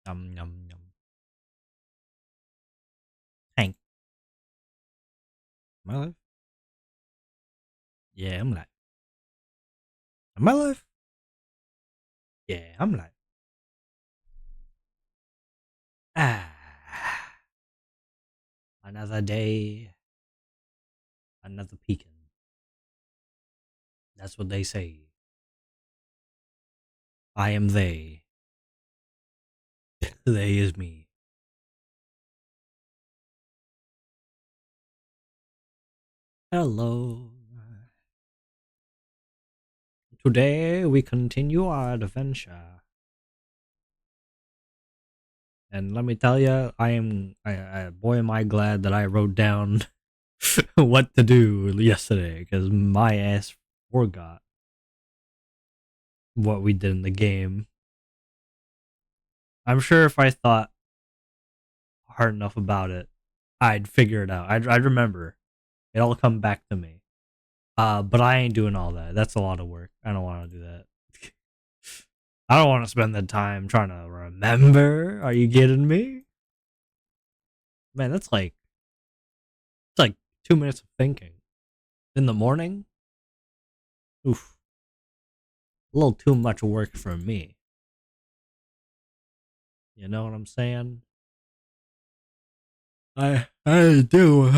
Yum, yum, yum. Hank, am I alive? Yeah, I'm alive. Am I alive? Yeah, I'm alive. Ah, another day, another peeking. That's what they say. I am they. They is me. Hello. Today we continue our adventure. And let me tell you, boy, am I glad that I wrote down what to do yesterday because my ass forgot what we did in the game. I'm sure if I thought hard enough about it, I'd figure it out. I'd remember. It'll come back to me. But I ain't doing all that. That's a lot of work. I don't want to do that. I don't want to spend the time trying to remember. Are you kidding me? Man, it's like 2 minutes of thinking in the morning. Oof, a little too much work for me. You know what I'm saying? I do.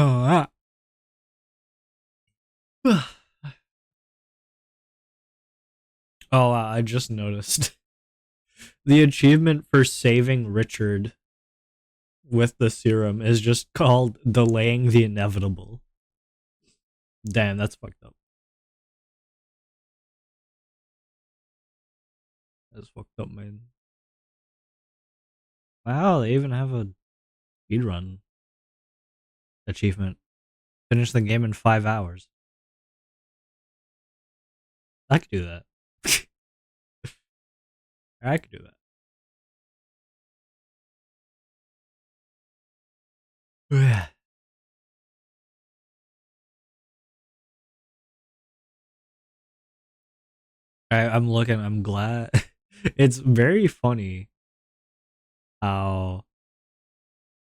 Oh, I just noticed the achievement for saving Richard with the serum is just called delaying the inevitable. Damn, that's fucked up. That's fucked up, man. Wow, they even have a speedrun achievement. Finish the game in 5 hours. I could do that. I could do that. I'm looking. I'm glad. It's very funny how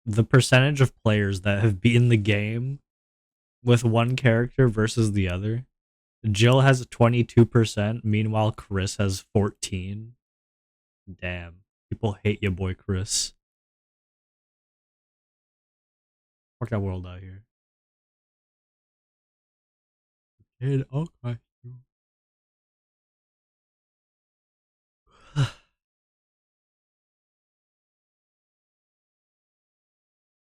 the percentage of players that have beaten the game with one character versus the other. Jill has 22%, meanwhile Chris has 14. Damn. People hate your boy Chris. Fuck that world out here. Kid, okay.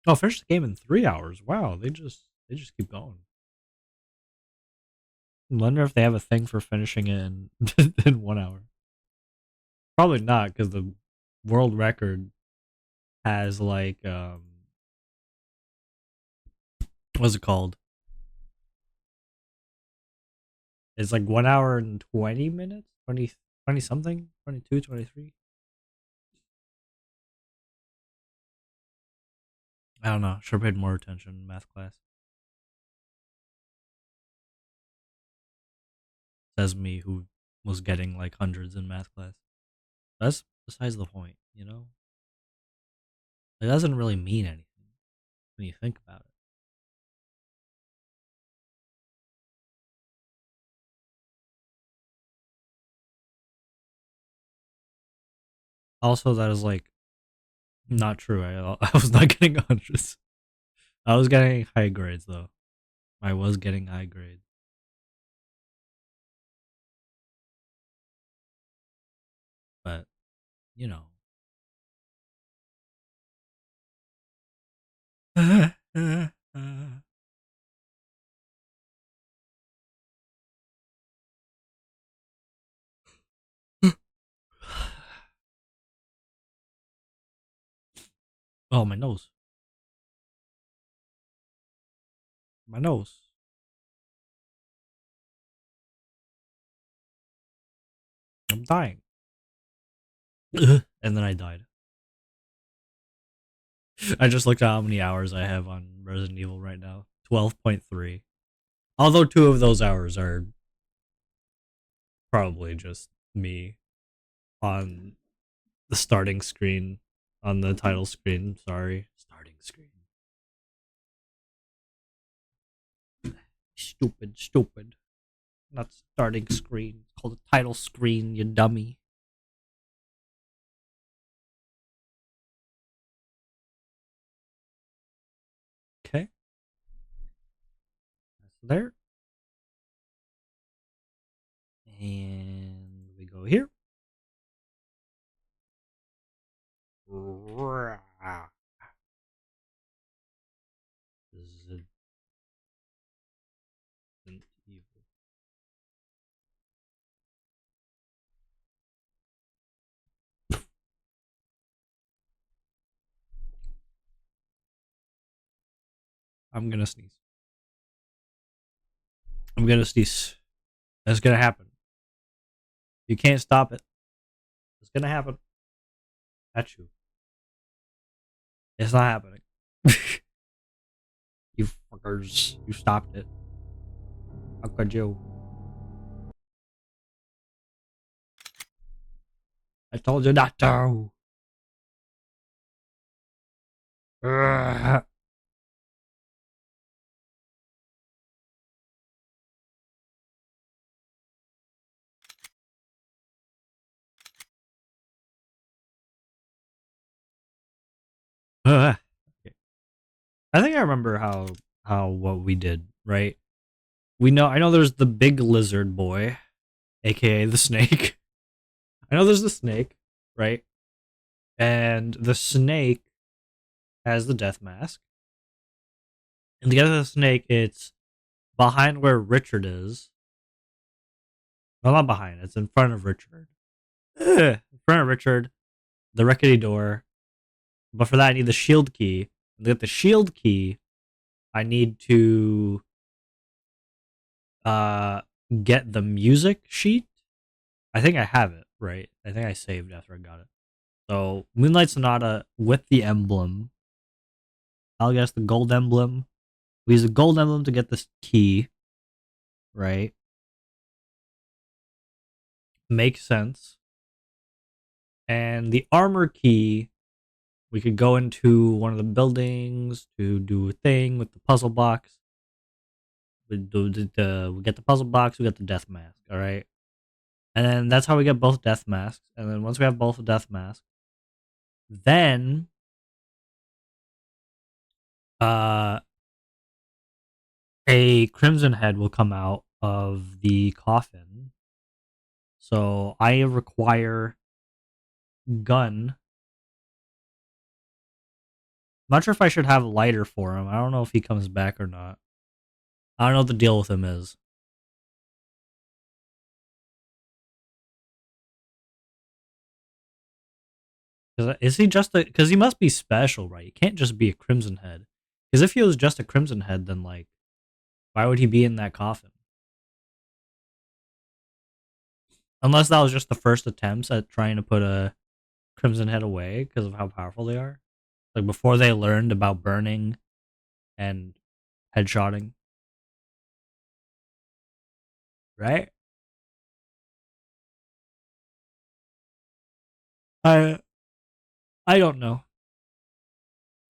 Oh, finish the game in 3 hours. Wow, they just keep going. I wonder if they have a thing for finishing it in in 1 hour. Probably not, because the world record has like what's it called? It's like 1 hour and 20 minutes, 20 something, 22, 23. I don't know. Should have paid more attention in math class. Says me who was getting like hundreds in math class. That's besides the point, you know? It doesn't really mean anything when you think about it. Also, that is like not true. I was not getting hundreds. I was getting high grades though. I was getting high grades, but you know. Oh, my nose. My nose. I'm dying. And then I died. I just looked at how many hours I have on Resident Evil right now. 12.3. Although 2 of those hours are probably just me on the starting screen on the title screen. Sorry, starting screen. Stupid. Not starting screen. It's called a title screen. You dummy. Okay, that's there. And we go here. Resident Evil. I'm gonna sneeze. I'm gonna sneeze. That's gonna happen. You can't stop it. It's gonna happen. At you. It's not happening. You fuckers. You stopped it. How could you? I told you not to. Ugh. Ugh. Okay. I think I remember how what we did, right? I know there's the big lizard boy, aka the snake. I know there's the snake, right? And the snake has the death mask. And to get to the snake, it's behind where Richard is. Well, not behind, it's in front of Richard. In front of Richard, the rickety door. But for that, I need the shield key. And to get the shield key, I need to uh get the music sheet. I think I have it, right? I think I saved after I got it. So Moonlight Sonata with the emblem. I'll guess the gold emblem. We use the gold emblem to get this key, right? Makes sense. And the armor key, we could go into one of the buildings to do a thing with the puzzle box. We get the puzzle box, we get the death mask, all right? And then that's how we get both death masks. And then once we have both death masks, then uh a crimson head will come out of the coffin. So I require gun. I'm not sure if I should have a lighter for him. I don't know if he comes back or not. I don't know what the deal with him is. Is he just a? Because he must be special, right? He can't just be a crimson head. Because if he was just a crimson head, then like, why would he be in that coffin? Unless that was just the first attempts at trying to put a crimson head away because of how powerful they are. Like before they learned about burning and headshotting, right? I I don't know,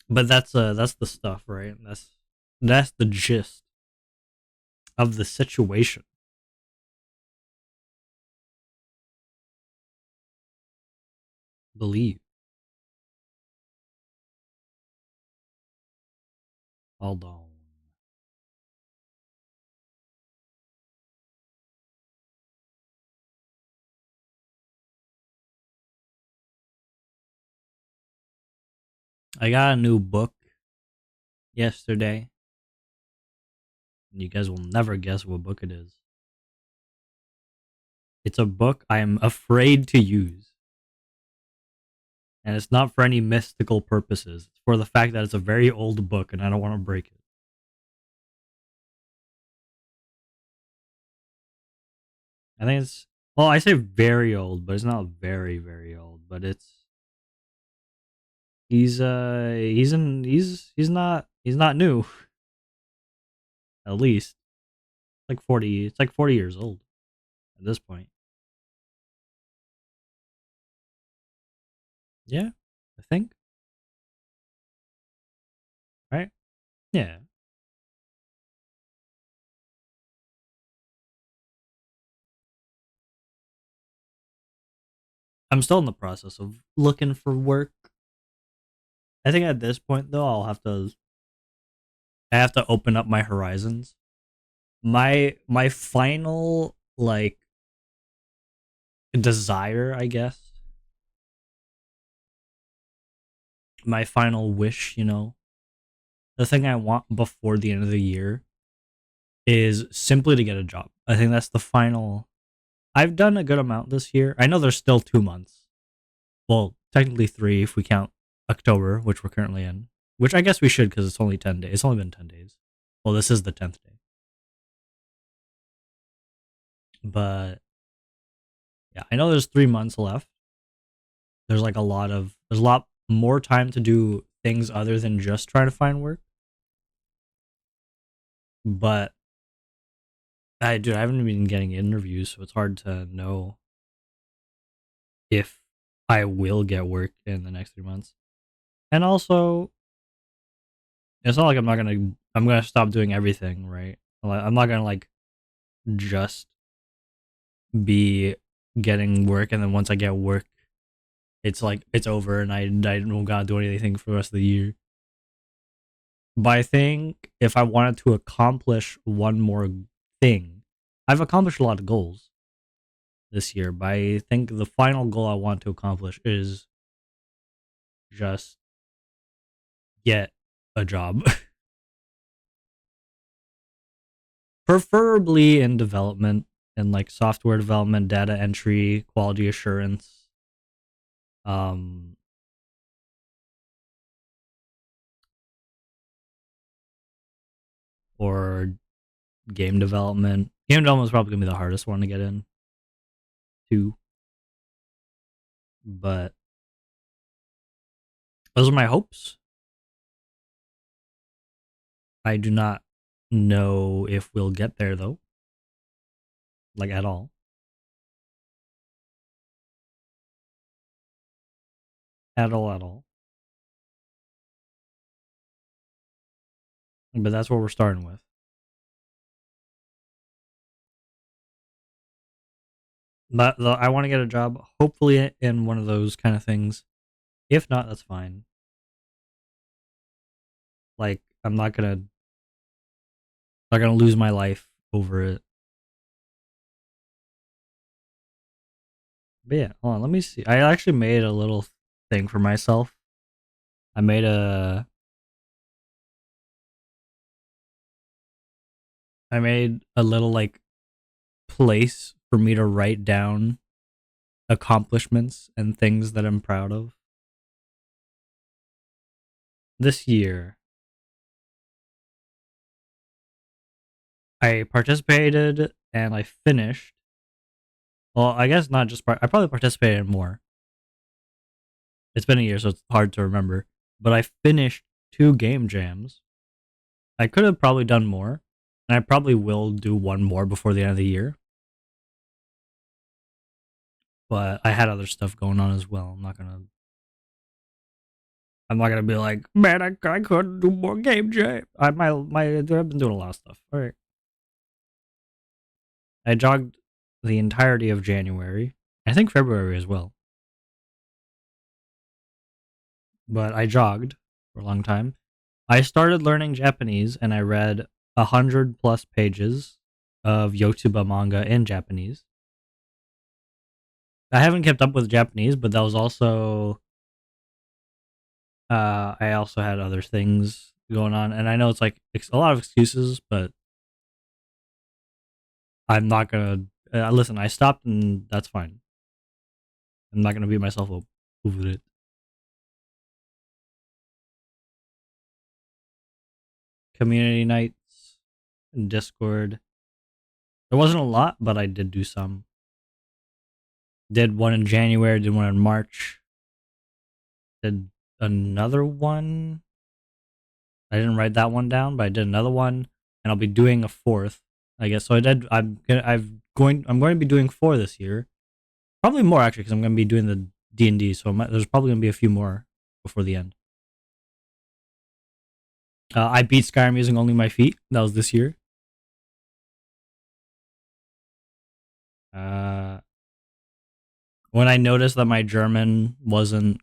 but that's the stuff, right? That's the gist of the situation. Believe. Hold on. I got a new book yesterday. And you guys will never guess what book it is. It's a book I am afraid to use. And it's not for any mystical purposes. It's for the fact that it's a very old book and I don't want to break it. I think it's well, I say very old, but it's not very, very old. But it's he's not new. At least like 40. It's like 40 years old at this point. Yeah, I think. right? Yeah. I'm still in the process of looking for work. I think at this point though, I have to open up my horizons. My final like desire, I guess, my final wish, the thing I want before the end of the year is simply to get a job. I think that's the final. I've done a good amount this year. I know there's still 2 months. Well, technically three if we count October, which we're currently in. Which I guess we should because it's only 10 days. It's only been 10 days. Well, this is the 10th day. But yeah, I know there's 3 months left. There's a lot more time to do things other than just try to find work. But I haven't been getting interviews, so it's hard to know if I will get work in the next 3 months. And also, it's not like I'm gonna stop doing everything, right? I'm not gonna like just be getting work, and then once I get work, it's like it's over, and I don't gotta do anything for the rest of the year. But I think if I wanted to accomplish one more thing, I've accomplished a lot of goals this year, but I think the final goal I want to accomplish is just get a job. Preferably in development and like software development, data entry, quality assurance, um, or game development. Game development is probably gonna be the hardest one to get in too. But those are my hopes. I do not know if we'll get there though, like at all. At all, at all. But that's what we're starting with. But I want to get a job, hopefully in one of those kind of things. If not, that's fine. Like I'm not gonna lose my life over it. But yeah, hold on, let me see. I actually made a little thing for myself. I made a little like place for me to write down accomplishments and things that I'm proud of. This year, I participated and I finished. Well, I guess not just I probably participated in more. It's been a year, so it's hard to remember. But I finished 2 game jams. I could have probably done more, and I probably will do one more before the end of the year. But I had other stuff going on as well. I'm not gonna be like, man, I couldn't do more game jam. I've been doing a lot of stuff. All right, I jogged the entirety of January. I think February as well. But I jogged for a long time. I started learning Japanese, and I read 100 plus pages of Yotuba manga in Japanese. I haven't kept up with Japanese, but that was also I also had other things going on, and I know it's like a lot of excuses, but I'm not gonna listen. I stopped, and that's fine. I'm not gonna beat myself up over it. Community nights, and Discord. There wasn't a lot, but I did do some. Did one in January. Did one in March. Did another one. I didn't write that one down, but I did another one, and I'll be doing a fourth. I guess so. I did. I'm going to be doing 4 this year. Probably more actually, because I'm going to be doing the D&D. So there's probably going to be a few more before the end. I beat Skyrim using only my feet. That was this year. Uh, when I noticed that my German wasn't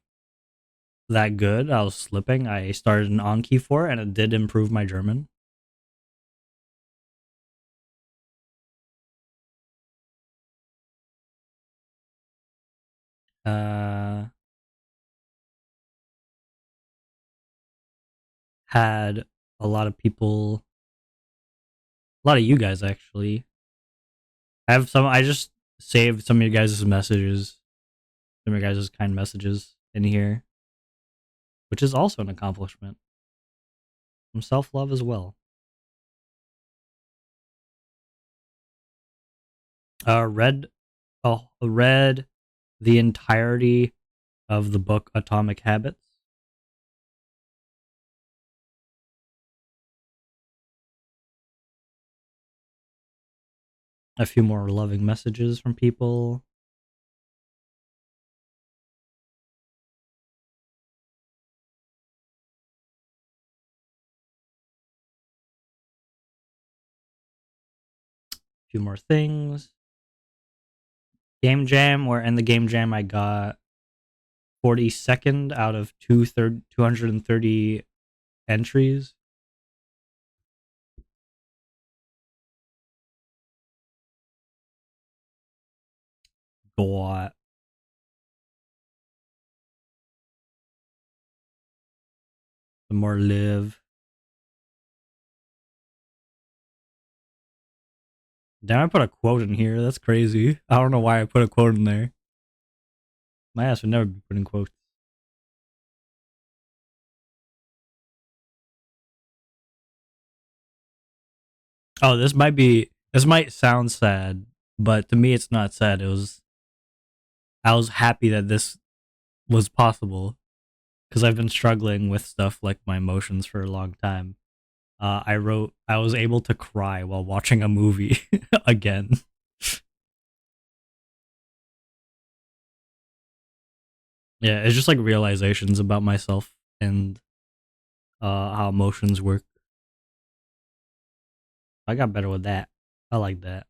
that good, I was slipping. I started an Anki for it, and it did improve my German. Uh, had a lot of people, a lot of you guys actually. I have some. I just saved some of your guys' messages, some of your guys' kind messages in here, which is also an accomplishment. Some self love as well. Read, read the entirety of the book Atomic Habits. A few more loving messages from people. A few more things. Game Jam, where in the Game Jam I got 42nd out of 230 entries. Got the more live. Damn, I put a quote in here. That's crazy. I don't know why I put a quote in there. My ass would never be putting quotes. Oh, this might sound sad, but to me it's not sad. I was happy that this was possible because I've been struggling with stuff like my emotions for a long time. I was able to cry while watching a movie again. Yeah, it's just like realizations about myself and how emotions work. I got better with that. I like that.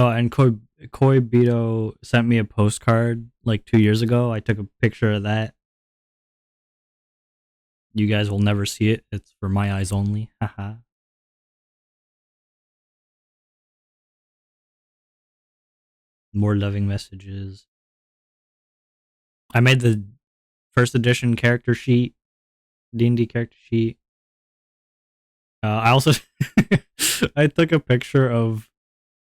Oh, and Koi Bito sent me a postcard like 2 years ago. I took a picture of that. You guys will never see it. It's for my eyes only. Haha. More loving messages. I made the first edition character sheet, D&D character sheet. I also I took a picture of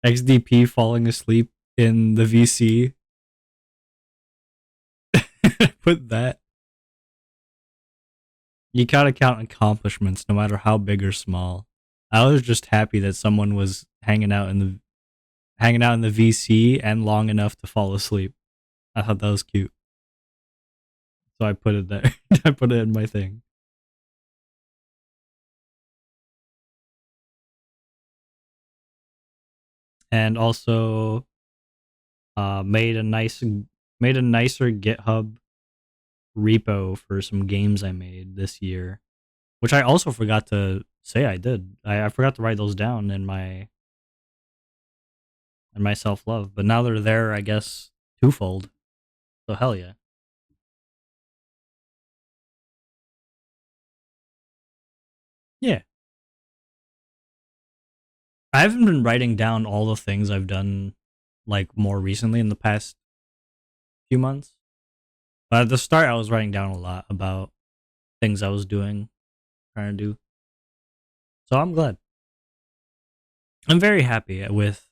XDP falling asleep in the VC. Put that. You gotta count accomplishments, no matter how big or small. I was just happy that someone was hanging out in the VC and long enough to fall asleep. I thought that was cute, so I put it there. I put it in my thing, and also made a nicer GitHub repo for some games I made this year, which I also forgot to say I did. I forgot to write those down in my self love, but now they're there. I guess twofold. So hell yeah. Yeah. I haven't been writing down all the things I've done like more recently in the past few months. But at the start I was writing down a lot about things I was doing, trying to do. So I'm glad. I'm very happy with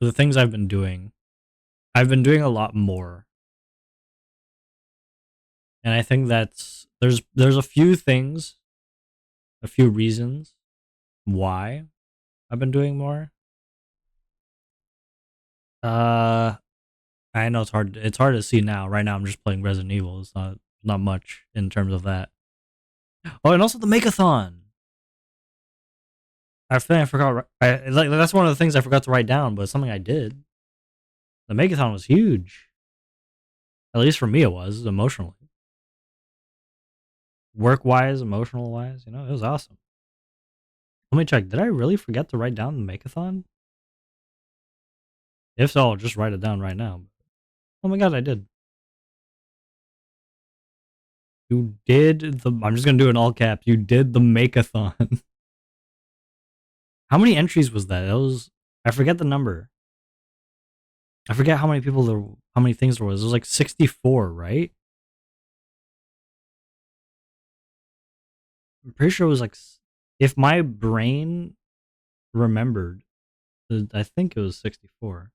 the things I've been doing. I've been doing a lot more. And I think there's a few things, a few reasons why I've been doing more. Uh I know it's hard to see now. Right now I'm just playing Resident Evil. It's not much in terms of that. Oh, and also the Makeathon. I think I forgot. Like that's one of the things I forgot to write down, but it's something I did. The Makeathon was huge. At least for me, it was emotionally. work wise, emotional wise. You know, it was awesome. Let me check. Did I really forget to write down the makeathon? If so, I'll just write it down right now. Oh my god, I did. You did the. I'm just gonna do it in all caps. You did the makeathon. How many entries was that? It was. I forget the number. I forget how many people there. How many things there was. It was like 64, right? I'm pretty sure it was like. If my brain remembered, I think it was 64.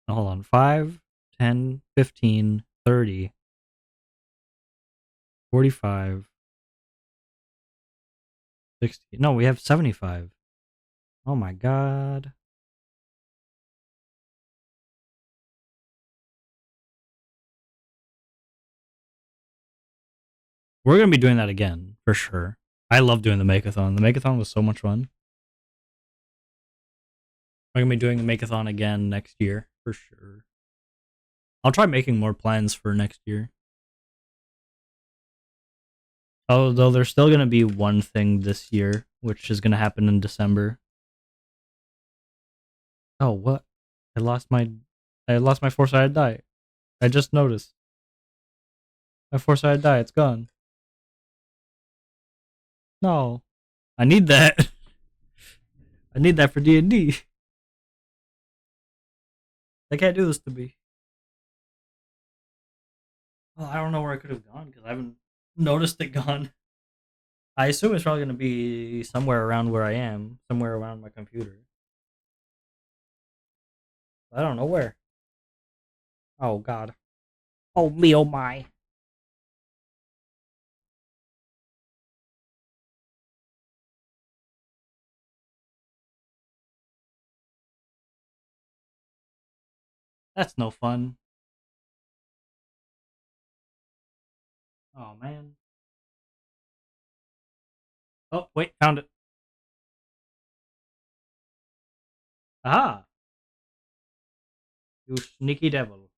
Now, hold on. 5, 10, 15, 30, 45, 60. No, we have 75. Oh my god. We're gonna be doing that again for sure. I love doing the makeathon. The makeathon was so much fun. We're gonna be doing the makeathon again next year for sure. I'll try making more plans for next year. Although there's still gonna be one thing this year, which is gonna happen in December. Oh, what? I lost my four-sided die. I just noticed. My four-sided die, it's gone. No. I need that. I need that for D&D. They can't do this to me. Well, I don't know where I could have gone because I haven't noticed it gone. I assume it's probably going to be somewhere around where I am, somewhere around my computer. I don't know where. Oh, God. Oh, me, oh, my. That's no fun. Oh, man. Oh, wait, found it. Aha! You sneaky devil.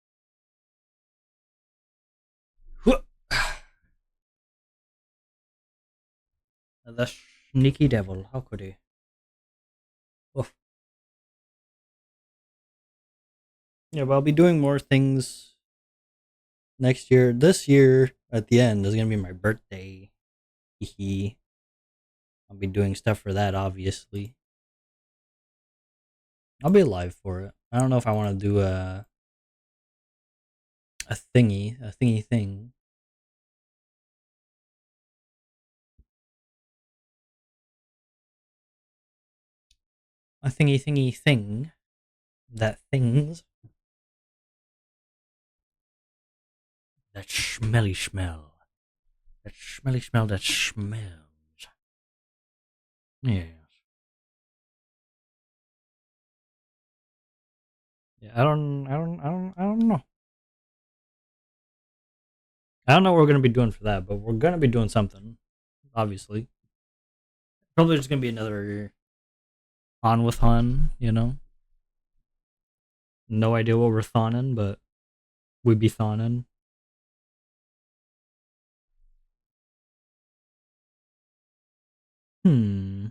The sneaky devil. How could he? Oof. Yeah, but I'll be doing more things next year. This year, at the end, is going to be my birthday. I'll be doing stuff for that, obviously. I'll be alive for it. I don't know if I want to do a thingy thing. A thingy thing that things that smelly smell. That smelly smell that smells. Yes. Yeah, I don't know. I don't know what we're gonna be doing for that, but we're gonna be doing something. Obviously, probably just gonna be another on with Han. You know, no idea what we're thawing, but we be thawing. Hmm.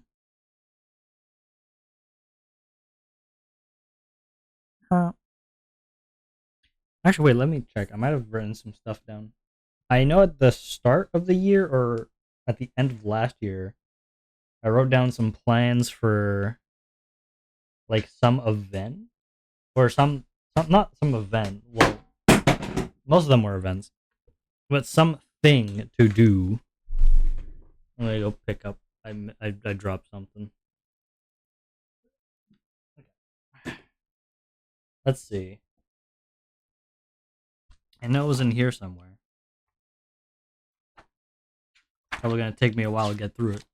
Actually, wait. Let me check. I might have written some stuff down. I know at the start of the year or at the end of last year, I wrote down some plans for like some event or some not some event. Well, most of them were events, but something to do. I'm gonna go pick up. I dropped something. Let's see. I know it was in here somewhere. Probably gonna take me a while to get through it.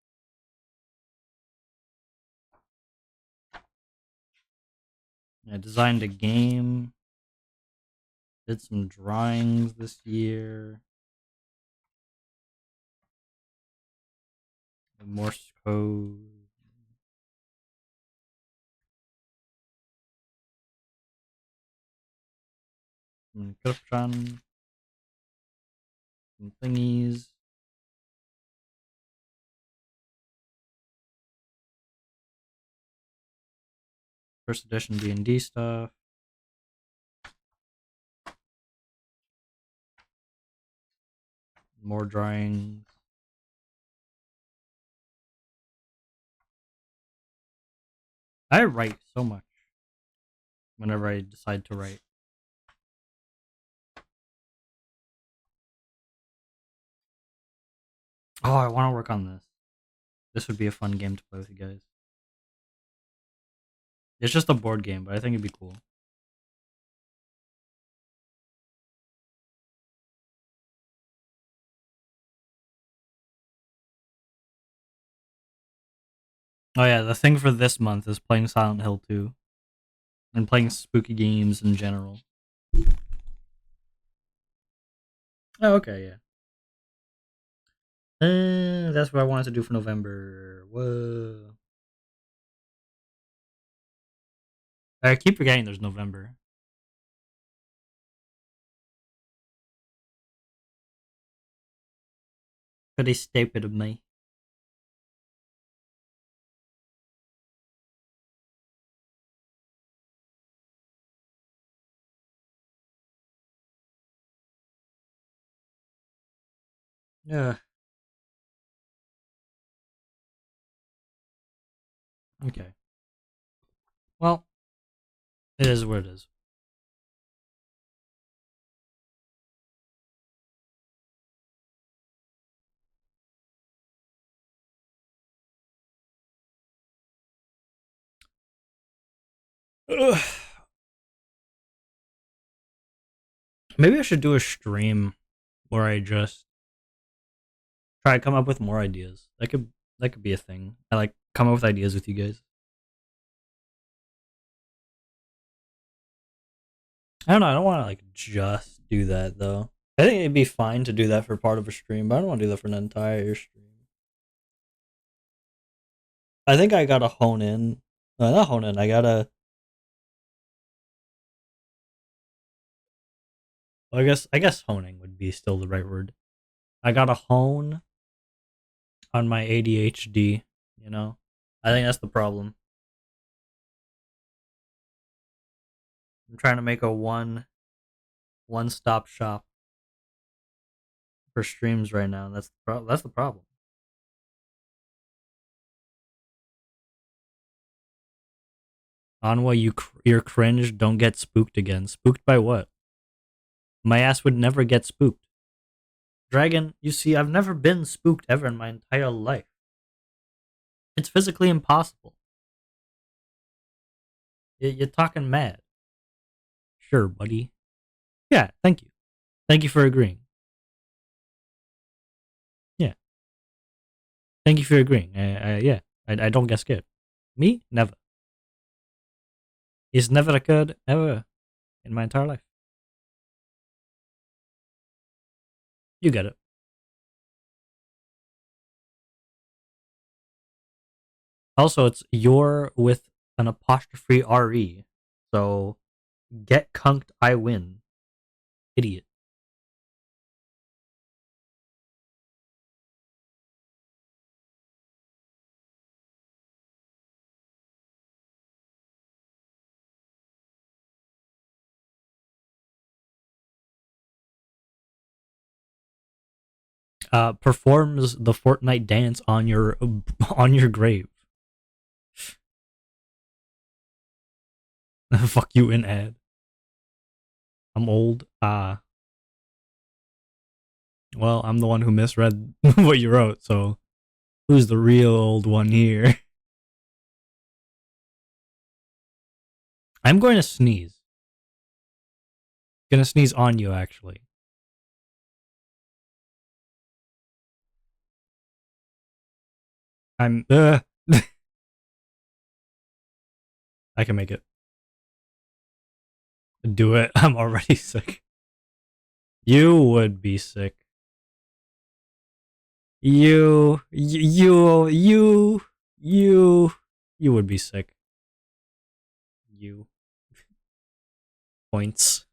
I designed a game. Did some drawings this year. Morse code. Encryption. Some thingies. First edition D&D stuff. More drawings. I write so much whenever I decide to write. Oh, I want to work on this. This would be a fun game to play with you guys. It's just a board game, but I think it'd be cool. Oh yeah, the thing for this month is playing Silent Hill 2. And playing spooky games in general. Oh, okay, yeah. That's what I wanted to do for November. Whoa. I keep forgetting there's November. Pretty stupid of me. Yeah. Okay. Well, it is what it is. Ugh. Maybe I should do a stream where I just try to come up with more ideas. That could be a thing. I like come up with ideas with you guys. I don't know. I don't want to like just do that though. I think it'd be fine to do that for part of a stream, but I don't want to do that for an entire stream. I think I gotta hone in. Not hone in. I gotta. Well, I guess honing would be still the right word. I gotta hone on my ADHD. You know, I think that's the problem. I'm trying to make a one stop shop for streams right now. That's the problem. Onwa, you're cringe. Don't get spooked again. Spooked by what? My ass would never get spooked. Dragon, you see, I've never been spooked ever in my entire life. It's physically impossible. You're talking mad. Sure, buddy. Yeah, thank you. Thank you for agreeing. Yeah, thank you for agreeing. Yeah, I don't get scared. Me? Never. It's never occurred ever in my entire life. You get it. Also, it's your with an apostrophe re. So get cunked, I win. Idiot. Performs the Fortnite dance on your on your grave. Fuck you in ad. I'm old. Well, I'm the one who misread what you wrote. So who's the real old one here? I'm going to sneeze. Gonna sneeze on you, actually. I'm. I can make it. Do it. I'm already sick. You would be sick. You you would be sick. You points.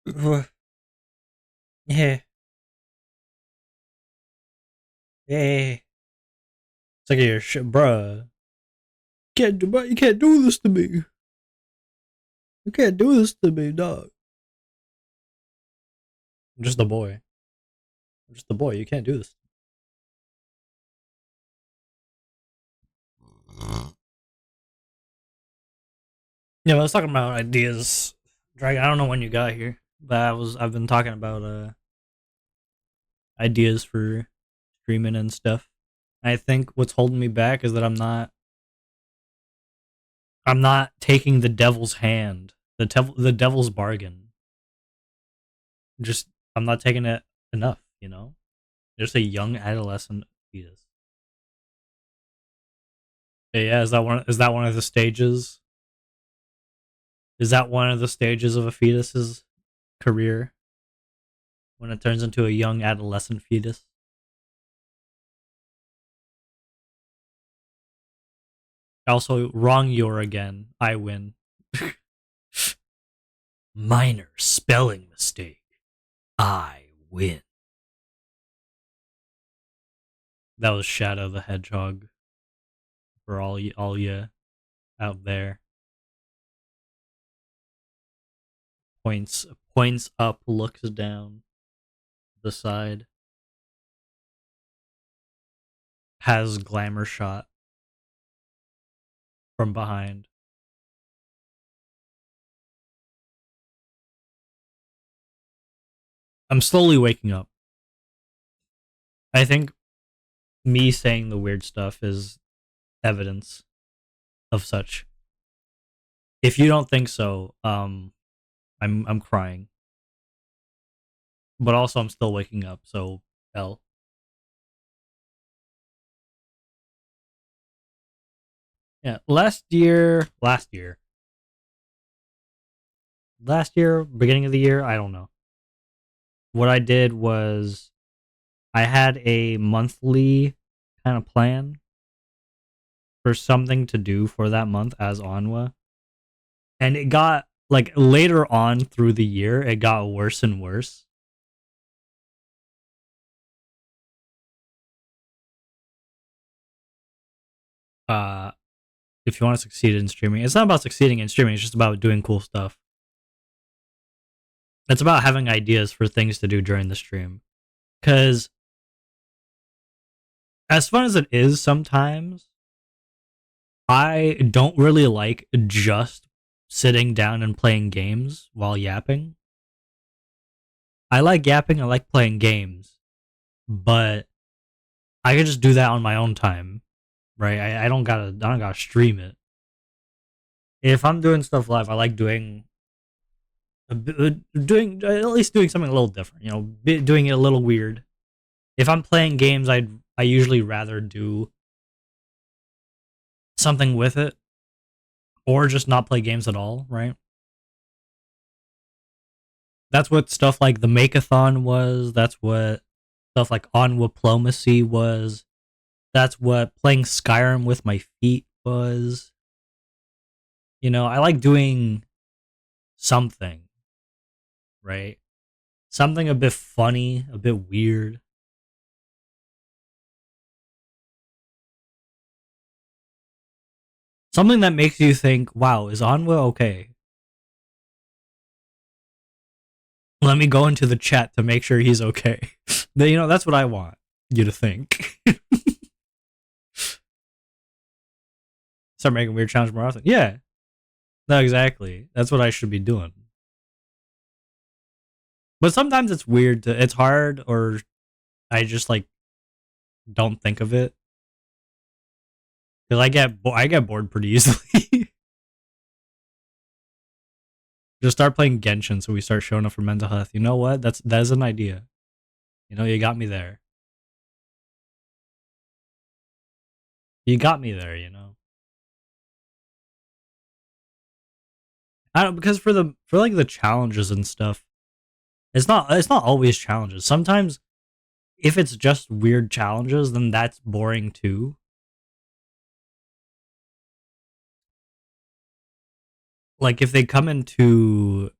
Yeah, yeah. It's like your shit, bruh. You can't do this to me. You can't do this to me, dog. I'm just a boy. I'm just a boy. You can't do this. Yeah, I was talking about ideas. Dragon, I don't know when you got here, but I've been talking about ideas for streaming and stuff. I think what's holding me back is that I'm not taking the devil's hand, the devil's bargain. Just I'm not taking it enough, you know? Just a young adolescent fetus. Yeah, is that one of the stages? Is that one of the stages of a fetus's career when it turns into a young adolescent fetus? Also, wrong your again. I win. Minor spelling mistake. I win. That was Shadow the Hedgehog for all you out there. Points up, looks down. The side has glamour shot from behind. I'm slowly waking up. I think me saying the weird stuff is evidence of such. If you don't think so, I'm crying. But also I'm still waking up, so L. Yeah, last year, beginning of the year, I don't know. What I did was I had a monthly kind of plan for something to do for that month as Onwa. And it got like later on through the year, it got worse and worse. Uh if you want to succeed in streaming, it's not about succeeding in streaming, it's just about doing cool stuff. It's about having ideas for things to do during the stream. Cause as fun as it is sometimes, I don't really like just sitting down and playing games while yapping. I like yapping, I like playing games, but I can just do that on my own time, right? I don't gotta stream it. If I'm doing stuff live, I like doing at least doing something a little different. You know, doing it a little weird. If I'm playing games, I usually rather do something with it, or just not play games at all. Right? That's what stuff like the Makeathon was. That's what stuff like OnwaPlomacy was. That's what playing Skyrim with my feet was. You know, I like doing something, right? Something a bit funny, a bit weird. Something that makes you think, wow, is Onwa okay? Let me go into the chat to make sure he's okay. You know, that's what I want you to think. Start making weird challenges more often. Yeah, no, exactly. That's what I should be doing. But sometimes it's weird to, it's hard, or I just like don't think of it because I get bored pretty easily. Just start playing Genshin so we start showing up for mental health. You know what? That's an idea. You know, you got me there. You got me there. You know. I don't because for like the challenges and stuff, it's not always challenges. Sometimes if it's just weird challenges, then that's boring too. Like if they come into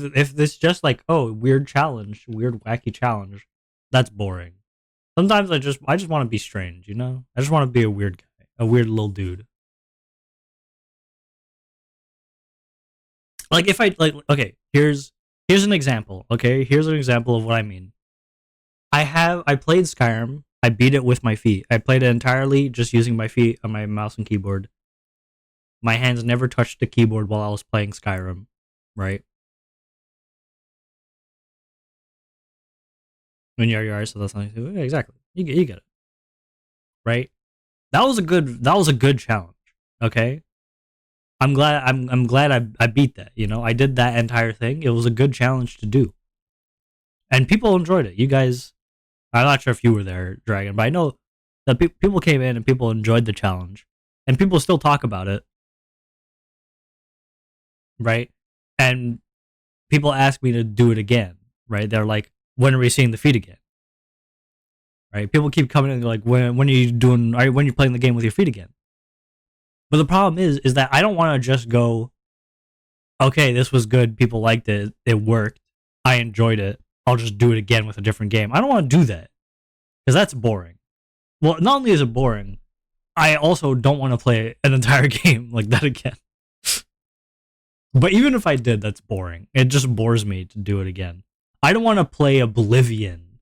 if this just like, oh, weird challenge, weird wacky challenge, that's boring. Sometimes I just want to be strange, you know? I just want to be a weird guy, a weird little dude. Like if I like okay, here's an example. Okay, here's an example of what I mean. I played Skyrim. I beat it with my feet. I played it entirely just using my feet on my mouse and keyboard. My hands never touched the keyboard while I was playing Skyrim, right? When you're your eyes, so that's not yeah, exactly. You get it, right? That was a good challenge. Okay, I'm glad I beat that. You know, I did that entire thing. It was a good challenge to do, and people enjoyed it. You guys, I'm not sure if you were there, Dragon, but I know that people came in and people enjoyed the challenge, and people still talk about it, right? And people ask me to do it again, right? They're like, when are we seeing the feet again? Right? People keep coming in like, when are you doing? When are you playing the game with your feet again? But the problem is that I don't want to just go, okay, this was good. People liked it. It worked. I enjoyed it. I'll just do it again with a different game. I don't want to do that because that's boring. Well, not only is it boring, I also don't want to play an entire game like that again. But even if I did, that's boring. It just bores me to do it again. I don't want to play Oblivion,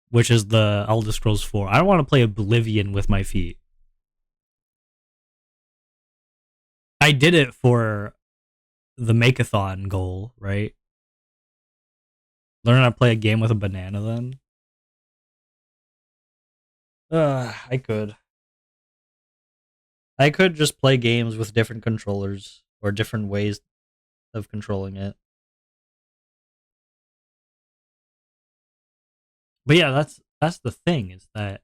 which is the Elder Scrolls 4. I don't want to play Oblivion with my feet. I did it for the Makeathon goal, right? Learn how to play a game with a banana then? I could. I could just play games with different controllers or different ways of controlling it. But yeah, that's the thing is that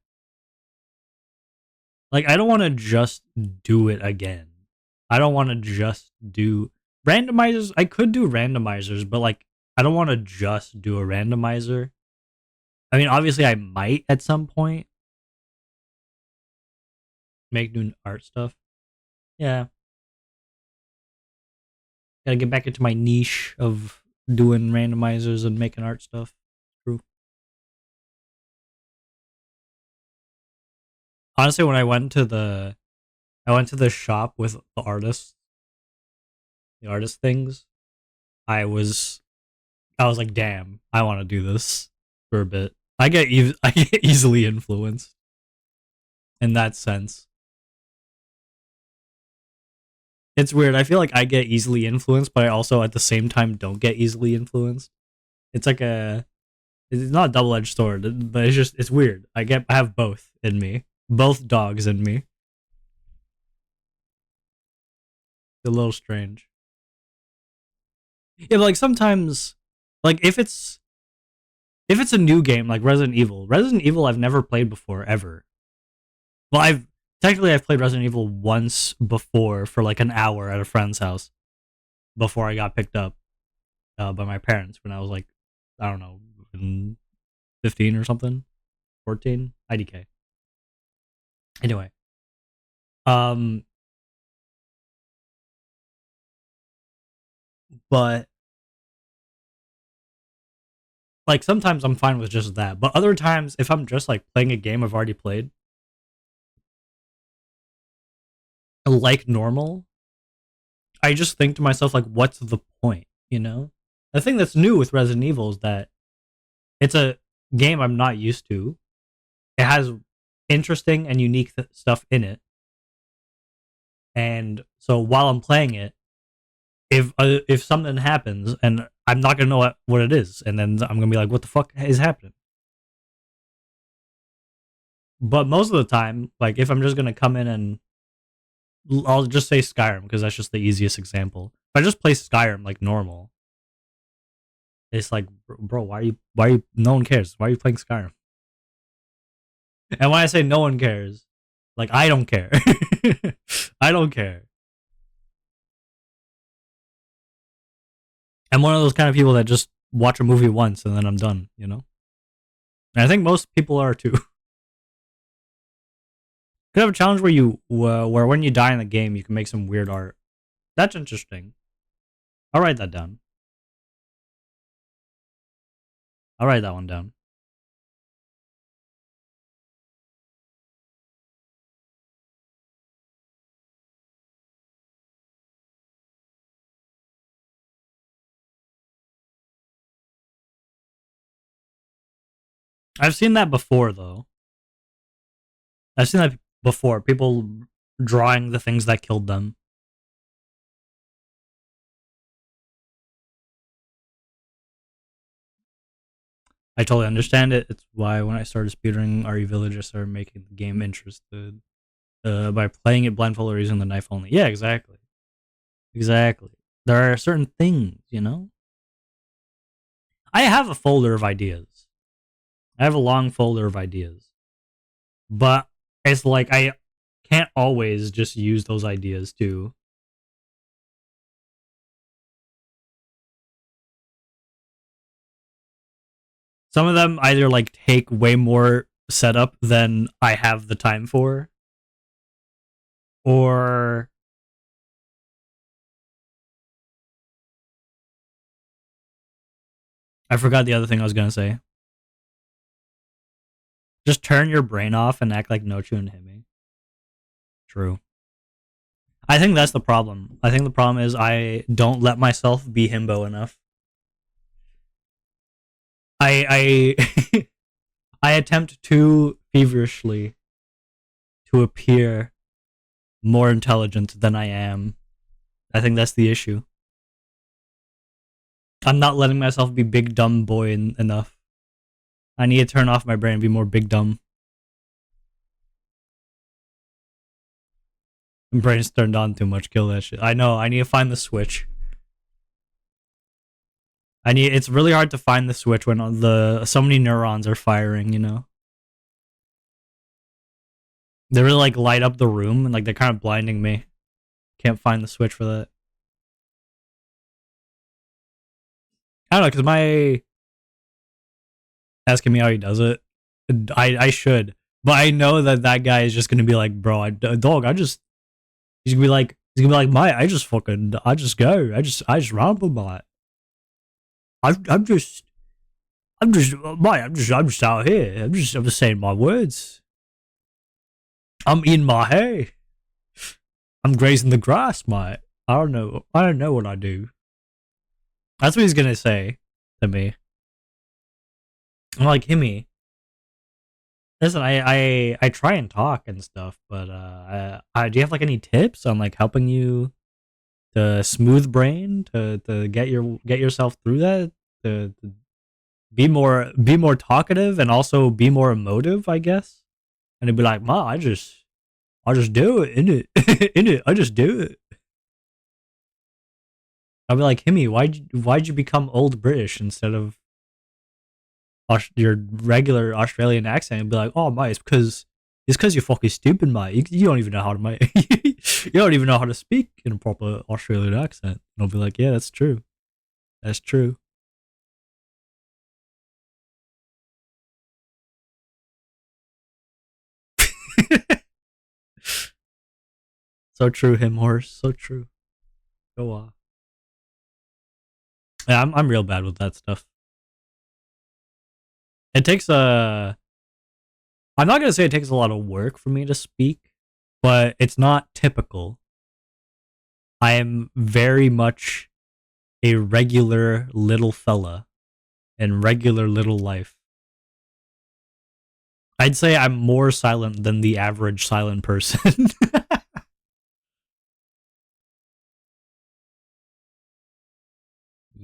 like I don't want to just do it again. I don't want to just do randomizers. I could do randomizers, but like I don't want to just do a randomizer. I mean, obviously I might at some point make new art stuff. Yeah, gotta get back into my niche of doing randomizers and making art stuff. True. Honestly, when I went to the shop with the artist things, I was I was like, damn, I want to do this for a bit. I get easily influenced in that sense. It's weird. I feel like I get easily influenced, but I also at the same time don't get easily influenced. It's like it's not a double edged sword, but it's weird. I have both in me, both dogs in me. It's a little strange. Yeah, but like sometimes, like if it's a new game like Resident Evil I've never played before ever. Well, I've played Resident Evil once before for like an hour at a friend's house before I got picked up by my parents when I was like, I don't know, 15 or something, 14, IDK. Anyway, um, but like sometimes I'm fine with just that, but other times if I'm just like playing a game I've already played, like normal, I just think to myself like, what's the point? You know, the thing that's new with Resident Evil is that it's a game I'm not used to. It has interesting and unique stuff in it, and so while I'm playing it, if something happens and I'm not gonna know what it is, and then I'm gonna be like, what the fuck is happening? But most of the time, like if I'm just gonna come in and I'll just say Skyrim because that's just the easiest example. If I just play Skyrim like normal, it's like, bro, why are you? No one cares. Why are you playing Skyrim? And when I say no one cares, like I don't care. I don't care. I'm one of those kind of people that just watch a movie once and then I'm done. You know. And I think most people are too. Could have a challenge where where when you die in the game, you can make some weird art. That's interesting. I'll write that down. I'll write that one down. I've seen that before, though. I've seen that before. People drawing the things that killed them. I totally understand it. It's why when I started speedrunning RE Village, I started making the game interested by playing it blindfolded or using the knife only. Yeah, exactly. Exactly. There are certain things, you know? I have a folder of ideas. I have a long folder of ideas. But it's like I can't always just use those ideas to. Some of them either like take way more setup than I have the time for, or I forgot the other thing I was gonna say. Just turn your brain off and act like no tune hit me. True. I think that's the problem. I think the problem is I don't let myself be himbo enough. I I attempt too feverishly to appear more intelligent than I am. I think that's the issue. I'm not letting myself be big dumb boy enough. I need to turn off my brain and be more big dumb. My brain's turned on too much. Kill that shit. I know. I need to find the switch. It's really hard to find the switch when so many neurons are firing, you know? They really like light up the room and like they're kind of blinding me. Can't find the switch for that. I don't know, because my asking me how he does it, I should. But I know that guy is just gonna be like, bro, dog, he's gonna be like, mate, I just go, I just ramble, mate. I'm just, mate, I'm just out here. I'm just saying my words. I'm in my hay. I'm grazing the grass, mate. I don't know what I do. That's what he's gonna say to me. I'm like, Himmy, listen, I try and talk and stuff, but do you have like any tips on like helping you to smooth brain to get yourself through that to be more talkative and also be more emotive, I guess. And he'd be like, "Ma, I just do it in it in it. I just do it." I'd be like, "Himmy, why'd you become old British instead of your regular Australian accent?" And be like, "Oh, mate, it's because you're fucking stupid, mate. You don't even know how to make you don't even know how to speak in a proper Australian accent." And I'll be like, "Yeah, that's true. That's true." So true, him horse. So true. Go on. Yeah, I'm real bad with that stuff. It takes a. I'm not gonna say it takes a lot of work for me to speak, but it's not typical. I am very much a regular little fella in regular little life. I'd say I'm more silent than the average silent person.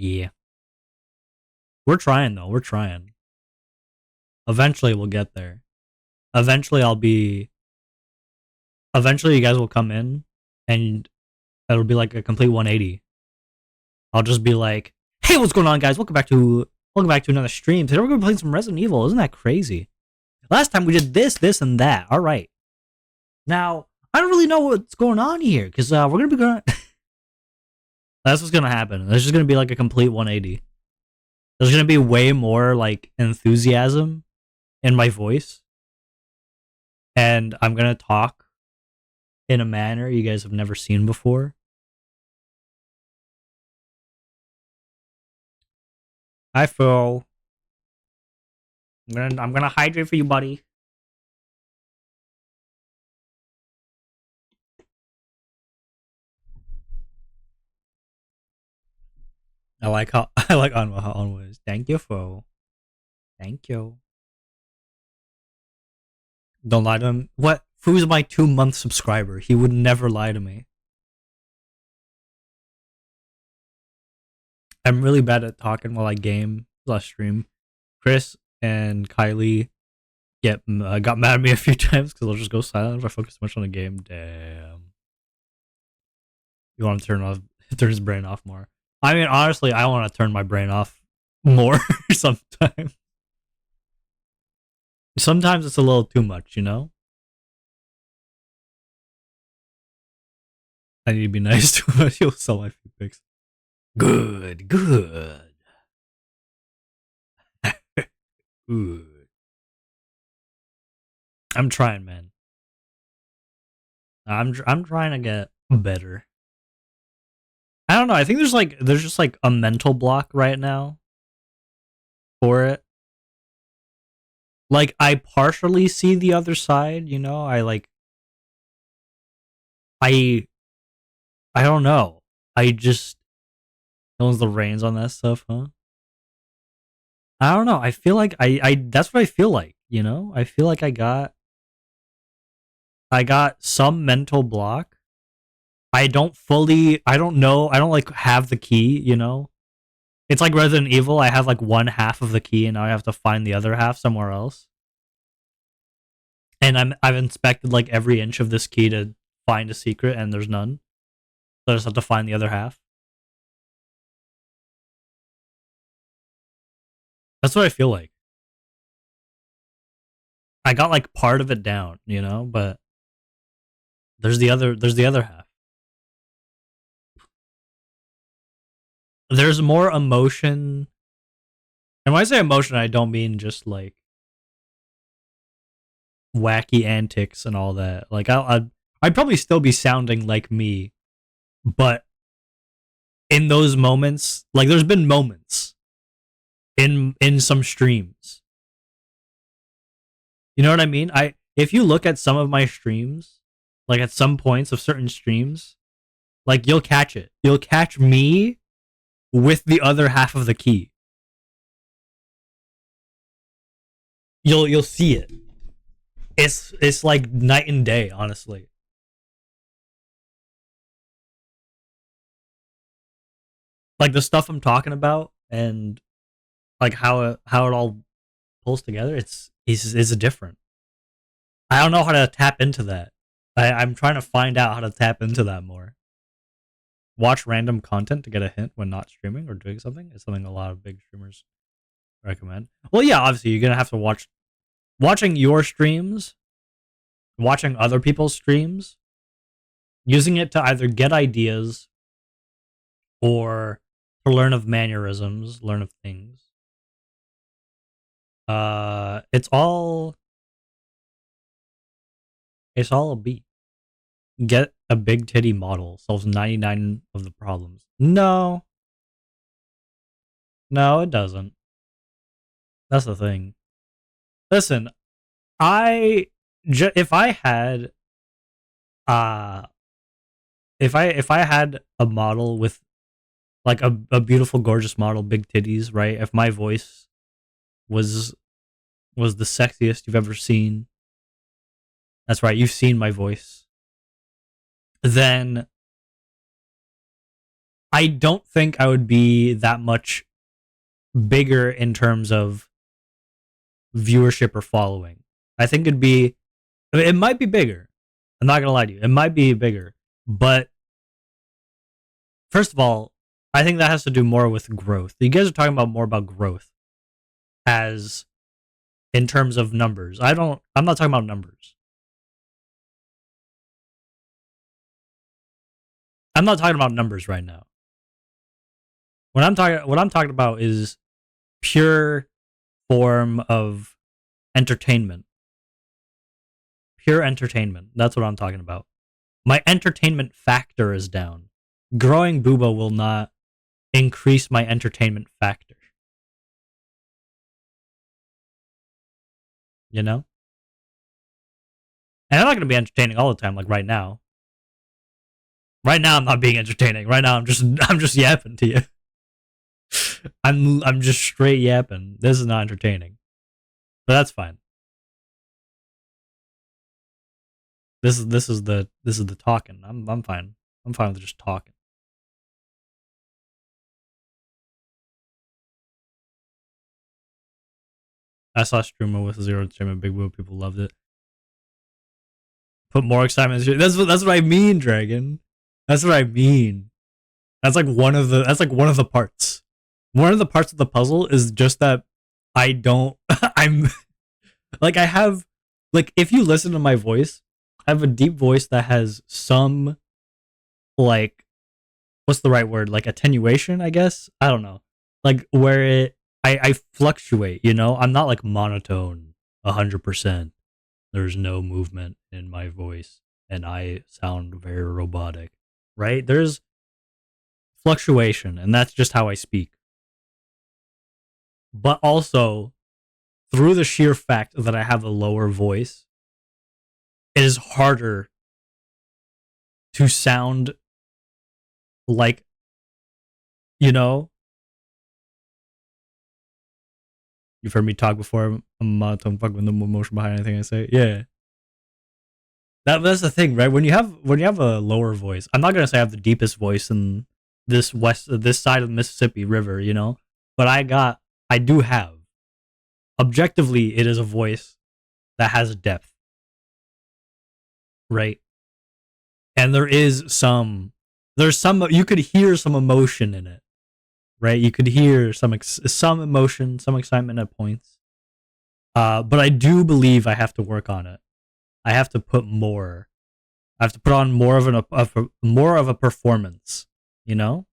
Yeah. We're trying though. We're trying. Eventually we'll get there. Eventually I'll be eventually you guys will come in and it'll be like a complete 180. I'll just be like, "Hey, what's going on, guys? Welcome back to another stream. Today we're gonna be playing some Resident Evil. Isn't that crazy? Last time we did this, and that. All right. Now I don't really know what's going on here because we're gonna be going. That's what's gonna happen. There's just gonna be like a complete 180. There's gonna be way more like enthusiasm in my voice, and I'm gonna talk in a manner you guys have never seen before. Hi, Phil. I'm gonna hydrate for you, buddy. I like how I like Onwa is. Thank you for thank you. Don't lie to him. What? Fu's my 2-month subscriber. He would never lie to me. I'm really bad at talking while I game slash stream. Chris and Kylie got mad at me a few times because I'll just go silent if I focus too much on the game. Damn. You want to turn his brain off more. I mean, honestly, I want to turn my brain off more sometimes. Sometimes it's a little too much, you know? I need to be nice to him. He'll sell my few pics. Good, good. Good. I'm trying, man. I'm trying to get better. I don't know. I think there's just like a mental block right now for it. Like I partially see the other side, you know? I I don't know. I just owns the reins on that stuff, huh? I don't know. I feel like I that's what I feel like, you know? I feel like I got some mental block. I don't know, I don't like have the key, you know? It's like Resident Evil, I have like one half of the key and now I have to find the other half somewhere else. And I've inspected like every inch of this key to find a secret and there's none. So I just have to find the other half. That's what I feel like. I got like part of it down, you know, but there's the other half. There's more emotion. And when I say emotion, I don't mean just like wacky antics and all that. Like I'd probably still be sounding like me, but in those moments, like there's been moments in some streams. You know what I mean? I if you look at some of my streams, like at some points of certain streams, like you'll catch it. You'll catch me with the other half of the key. You'll see it. It's like night and day, honestly. Like the stuff I'm talking about and like how it all pulls together. It's different. I don't know how to tap into that. I'm trying to find out how to tap into that more. Watch random content to get a hint when not streaming or doing something is something a lot of big streamers recommend. Well, yeah, obviously you're gonna have to watching your streams, watching other people's streams, using it to either get ideas or to learn of mannerisms, learn of things. It's all a beat. Get a big titty model solves 99 of the problems. No, no, it doesn't. That's the thing. Listen, I if I had uh if I had a model with like a beautiful gorgeous model, big titties, right? If my voice was the sexiest you've ever seen. That's right, you've seen my voice. Then I don't think I would be that much bigger in terms of viewership or following. I think it might be bigger. I'm not gonna lie to you. It might be bigger. But first of all, I think that has to do more with growth. You guys are talking about more about growth as in terms of numbers. I'm not talking about numbers. I'm not talking about numbers right now. What I'm talking about is pure form of entertainment. Pure entertainment. That's what I'm talking about. My entertainment factor is down. Growing Booba will not increase my entertainment factor. you know? And I'm not gonna be entertaining all the time, like right now. Right now I'm not being entertaining. Right now I'm just yapping to you. I'm just straight yapping. This is not entertaining. But that's fine. This is the talking. I'm fine. I'm fine with just talking. I saw a streamer with zero streamer big wheel. People loved it. Put more excitement. That's what I mean, Dragon. That's what I mean. That's like one of the parts. One of the parts of the puzzle is just that I don't. I'm like I have like if you listen to my voice, I have a deep voice that has some like what's the right word? Like attenuation, I guess. I don't know. Like where I fluctuate. I'm not like monotone 100%. There's no movement in my voice, and I sound very robotic. Right? There's fluctuation, and that's just how I speak. But also, through the sheer fact that I have a lower voice, it is harder to sound like, you know, you've heard me talk before. I'm monotone, fuck with no emotion behind anything I say. Yeah, that's the thing, right? When you have a lower voice, I'm not gonna say I have the deepest voice in this side of the Mississippi River, but I do have objectively, it is a voice that has depth, right? And there's some you could hear some emotion in it, right? You could hear some emotion, some excitement at points. But I do believe I have to work on it. I have to put more. I have to put on more of a performance. You know,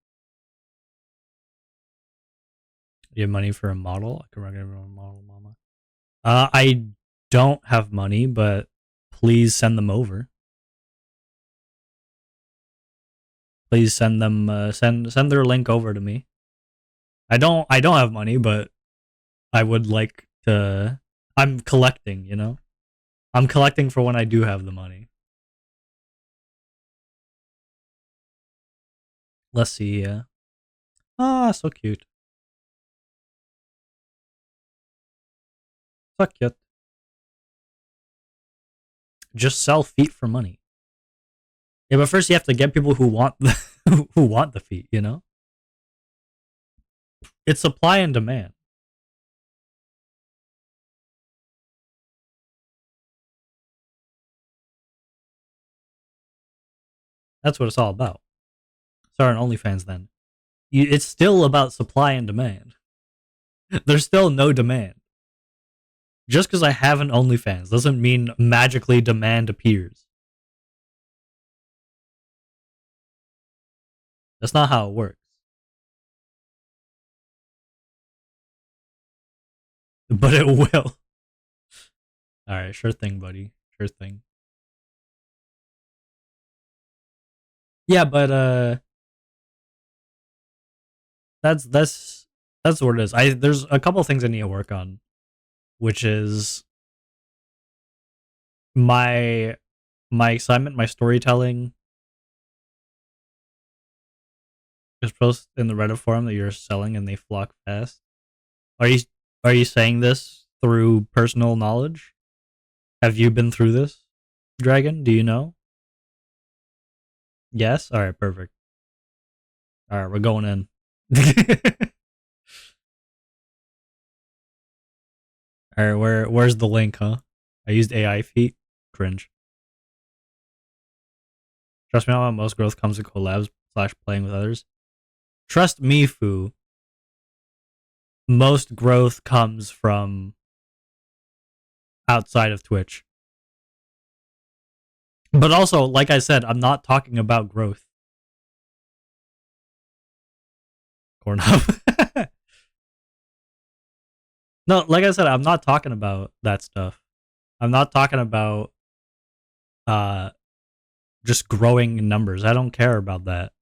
you have money for a model. I can recommend a model, mama. I don't have money, but please send them over. Please send them. Send their link over to me. I don't have money, but I would like to. I'm collecting. I'm collecting for when I do have the money. Let's see. Ah, so cute. So cute. Just sell feet for money. Yeah, but first you have to get people who want who want the feet. It's supply and demand. That's what it's all about. Sorry, on OnlyFans then. It's still about supply and demand. There's still no demand. Just because I have an OnlyFans doesn't mean magically demand appears. That's not how it works. But it will. All right, sure thing, buddy. Sure thing. Yeah, but that's what it is. There's a couple things I need to work on, which is my my excitement, my storytelling is post in the Reddit forum that you're selling and they flock fast. Are you are you saying this through personal knowledge? Have you been through this, Dragon? Do you know? Yes. All right. Perfect. All right, we're going in. All right, where's the link, huh? I used AI feet. Cringe. Trust me, how most growth comes to collabs slash playing with others. Trust me, Foo. Most growth comes from outside of Twitch. But also, like I said, I'm not talking about growth. Cornhub. No, like I said, I'm not talking about that stuff. I'm not talking about uh just growing in numbers. I don't care about that.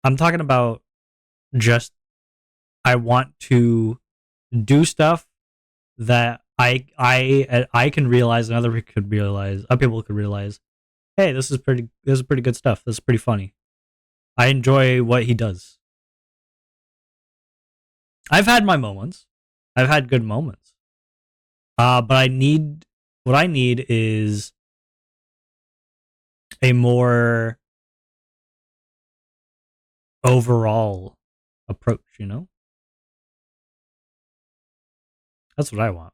I'm talking about just I want to do stuff that I can realize and other people could realize, hey, this is pretty good stuff. This is pretty funny. I enjoy what he does. I've had my moments. I've had good moments. But what I need is a more overall approach, you know? That's what I want.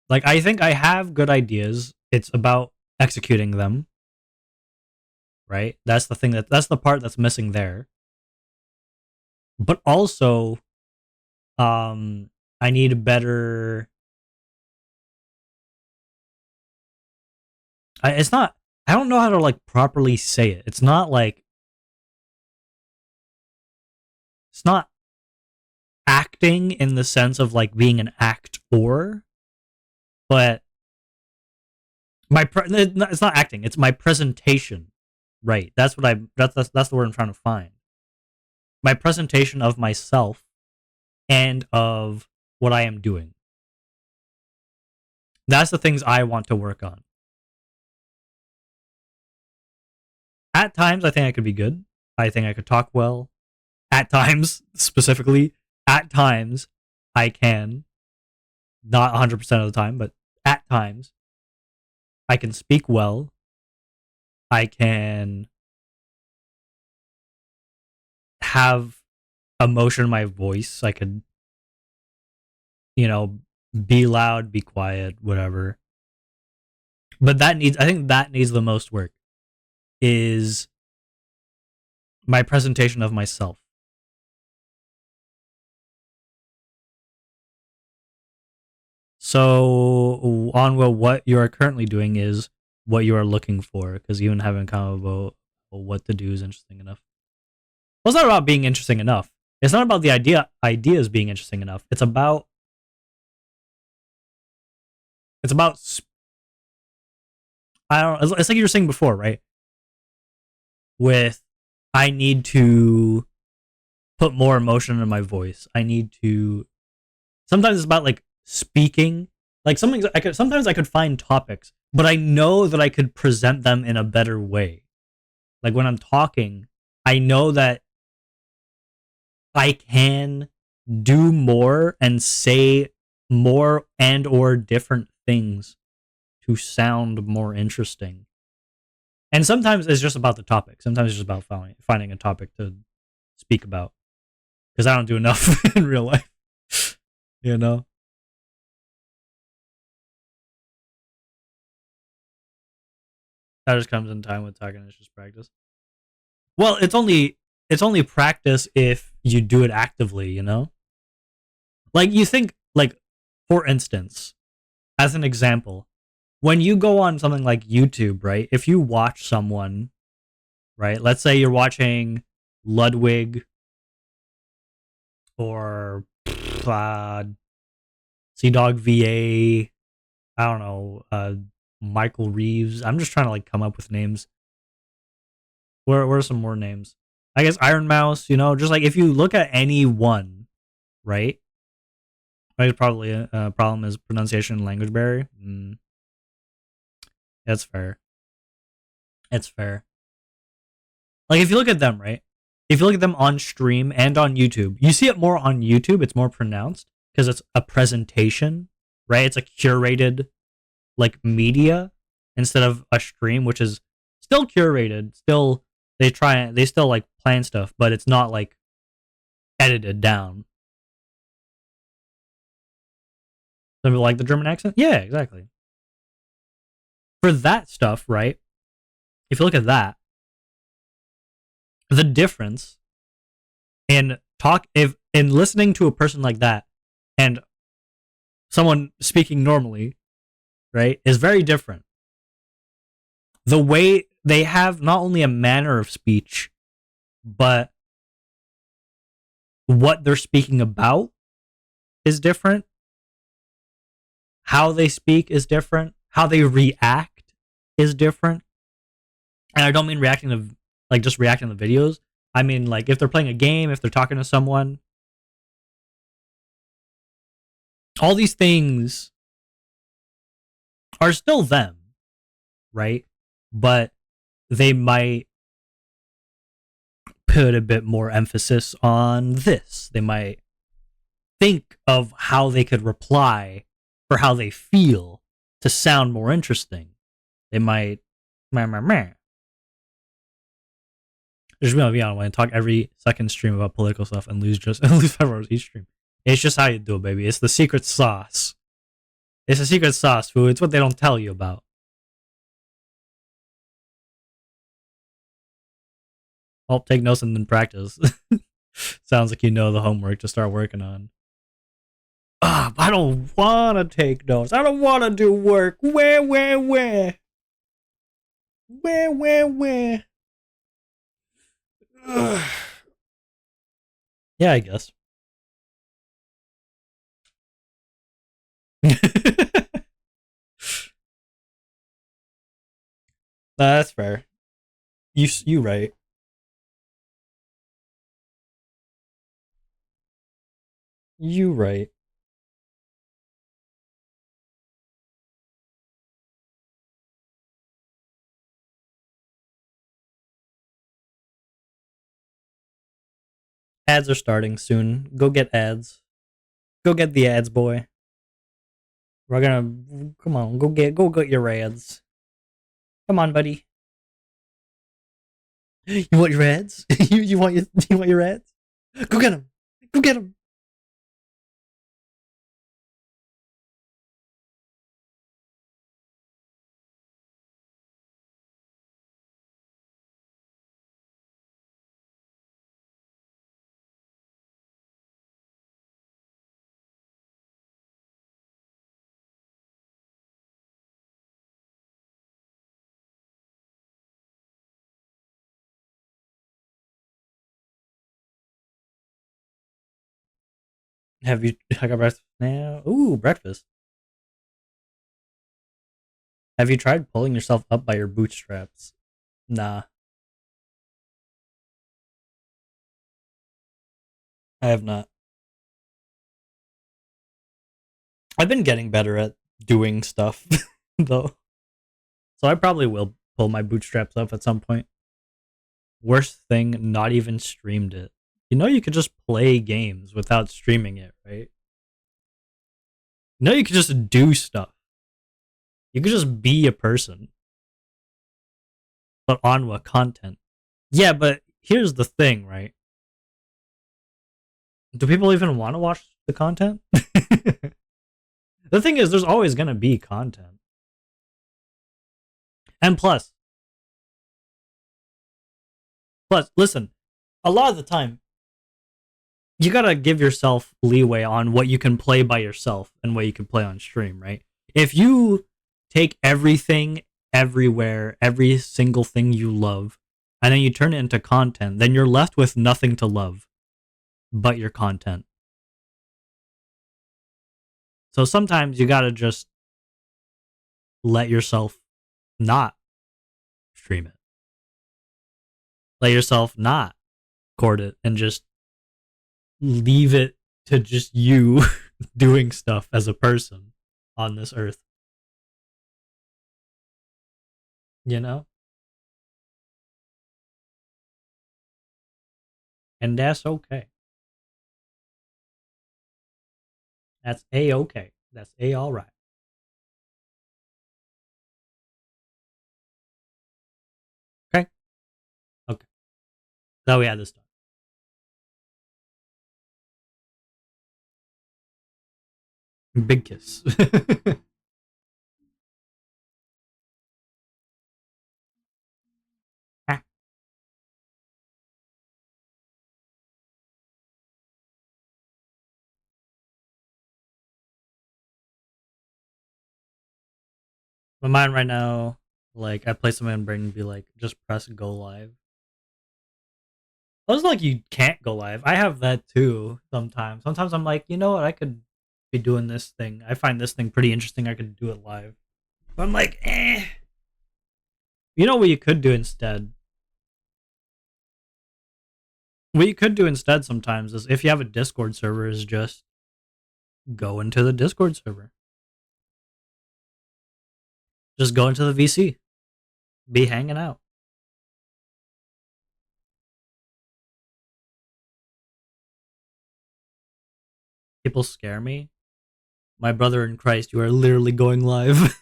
Like, I think I have good ideas. It's about executing them, right? That's the part that's missing there. But also, I need a better. It's not. I don't know how to like properly say it. It's not like. It's not acting in the sense of like being an actor, but it's not acting. It's my presentation, right? That's what that's the word I'm trying to find. My presentation of myself and of what I am doing. That's the things I want to work on. At times, I think I could be good. I think I could talk well. At times, specifically, at times, I can. Not 100% of the time, but at times, I can speak well. I can have emotion in my voice. I could, be loud, be quiet, whatever. But I think that needs the most work, is my presentation of myself. So, Onwa, what you are currently doing is what you are looking for, because even having come about what to do is interesting enough. Well, it's not about being interesting enough. It's not about the ideas being interesting enough. It's about I don't know. It's like you were saying before, right? With I need to put more emotion in my voice. I need to. Sometimes it's about like speaking. Like sometimes I could find topics, but I know that I could present them in a better way. Like when I'm talking, I know that I can do more and say more and or different things to sound more interesting. And sometimes it's just about the topic. Sometimes it's just about finding a topic to speak about. Because I don't do enough in real life. You know? That just comes in time with talking. It's just practice. Well, it's only practice if you do it actively, you know? Like you think, like, for instance, as an example, when you go on something like YouTube, right? If you watch someone, right? Let's say you're watching Ludwig or Sea Dog VA, I don't know, Michael Reeves. I'm just trying to like come up with names. Where are some more names? I guess Iron Mouse, just like if you look at any one, right? Right, probably a problem is pronunciation and language barrier. That's fair. It's fair. Like if you look at them, right? If you look at them on stream and on YouTube, you see it more on YouTube. It's more pronounced because it's a presentation, right? It's a curated like media instead of a stream, which is still curated. Still, they still like plan stuff, but it's not like edited down. Some people like the German accent. Yeah, exactly. For that stuff, right? If you look at that, the difference in listening to a person like that and someone speaking normally, right, is very different. The way they have not only a manner of speech, but what they're speaking about is different. How they speak is different. How they react is different. And I don't mean reacting to like just reacting to videos, I mean, like if they're playing a game, if they're talking to someone, all these things are still them, right? But they might put a bit more emphasis on this. They might think of how they could reply or how they feel to sound more interesting. They might meh, meh, meh. There's gonna be on when I talk every second stream about political stuff and lose just and lose 5 hours each stream. It's just how you do it, baby. It's the secret sauce. It's a secret sauce, fool. It's what they don't tell you about. I'll take notes and then practice. Sounds like you know the homework to start working on. I don't want to take notes. I don't want to do work. Where? Where? Yeah, I guess. That's fair. You right. You right. Ads are starting soon. Go get ads. Go get the ads, boy. We're gonna come on. Go get your ads. Come on, buddy. You want your ads? you want your ads? Go get them. Go get them. Have you? I got breakfast now. Ooh, breakfast. Have you tried pulling yourself up by your bootstraps? Nah, I have not. I've been getting better at doing stuff, though. So I probably will pull my bootstraps up at some point. Worst thing, not even streamed it. You know you could just play games without streaming it, right? You know you could just do stuff. You could just be a person. But Onwa content. Yeah, but here's the thing, right? Do people even want to watch the content? The thing is, there's always going to be content. And plus, listen, a lot of the time, you gotta give yourself leeway on what you can play by yourself and what you can play on stream, right? If you take everything, everywhere, every single thing you love, and then you turn it into content, then you're left with nothing to love but your content. So sometimes you gotta just let yourself not stream it. Let yourself not record it and just leave it to just you doing stuff as a person on this earth. You know? And that's okay. That's A-okay. That's A-alright. Okay? Okay. So we had this done. Big kiss. My mind right now, like, I play something in brain and be like, just press go live. It's like you can't go live. I have that too sometimes. Sometimes I'm like, you know what, I could be doing this thing. I find this thing pretty interesting. I could do it live. But I'm like, eh. You know what you could do instead? What you could do instead sometimes is if you have a Discord server is just go into the Discord server. Just go into the VC. Be hanging out. People scare me. My brother in Christ, you are literally going live.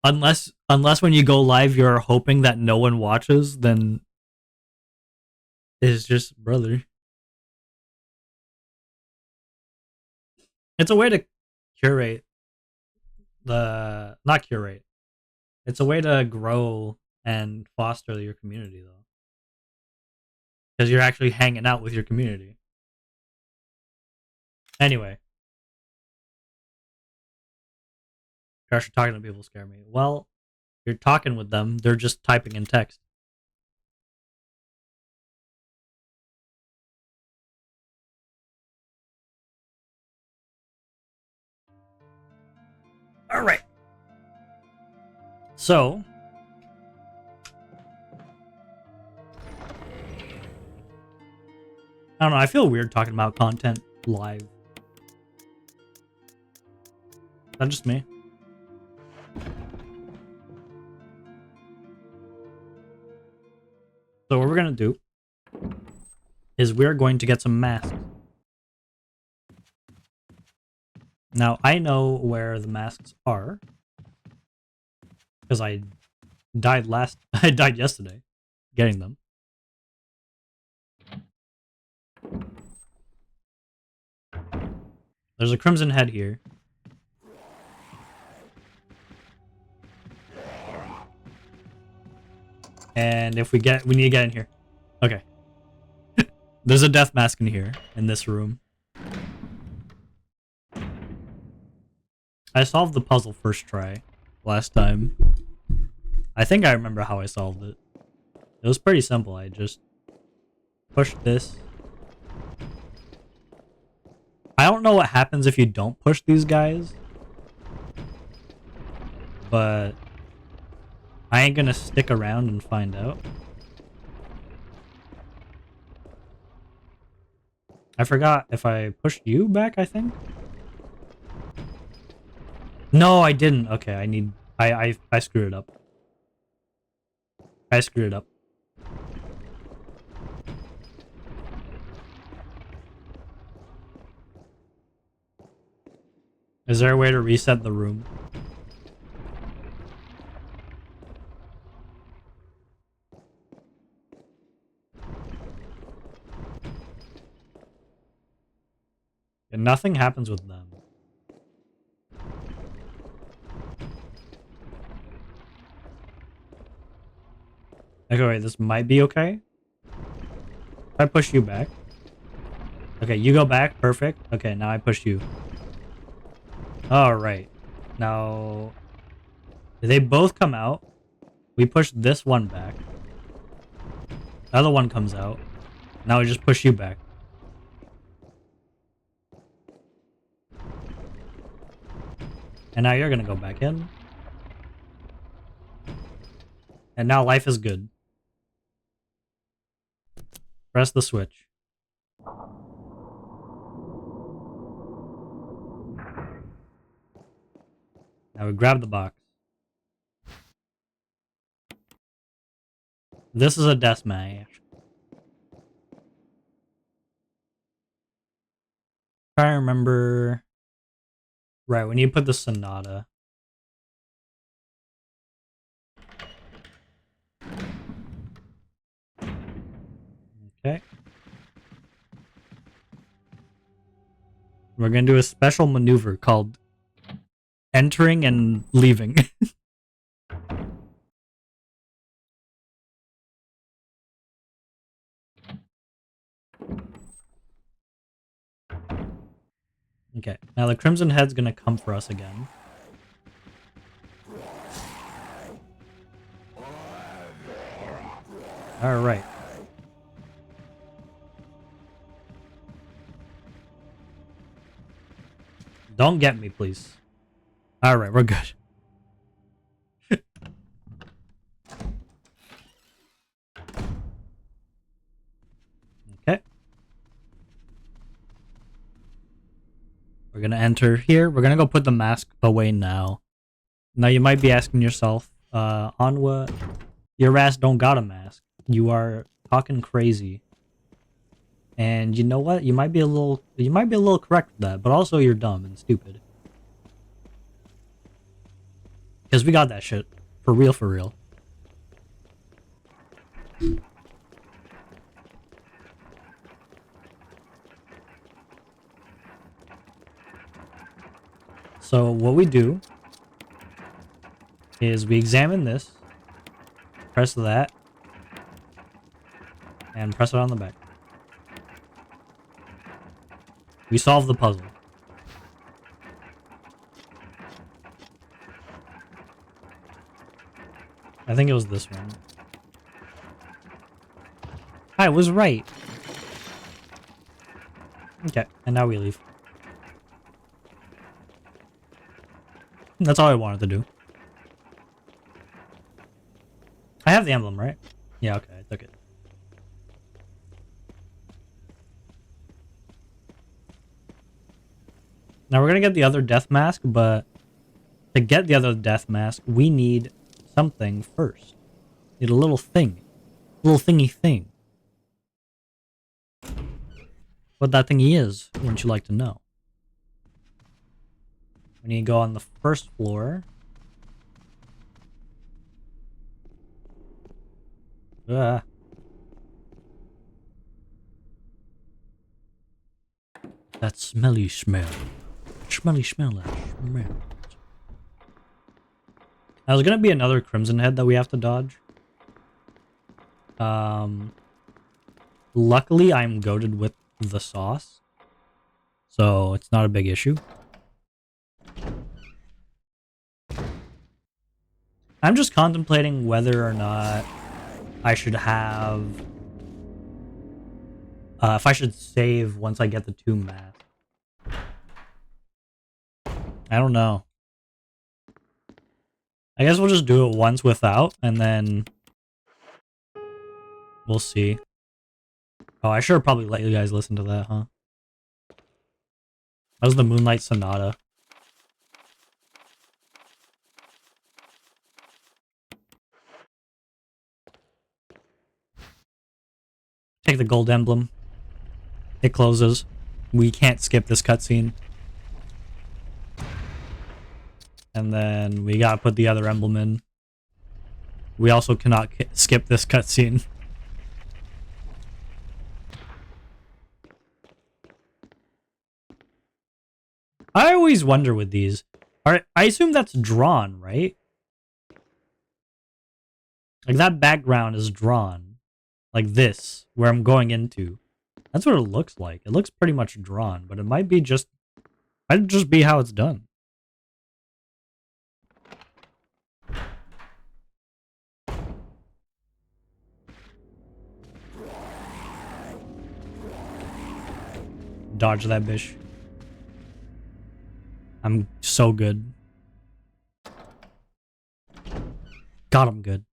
unless when you go live you're hoping that no one watches, then it's just brother. It's a way to curate the not curate. It's a way to grow and foster your community though. Because you're actually hanging out with your community. Anyway. Gosh, talking to people scare me. Well, you're talking with them, they're just typing in text. Alright. So I don't know, I feel weird talking about content live. That's just me. So what we're gonna do is we're going to get some masks. Now I know where the masks are because I died yesterday getting them. There's a crimson head here. And if we need to get in here. Okay. There's a death mask in here, in this room. I solved the puzzle first try last time. I think I remember how I solved it. It was pretty simple. I just pushed this. I don't know what happens if you don't push these guys. But I ain't gonna stick around and find out. I forgot if I pushed you back, I think. No, I didn't. Okay, I screwed it up. I screwed it up. Is there a way to reset the room? And nothing happens with them. Okay, wait, this might be okay. If I push you back. Okay, you go back. Perfect. Okay, now I push you. Alright. Now, they both come out. We push this one back. The other one comes out. Now we just push you back. And now you're gonna go back in. And now life is good. Press the switch. Now we grab the box. This is a death smash. Trying to remember. Right, when you put the Sonata. Okay. We're gonna do a special maneuver called entering and leaving. Okay, now the Crimson Head's gonna come for us again. Alright. Don't get me, please. Alright, we're good. We're gonna enter here. We're gonna go put the mask away now. Now you might be asking yourself, Onwa, your ass don't got a mask. You are talking crazy. And you know what? You might be a little correct with that, but also you're dumb and stupid. Because we got that shit. For real, for real. So what we do is we examine this, press that, and press it on the back. We solve the puzzle. I think it was this one. I was right. Okay, and now we leave. That's all I wanted to do. I have the emblem, right? Yeah, okay, I took it. Now we're gonna get the other death mask, but to get the other death mask, we need something first. Need a little thing. A little thingy thing. What that thingy is, wouldn't you like to know? We need to go on the first floor. Ah. That smelly smell. Smelly smell that smell. Now, there's gonna be another Crimson Head that we have to dodge. Luckily, I'm goated with the sauce, so it's not a big issue. I'm just contemplating whether or not I should have... if I should save once I get the 2 masks. I don't know. I guess we'll just do it once without, and then... we'll see. Oh, I should probably let you guys listen to that, huh? That was the Moonlight Sonata. Take the gold emblem. It closes. We can't skip this cutscene. And then we gotta put the other emblem in. We also cannot skip this cutscene. I always wonder with these. Alright, I assume that's drawn, right? Like that background is drawn. Like this, where I'm going into. That's what it looks like. It looks pretty much drawn, but it might just be how it's done. Dodge that bitch. I'm so good. Got him good.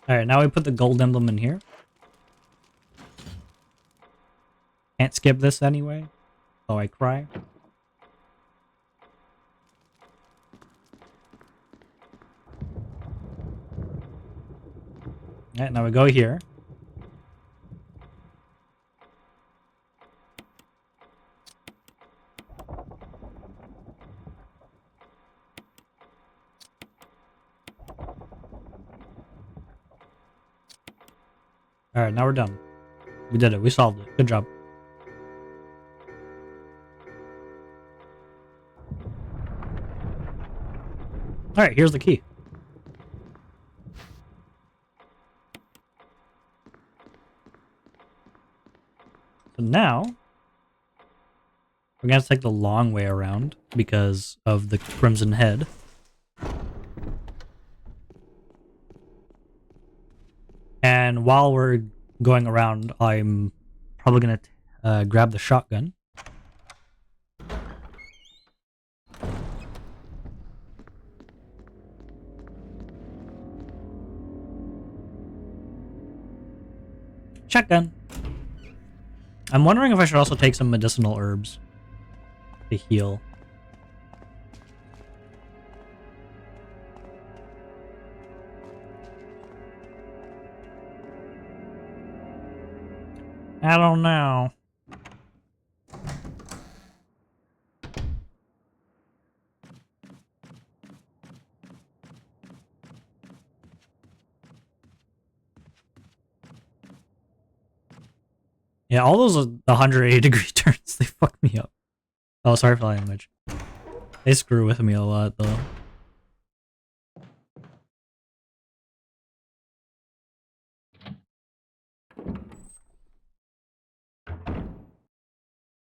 Alright, now we put the gold emblem in here. Can't skip this anyway. So I cry. Alright, now we go here. Alright, now we're done. We did it. We solved it. Good job. Alright, here's the key. So now, we're gonna have to take the long way around because of the Crimson Head. And while we're going around, I'm probably gonna grab the shotgun. Shotgun. I'm wondering if I should also take some medicinal herbs to heal. I don't know. Yeah, all those 180-degree turns, they fuck me up. Oh, sorry for the language. They screw with me a lot, though.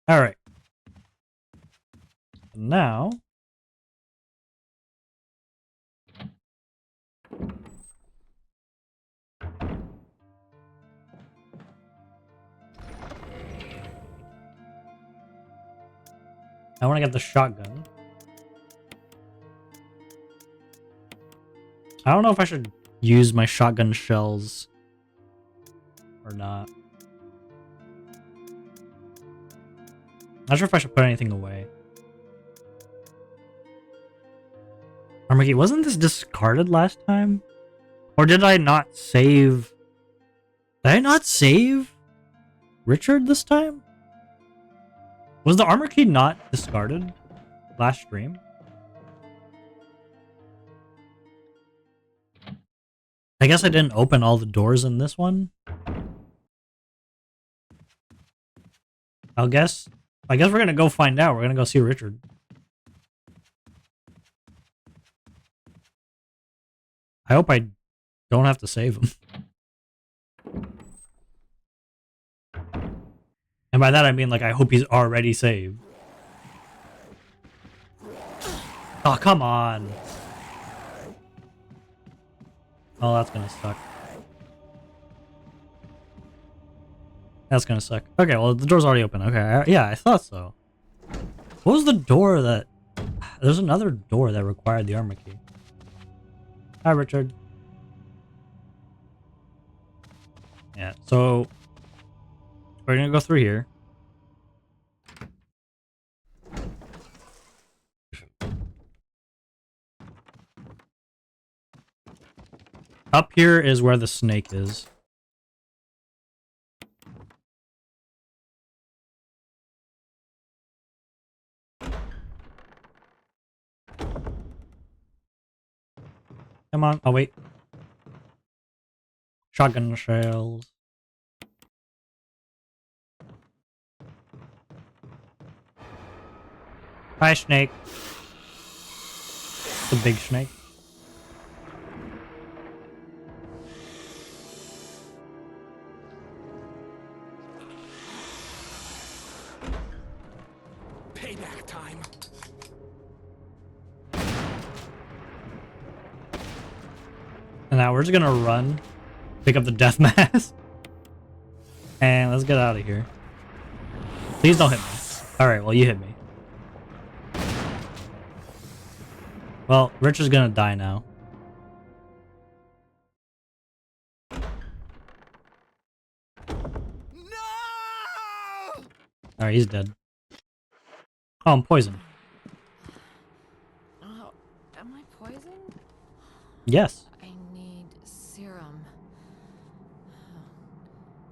Alright. Now... I want to get the shotgun. I don't know if I should use my shotgun shells or not. Not sure if I should put anything away. Armageddon, wasn't this discarded last time? Or did I not save... Did I not save Richard this time? Was the armor key not discarded last stream? I guess I didn't open all the doors in this one. I guess we're gonna go find out. We're gonna go see Richard. I hope I don't have to save him. And by that I mean, like, I hope he's already saved. Oh, come on. Oh, that's gonna suck. That's gonna suck. Okay, well, the door's already open. Okay, yeah, I thought so. What was the door that... There's another door that required the armor key. Hi, Richard. Yeah, so... We're gonna go through here. Up here is where the snake is. Come on. Oh, wait. Shotgun shells. Hi, snake. The big snake. Payback time. And now we're just gonna run, pick up the death mask, and let's get out of here. Please don't hit me. Alright, well, you hit me. Well, Richard's gonna die now. No! Alright, he's dead. Oh, I'm poisoned. Oh, am I poisoned? Yes. I need serum.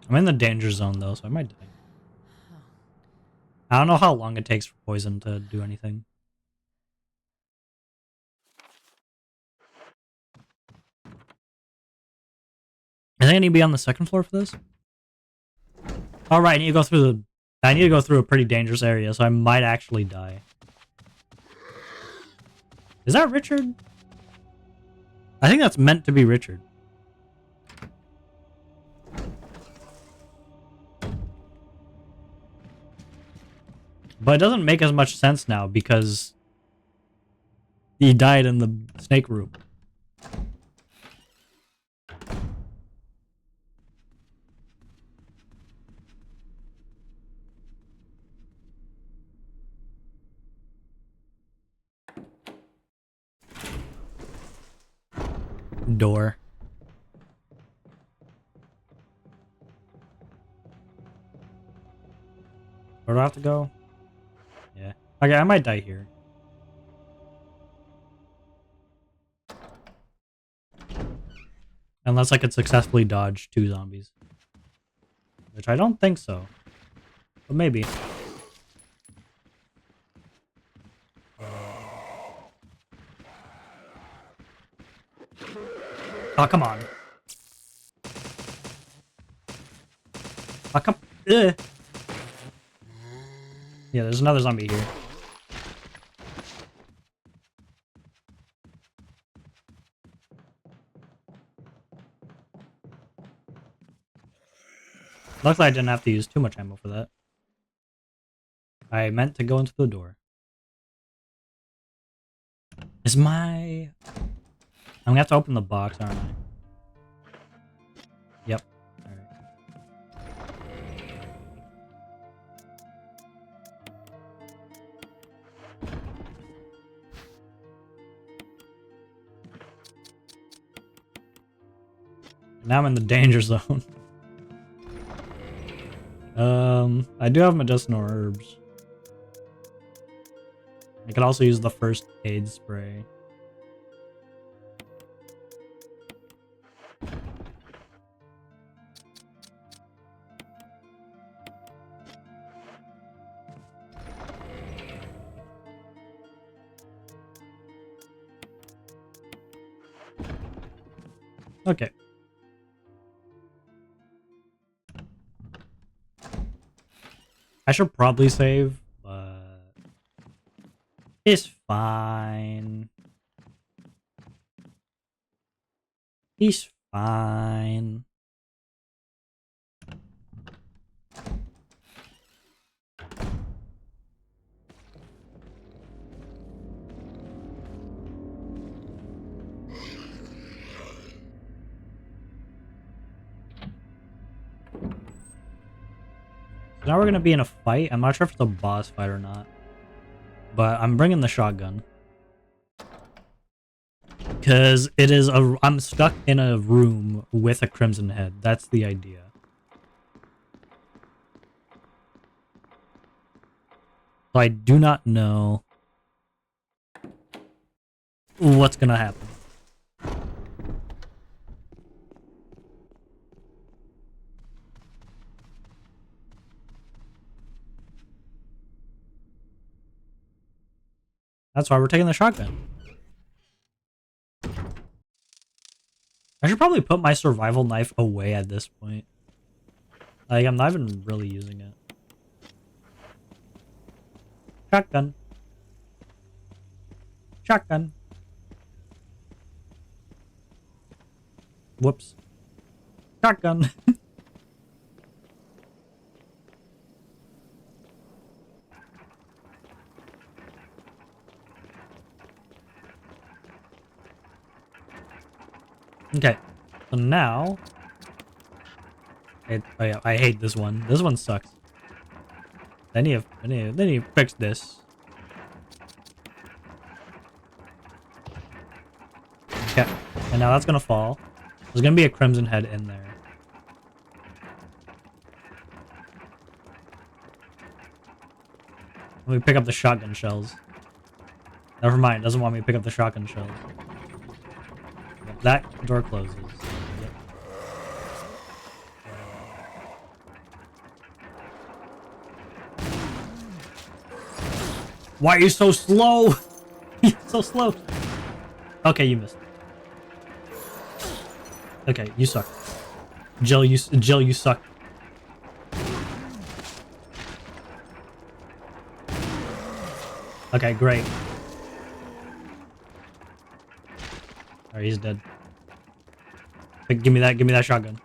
I'm in the danger zone, though, so I might die. I don't know how long it takes for poison to do anything. I think I need to be on the second floor for this. All right, I need to go through the... I need to go through a pretty dangerous area, so I might actually die. Is that Richard? I think that's meant to be Richard. But it doesn't make as much sense now because he died in the snake room. Door. Where do I have to go? Yeah. Okay, I might die here. Unless I could successfully dodge 2 zombies. Which I don't think so. But maybe. Oh, come on. Oh, come... Ugh. Yeah, there's another zombie here. Luckily, I didn't have to use too much ammo for that. I meant to go into the door. Is my... I'm gonna have to open the box, aren't I? Yep. Alright. Now I'm in the danger zone. I do have medicinal herbs. I could also use the first aid spray. Okay. I should probably save, but it's fine. He's fine. Now we're gonna be in a fight. I'm not sure if it's a boss fight or not. But I'm bringing the shotgun. Because it is a... I'm stuck in a room with a crimson head. That's the idea. So I do not know what's gonna happen. That's why we're taking the shotgun. I should probably put my survival knife away at this point. Like, I'm not even really using it. Shotgun. Shotgun. Whoops. Shotgun. Okay. So now... I hate this one. This one sucks. I need to fix this. Okay. And now that's gonna fall. There's gonna be a crimson head in there. Let me pick up the shotgun shells. Never mind, it doesn't want me to pick up the shotgun shells. Yep, that door closes. Yep. Why are you so slow? You're so slow. Okay, you missed. Okay, you suck. Jill, you suck. Okay, great. Alright, he's dead. Give me that shotgun.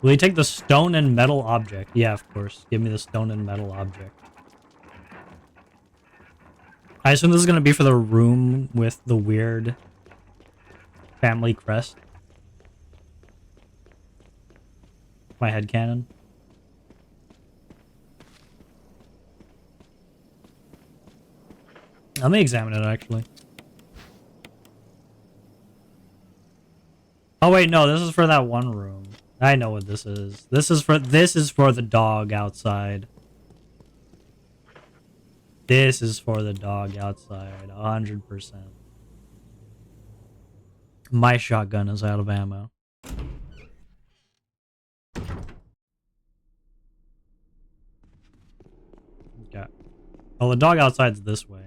Will you take the stone and metal object? Yeah, of course. Give me the stone and metal object. I assume this is gonna be for the room with the weird family crest. My headcanon. Let me examine it, actually. Oh wait, no, this is for that one room. I know what this is. This is for the dog outside. This is for the dog outside, 100%. My shotgun is out of ammo. Okay. Well, the dog outside's this way.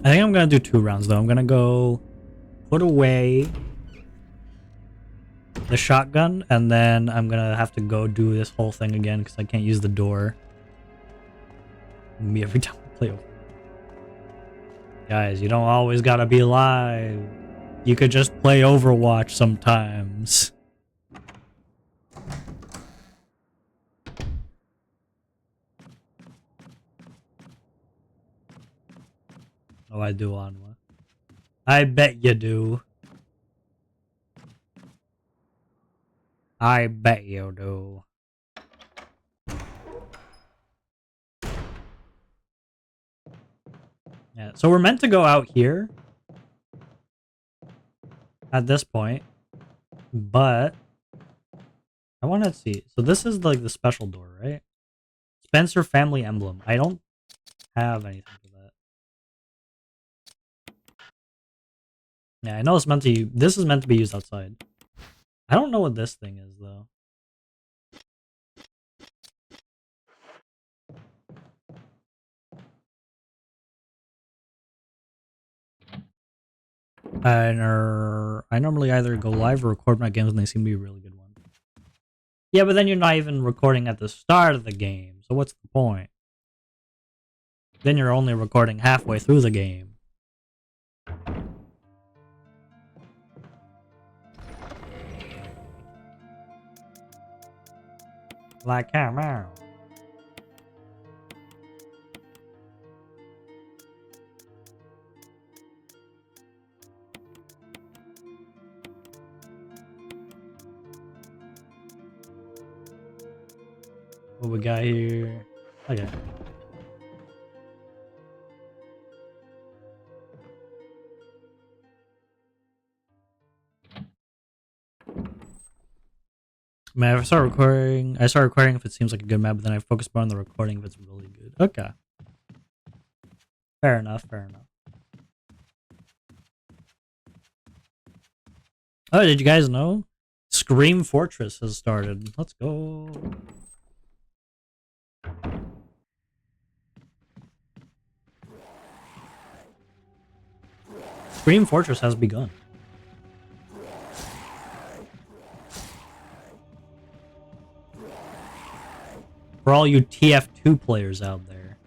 I think I'm gonna do 2 rounds though. I'm gonna go put away the shotgun, and then I'm gonna have to go do this whole thing again because I can't use the door. Me every time I play over. Guys, you don't always gotta be live. You could just play Overwatch sometimes. Oh, I do, Onwa. I bet you do. I bet you do. Yeah, so we're meant to go out here at this point, but I want to see. So this is like the special door, right? Spencer family emblem. I don't have anything for that. Yeah, I know it's meant to. This is meant to be used outside. I don't know what this thing is though. I normally either go live or record my games, and they seem to be a really good one. Yeah, but then you're not even recording at the start of the game, so what's the point? Then you're only recording halfway through the game. Like how now? What we got here? Okay. Man, if I start recording if it seems like a good map, but then I focus more on the recording if it's really good. Okay. Fair enough, fair enough. Oh, did you guys know? Scream Fortress has started. Let's go. Scream Fortress has begun. For all you TF2 players out there.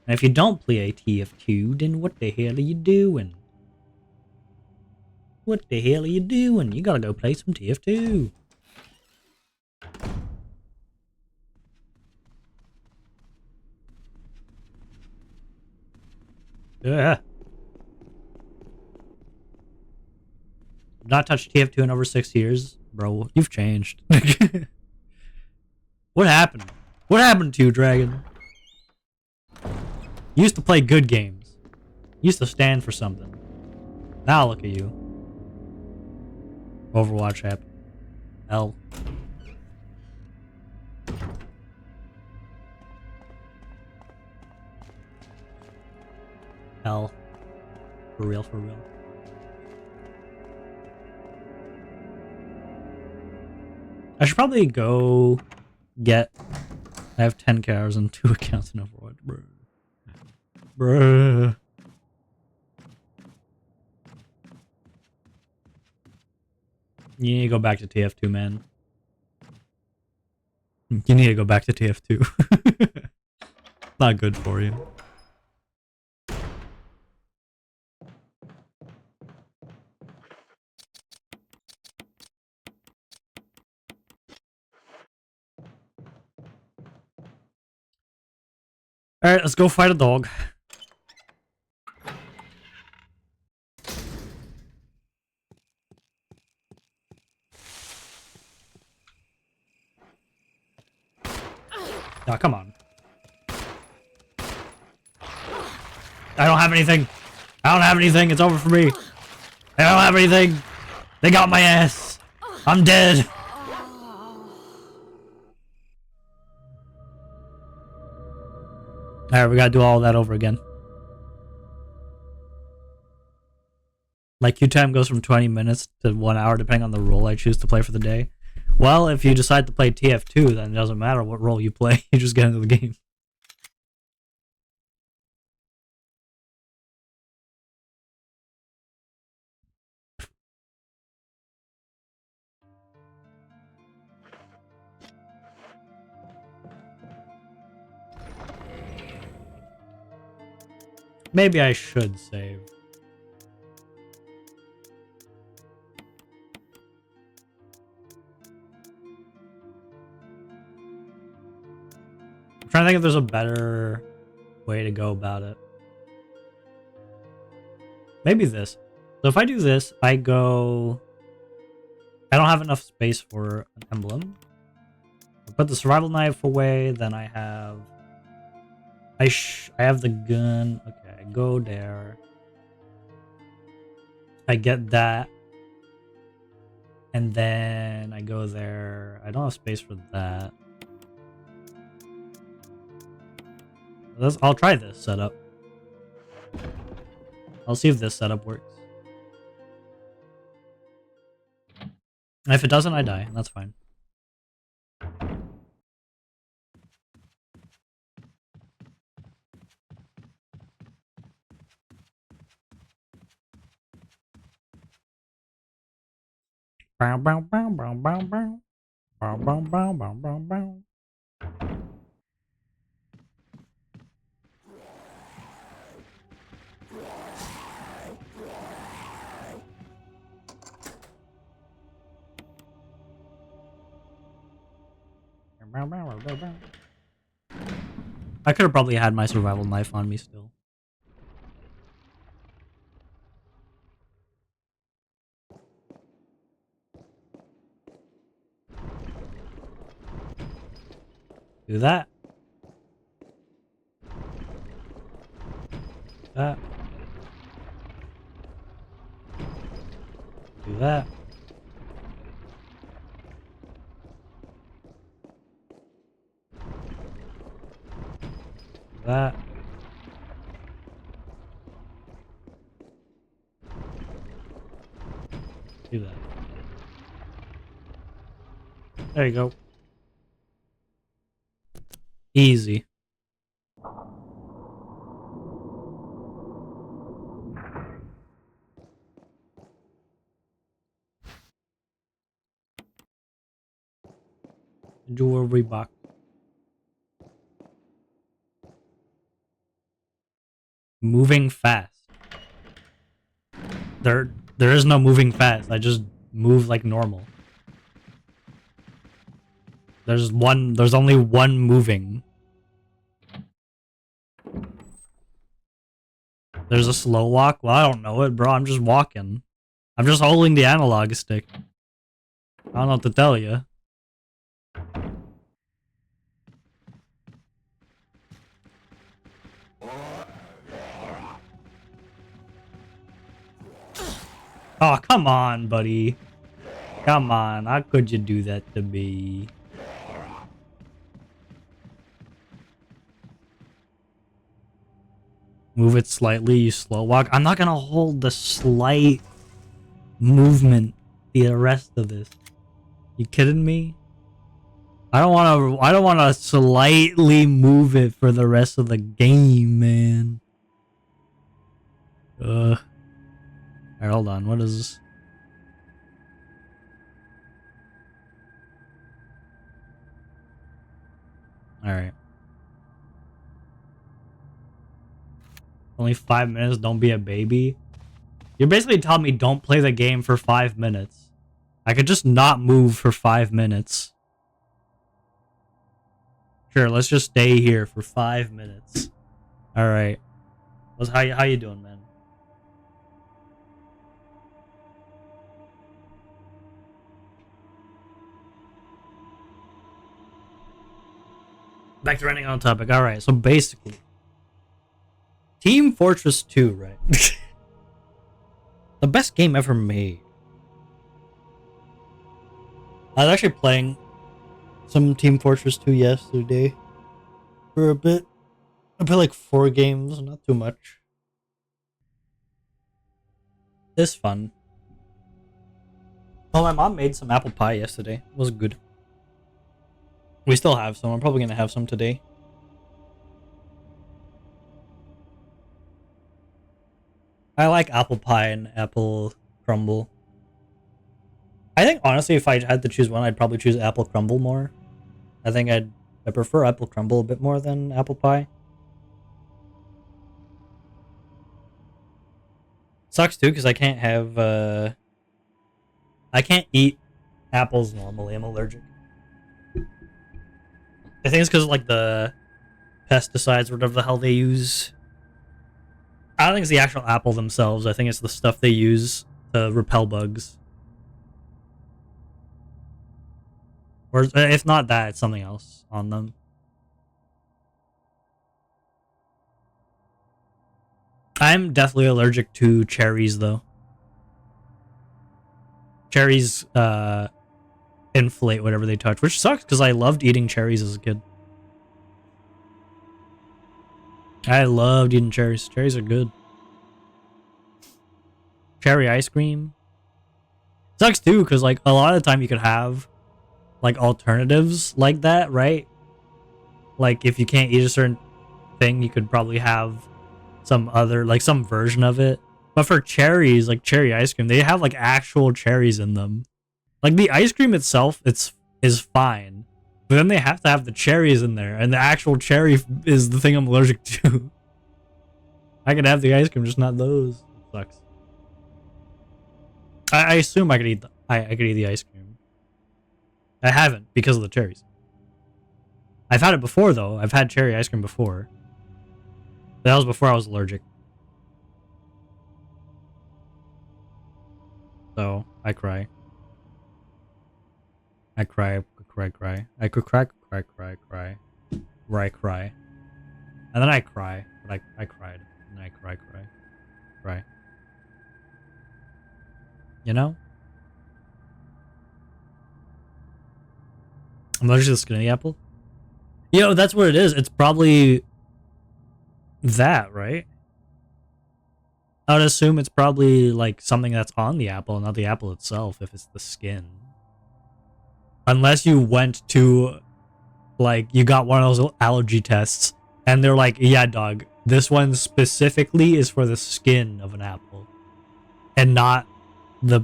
And if you don't play a TF2, then what the hell are you doing? What the hell are you doing? You gotta go play some TF2. Yeah. Not touched TF2 in over 6 years. Bro, you've changed. What happened? What happened to you, Dragon? You used to play good games. You used to stand for something. Now look at you. Overwatch app. L. L. For real, for real. I should probably go get... I have 10 hours and 2 accounts in Overwatch. Bruh. Bruh. You need to go back to TF2, man. You need to go back to TF2. Not good for you. Alright, let's go fight a dog. Oh, come on. I don't have anything. I don't have anything. It's over for me. I don't have anything. They got my ass. I'm dead. Alright, we gotta do all that over again. Like, queue time goes from 20 minutes to 1 hour depending on the role I choose to play for the day. Well, if you decide to play TF2, then it doesn't matter what role you play. You just get into the game. Maybe I should save. I'm trying to think if there's a better way to go about it. Maybe this. So if I do this, I go... I don't have enough space for an emblem. I put the survival knife away, then I have... I have the gun. Okay, I go there. I get that. And then I go there. I don't have space for that. I'll try this setup. I'll see if this setup works. If it doesn't, I die. That's fine. Bow, bow, bow, bow, bow, bow. Bow, bow, bow, bow, bow, bow. I could have probably had my survival knife on me still. Do that. That. Do that. Do that. Do that. There you go. Easy. Jewelry box. Moving fast. There is no moving fast. I just move like normal. There's only one moving. There's a slow walk? Well, I don't know it, bro. I'm just walking. I'm just holding the analog stick. I don't know what to tell you. Oh, come on, buddy. Come on. How could you do that to me? Move it slightly, you slow walk. I'm not gonna hold the slight movement the rest of this. You kidding me? I don't wanna slightly move it for the rest of the game, man. Alright, hold on. What is this? Alright. Only 5 minutes, don't be a baby. You're basically telling me don't play the game for 5 minutes. I could just not move for 5 minutes. Sure, let's just stay here for 5 minutes. Alright. How you doing, man? Back to running on topic. All right, so basically, Team Fortress 2, right? The best game ever made. I was actually playing some Team Fortress 2 yesterday for a bit. I played like 4 games, not too much. It's fun. Oh, my mom made some apple pie yesterday. It was good. We still have some. I'm probably gonna have some today. I like apple pie and apple crumble. I think honestly, if I had to choose one, I'd probably choose apple crumble more. I think I prefer apple crumble a bit more than apple pie. Sucks too because I can't have I can't eat apples normally. I'm allergic. I think it's because of like the pesticides or whatever the hell they use. I don't think it's the actual apple themselves. I think it's the stuff they use to repel bugs. Or if not that, it's something else on them. I'm definitely allergic to cherries though. Cherries inflate whatever they touch, which sucks because I loved eating cherries as a kid. I loved eating cherries. Cherries are good. Cherry ice cream. Sucks too because like a lot of the time you could have like alternatives like that, right? Like if you can't eat a certain thing, you could probably have some other like some version of it. But for cherries, like cherry ice cream, they have like actual cherries in them. Like the ice cream itself, is fine, but then they have to have the cherries in there, and the actual cherry is the thing I'm allergic to. I could have the ice cream, just not those. It sucks. I assume I could eat I could eat the ice cream. I haven't because of the cherries. I've had it before though. I've had cherry ice cream before. That was before I was allergic. So I cry. I cry, cry, cry. I could cry, cry, cry, cry. Where I cry. And then I cry. But I cried. And I cry, cry. Cry. You know? I'm allergic to the skin of the apple. Yo, that's what it is. It's probably that, right? I would assume it's probably like something that's on the apple, not the apple itself, if it's the skin. Unless you went to, like, you got one of those allergy tests, and they're like, yeah, dog, this one specifically is for the skin of an apple, and not the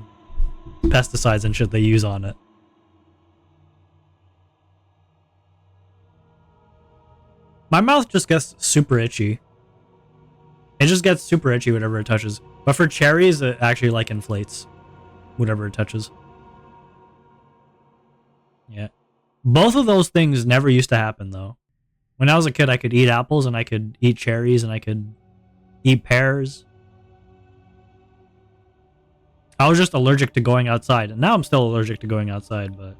pesticides and shit they use on it. My mouth just gets super itchy. It just gets super itchy whenever it touches. But for cherries, it actually, like, inflates whatever it touches. Yeah. Both of those things never used to happen, though. When I was a kid, I could eat apples, and I could eat cherries, and I could eat pears. I was just allergic to going outside. And now I'm still allergic to going outside, but...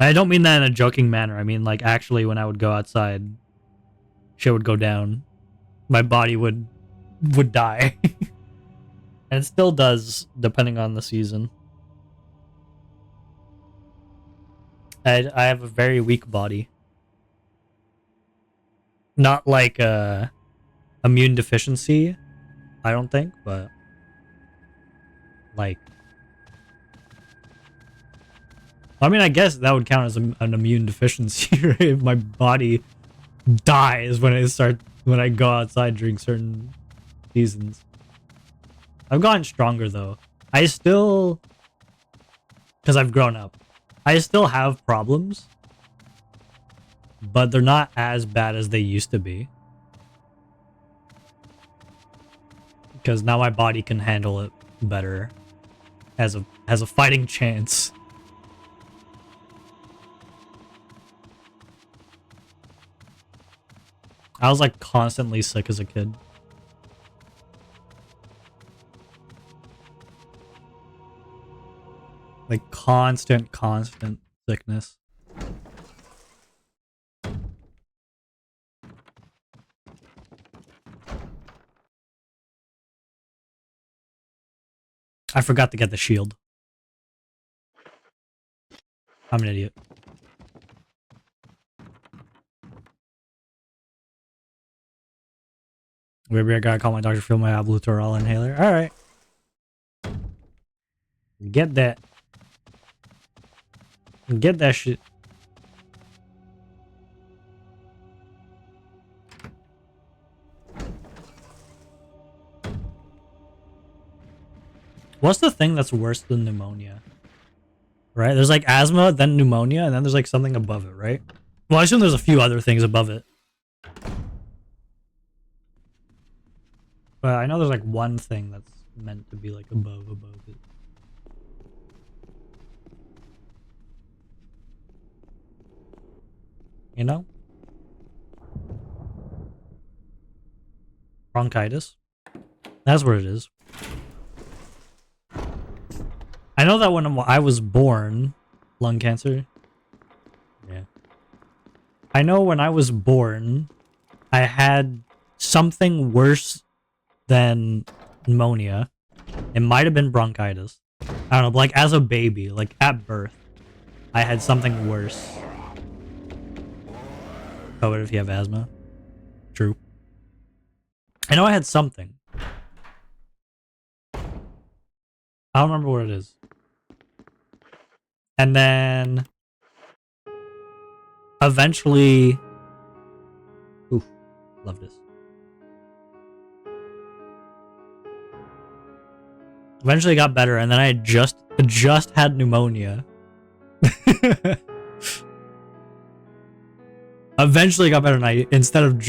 I don't mean that in a joking manner. I mean, like, actually, when I would go outside, shit would go down. My body would die. And it still does, depending on the season. I have a very weak body. Not like immune deficiency, I don't think, but like, I mean, I guess that would count as an immune deficiency, right? If my body dies when I go outside during certain seasons. I've gotten stronger though. I still, because I've grown up, I still have problems, but they're not as bad as they used to be. Because now my body can handle it better, has a fighting chance. I was like constantly sick as a kid. Like constant sickness. I forgot to get the shield. I'm an idiot. Maybe I gotta call my doctor to fill my albuterol inhaler. Alright. Get that. Get that shit. What's the thing that's worse than pneumonia? Right? There's like asthma, then pneumonia, and then there's like something above it, right? Well, I assume there's a few other things above it. But I know there's like one thing that's meant to be like above it. You know? Bronchitis. That's what it is. I know that when I was born, lung cancer. Yeah. I know when I was born, I had something worse than pneumonia. It might have been bronchitis. I don't know, but like as a baby, like at birth, I had something worse. Oh, what if you have asthma? True. I know I had something. I don't remember what it is. And then eventually, oof, love this. Eventually got better, and then I just had pneumonia. Eventually got better, and I instead of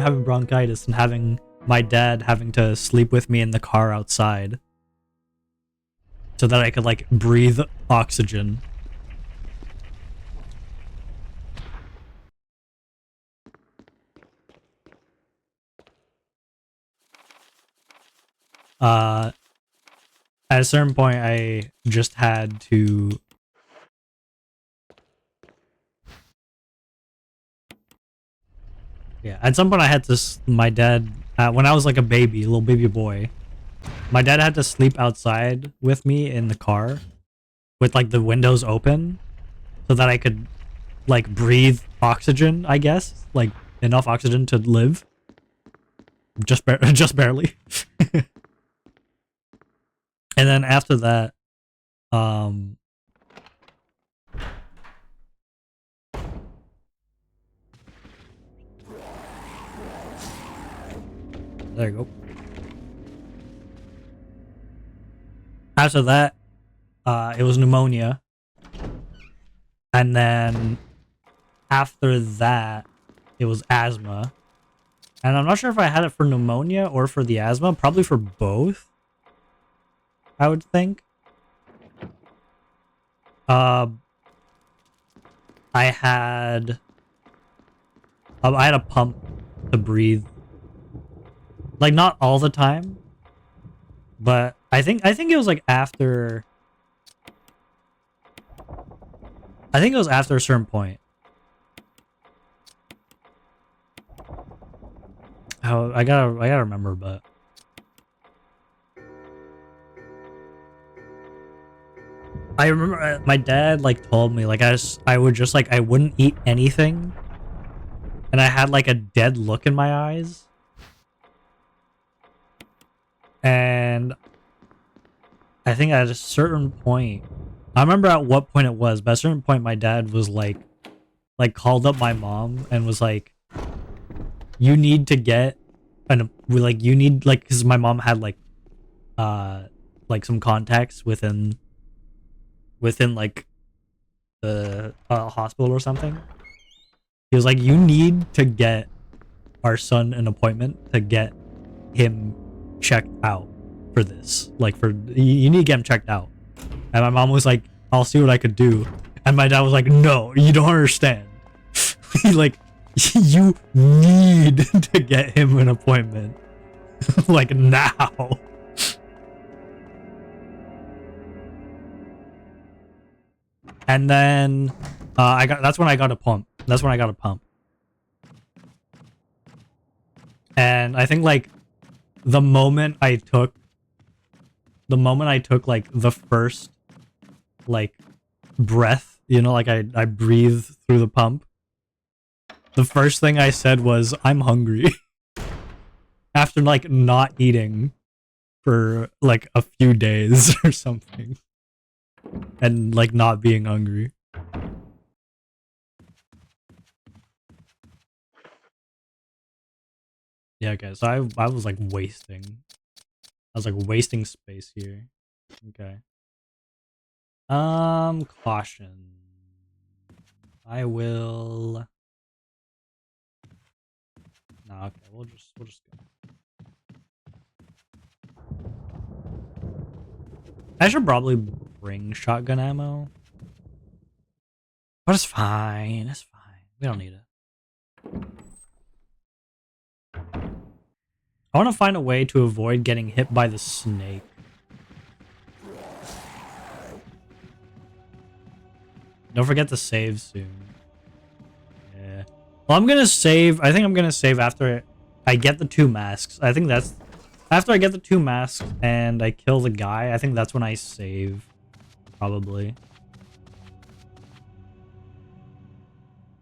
having bronchitis and having my dad having to sleep with me in the car outside, so that I could like breathe oxygen. At a certain point, I just had to. Yeah, at some point I had to. My dad, when I was like a baby, little baby boy, my dad had to sleep outside with me in the car, with like the windows open, so that I could, like, breathe oxygen. I guess, like enough oxygen to live. Just barely. And then after that, there you go. After that, it was pneumonia. And then after that, it was asthma. And I'm not sure if I had it for pneumonia or for the asthma. Probably for both, I would think. I had a pump to breathe. Like, not all the time, but I think it was like after. I think it was after a certain point. Oh, I gotta remember, but I remember my dad like told me like I would just like I wouldn't eat anything, and I had like a dead look in my eyes, and I think at a certain point, I remember at what point it was, but at a certain point my dad was like called up my mom and was like, you need to get you need like, because my mom had like some contacts within like the hospital or something. He was like, you need to get our son an appointment to get him checked out for this, like you need to get him checked out. And my mom was like, I'll see what I could do. And my dad was like, no, you don't understand. Like, you need to get him an appointment. Like, now. And then that's when I got a pump. And I think like the moment I took the moment I took like the first like breath, you know, like I breathed through the pump. The first thing I said was, "I'm hungry." After like not eating for like a few days or something. And like not being hungry. Yeah, okay, so I was like wasting. I was like wasting space here. Okay. Caution. I will. No, okay, we'll just go. I should probably bring shotgun ammo. But it's fine. It's fine. We don't need it. I want to find a way to avoid getting hit by the snake. Don't forget to save soon. Yeah. Well, I'm gonna save. I think I'm gonna save after I get the 2 masks. I think that's after I get the 2 masks and I kill the guy. I think that's when I save. Probably.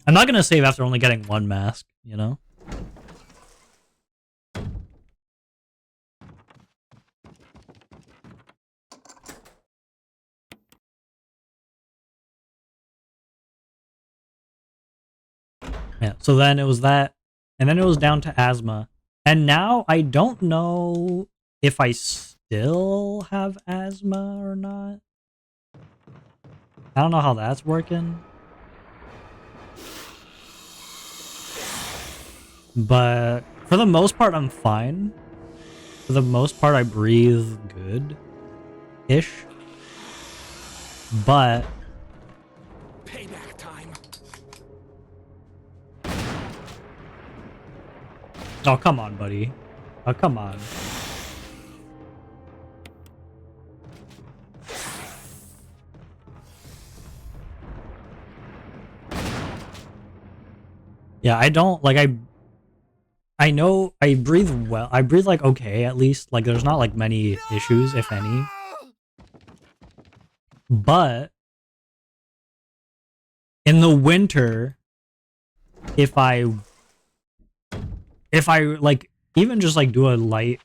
I'm not gonna save after only getting 1 mask, you know? Yeah, so then it was that, and then it was down to asthma. And now I don't know if I still have asthma or not. I don't know how that's working. But for the most part, I'm fine. For the most part, I breathe good-ish. But Payback time. oh, come on, buddy. Oh, come on. Yeah, I don't like I know I breathe well. I breathe like okay at least. Like there's not like many issues if any. But in the winter if I like even just like do a light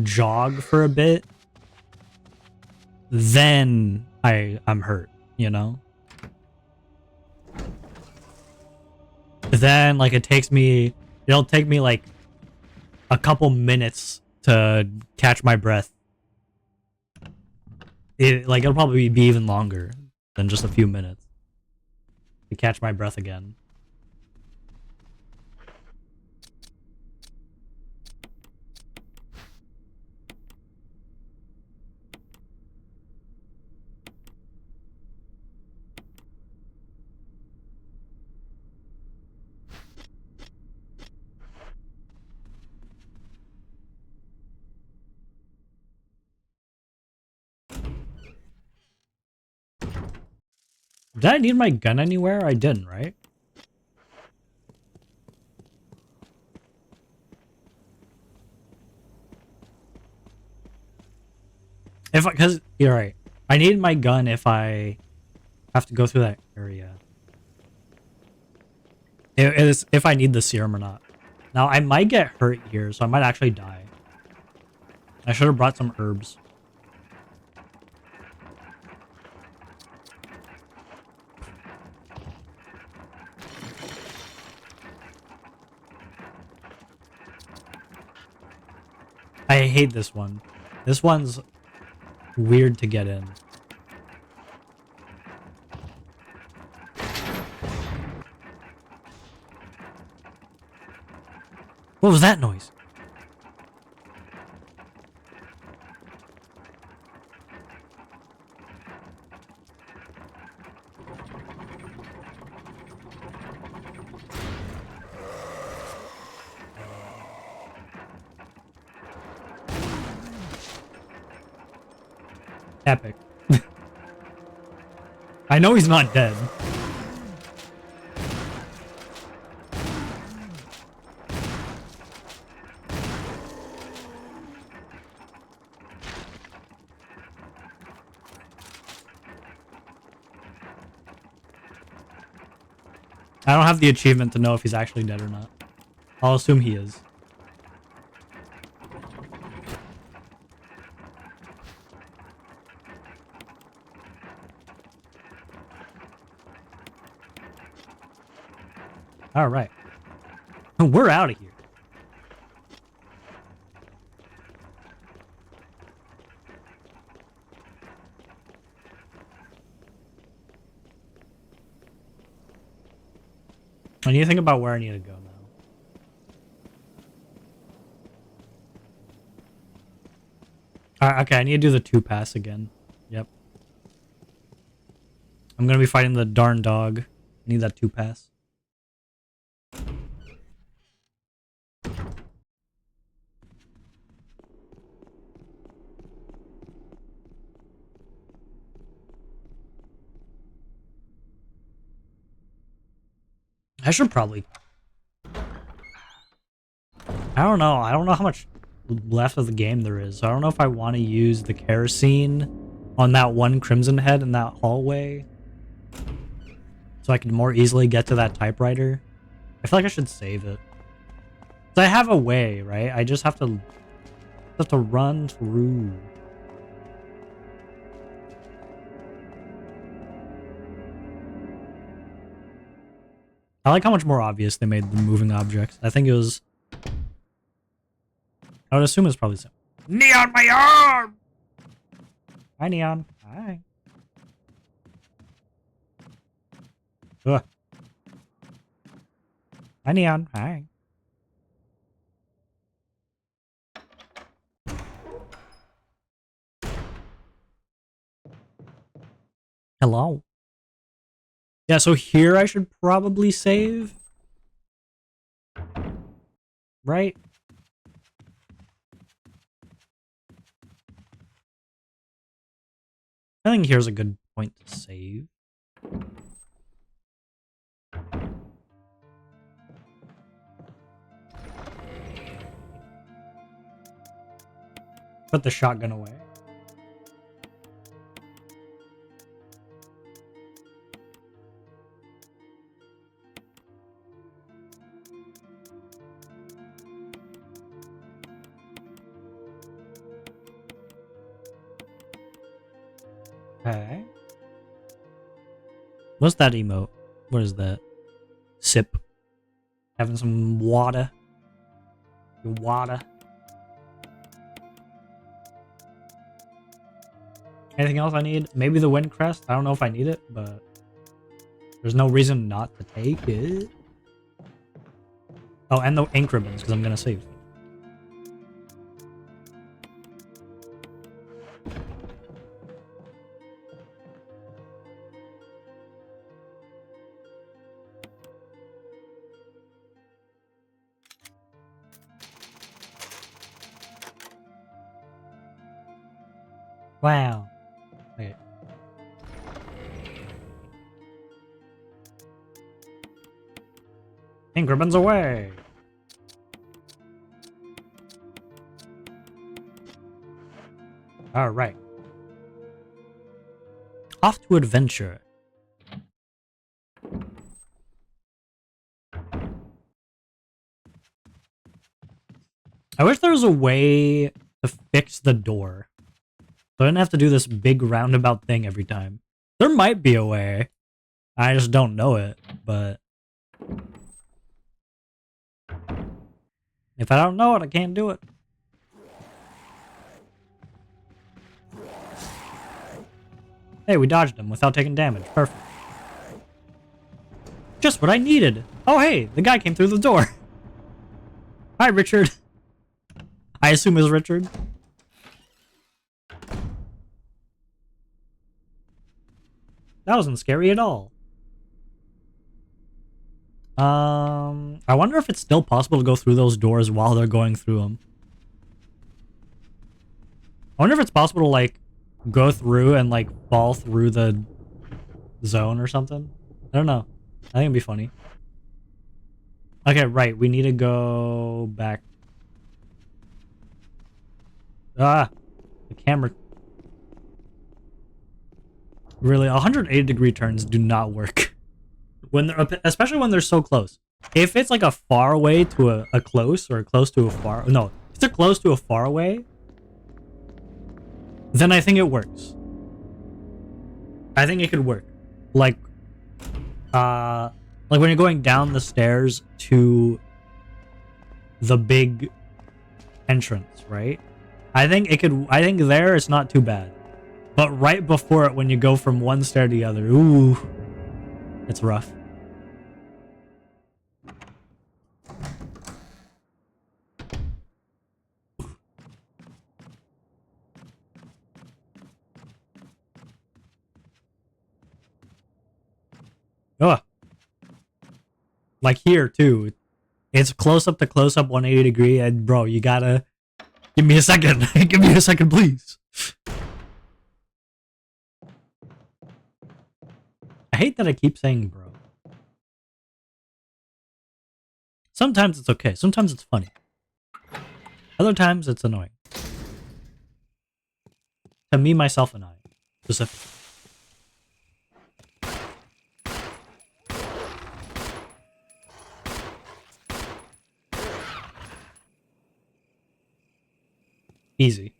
jog for a bit, then I'm hurt, you know? Then like it'll take me like a couple minutes to catch my breath. It'll probably be even longer than just a few minutes to catch my breath again. Did I need my gun anywhere? I didn't, right? Because you're right. I need my gun if I have to go through that area. It is if I need the serum or not. Now, I might get hurt here, so I might actually die. I should have brought some herbs. I hate this one. This one's weird to get in. What was that noise? Epic. I know he's not dead. I don't have the achievement to know if he's actually dead or not. I'll assume he is. All right. We're out of here. I need to think about where I need to go now. Okay, I need to do the 2 pass again. Yep. I'm gonna be fighting the darn dog. I need that 2 pass. I should probably... I don't know. I don't know how much left of the game there is. So I don't know if I want to use the kerosene on that one crimson head in that hallway so I can more easily get to that typewriter. I feel like I should save it. So I have a way, right? I just have to run through. I like how much more obvious they made the moving objects. I think it was... I would assume it's probably so. Neon, my arm! Hi, Neon. Hi. Ugh. Hi, Neon. Hi. Hello. Yeah, so here I should probably save. Right? I think here's a good point to save. Put the shotgun away. Okay. What's that emote? What is that? Sip. Having some water. Your water. Anything else I need? Maybe the wind crest? I don't know if I need it, but there's no reason not to take it. Oh, and the ink ribbons, because I'm going to save. Wow. Okay. Ink ribbons away. All right. Off to adventure. I wish there was a way to fix the door. So I didn't have to do this big roundabout thing every time. There might be a way. I just don't know it, but... if I don't know it, I can't do it. Hey, we dodged him without taking damage. Perfect. Just what I needed. Oh, hey, the guy came through the door. Hi, Richard. I assume it was Richard. That wasn't scary at all. I wonder if it's still possible to go through those doors while they're going through them. I wonder if it's possible to, like, go through and, like, fall through the zone or something. I don't know. I think it'd be funny. Okay, right. We need to go back. Ah! The camera. Really, 180-degree turns do not work. when they're especially when they're so close. If it's like a far away to a close, or a close to a far, no, if it's a close to a far away, then I think it works. I think it could work. Like when you're going down the stairs to the big entrance, right? I think there it's not too bad. But right before it, when you go from one stair to the other, ooh, it's rough. Ugh. Like here too. It's close up to close up 180 degree, and bro, you gotta give me a second. Give me a second, please. I hate that I keep saying bro. Sometimes it's okay. Sometimes it's funny. Other times it's annoying. To me, myself, and I, specifically. Easy.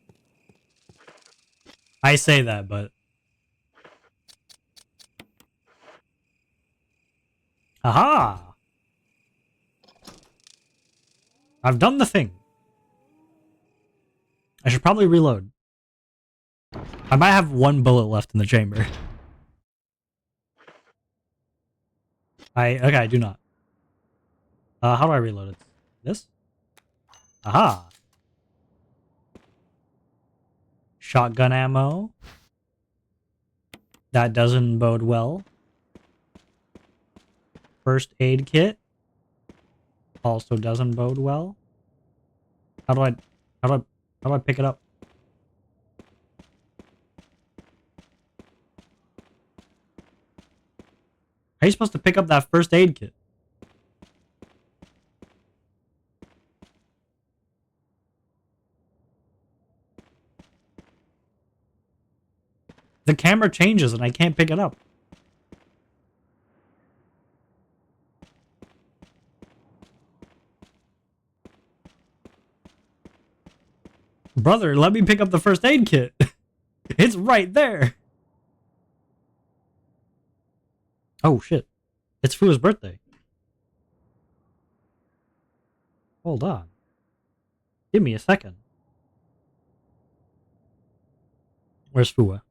I say that, but... Aha! I've done the thing. I should probably reload. I might have one bullet left in the chamber. Okay, I do not. How do I reload it? This? Aha! Shotgun ammo. That doesn't bode well. First aid kit. Also doesn't bode well. How do I pick it up? How are you supposed to pick up that first aid kit? The camera changes and I can't pick it up. Brother, let me pick up the first aid kit. It's right there. Oh shit. It's Fua's birthday. Hold on. Give me a second. Where's Fua?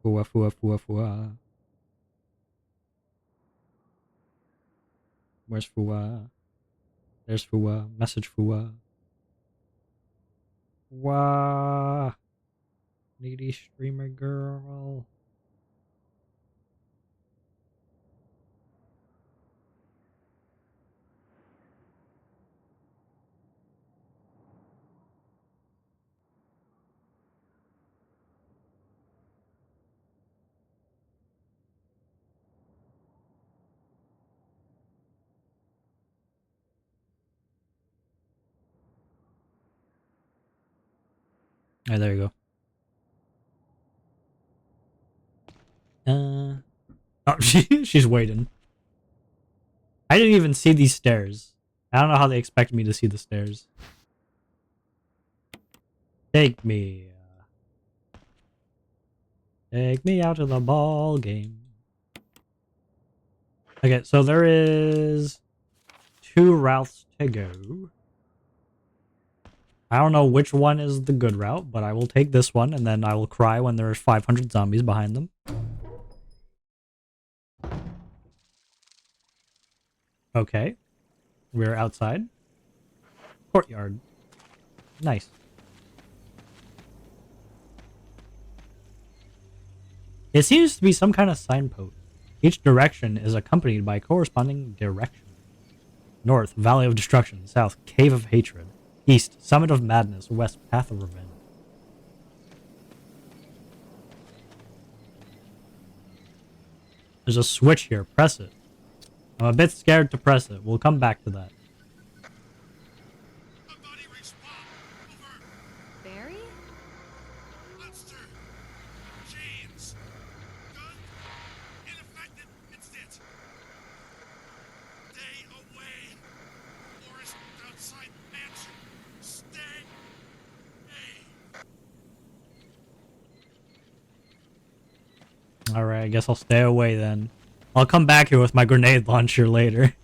Fua. Where's Fua? There's Fua. Message Fua. Wah. Needy streamer girl. Alright, there you go. Oh, she's waiting. I didn't even see these stairs. I don't know how they expect me to see the stairs. Take me. Take me out to the ball game. Okay, so there is 2 routes to go. I don't know which one is the good route, but I will take this one, and then I will cry when there are 500 zombies behind them. Okay. We're outside. Courtyard. Nice. It seems to be some kind of signpost. Each direction is accompanied by corresponding direction. North, Valley of Destruction. South, Cave of Hatred. East, Summit of Madness. West, Path of Revenge. There's a switch here. Press it. I'm a bit scared to press it. We'll come back to that. Barry? Monster! James! Gun! Ineffective! It's Alright, I guess I'll stay away then. I'll come back here with my grenade launcher later.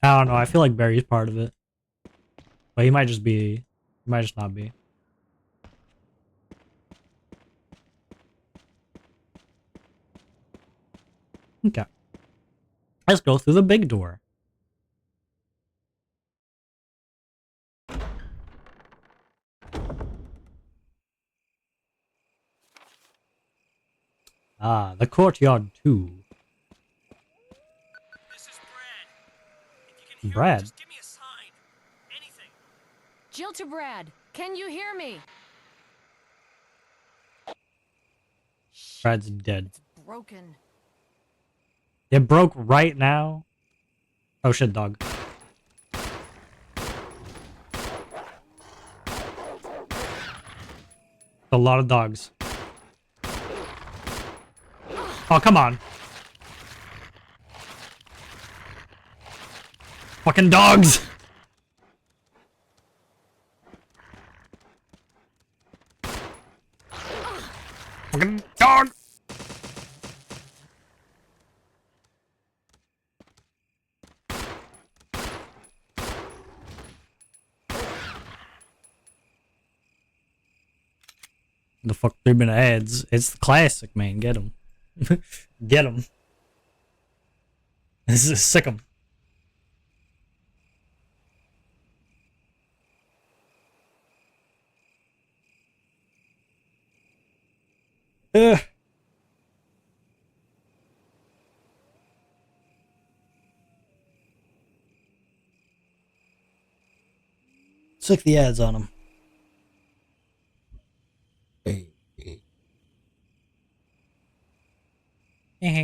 I don't know, I feel like Barry's part of it. But he might just be... He might just not be. Okay. Let's go through the big door. Ah, the courtyard 2. This is Brad. If you can hear Brad? me, just give me a sign. Anything. Jill to Brad. Can you hear me? Brad's dead. Broken. It broke right now. Oh shit, dog. A lot of dogs. Oh, come on. Fucking dogs! Fucking dog! The fuck 3-minute ads. It's the classic, man. Get him. Get him. This is sick 'em. Ugh. Stick the ads on him.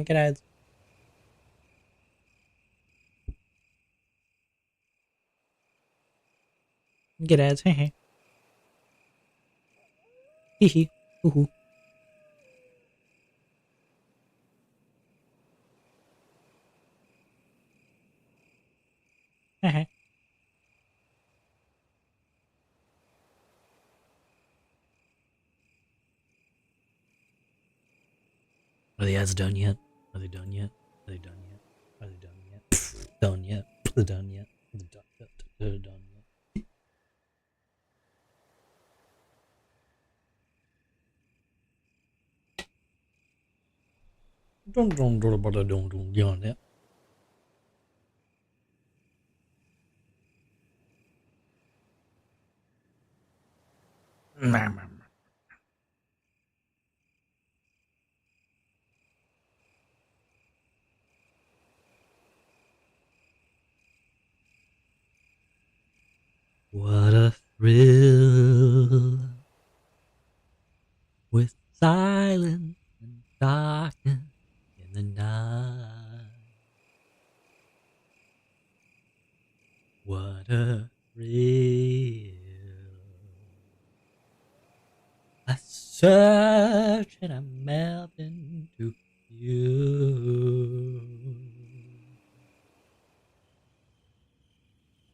Get ads. Get ads. Hee hee. Hoo hoo. Are the ads done yet? Are they done yet? Are they done yet? Are they done yet? Done yet? Are they done yet? Are they done yet? Are they done yet? Don't yawn it. What a thrill with silence and darkness in the night. What a thrill. I search and I melt into you.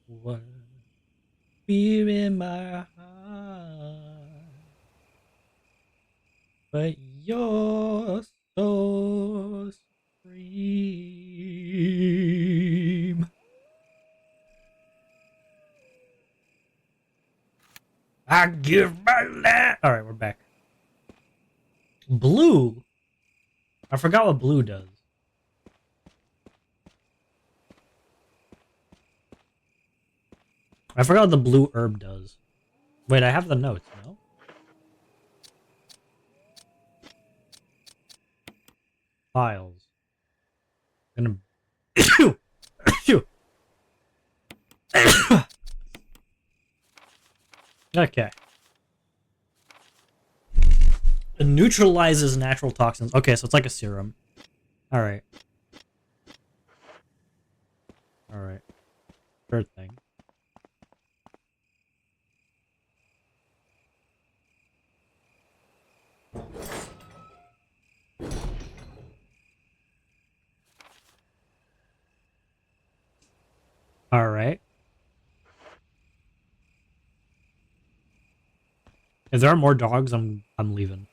What fear in my heart, but you're so supreme. I give my life. All right, we're back. Blue. I forgot what blue does. I forgot what the blue herb does. Wait, I have the notes, no? Files. Gonna... Okay. It neutralizes natural toxins. Okay, so it's like a serum. Alright. Alright. Third thing. Alright. If there are more dogs, I'm leaving.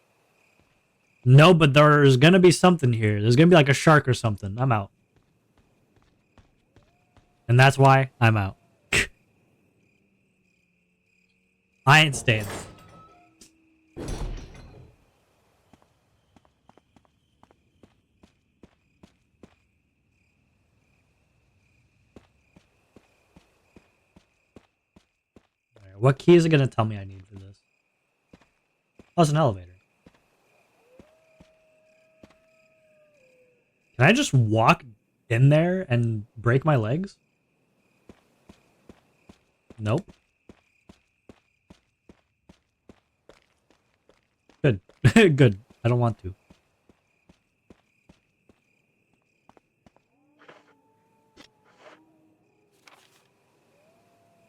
No, but there's gonna be something here. There's gonna be like a shark or something. I'm out. And that's why I'm out. I ain't staying. Alright, what key is it gonna tell me I need for this? Oh, it's an elevator. Can I just walk in there and break my legs? Nope. Good. Good. I don't want to.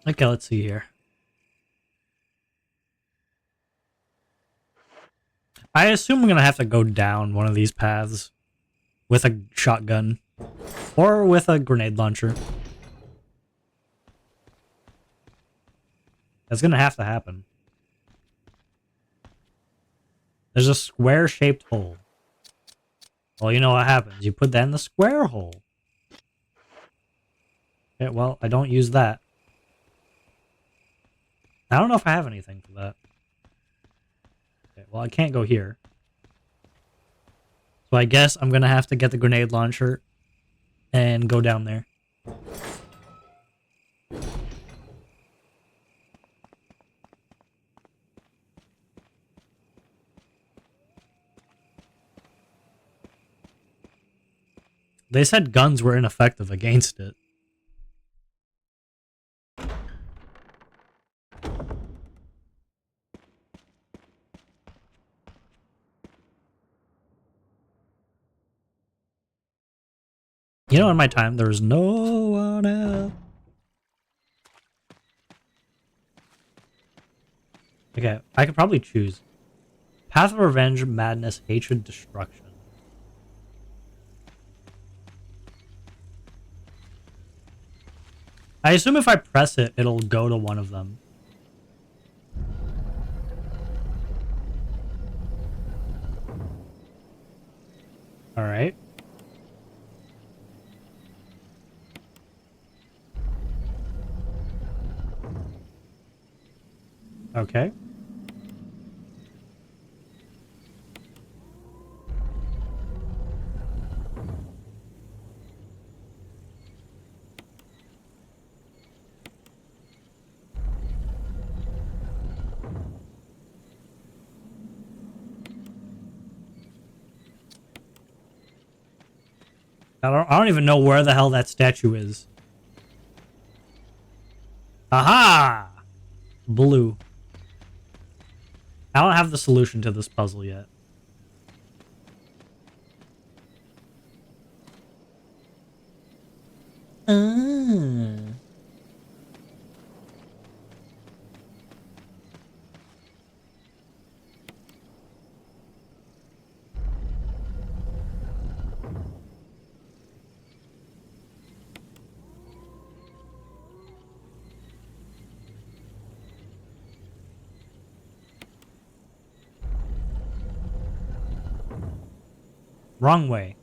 Okay, let's see here. I assume I'm gonna have to go down one of these paths with a shotgun or with a grenade launcher. That's gonna have to happen. There's a square-shaped hole. Well, you know what happens. You put that in the square hole. Okay, well, I don't use that. I don't know if I have anything for that. Okay, well, I can't go here. So I guess I'm gonna have to get the grenade launcher and go down there. They said guns were ineffective against it. You know, in my time, there was no one else. Okay, I could probably choose. Path of Revenge, Madness, Hatred, Destruction. I assume if I press it, it'll go to one of them. Alright. Okay. I don't even know where the hell that statue is. Aha! Blue. I don't have the solution to this puzzle yet. Wrong way.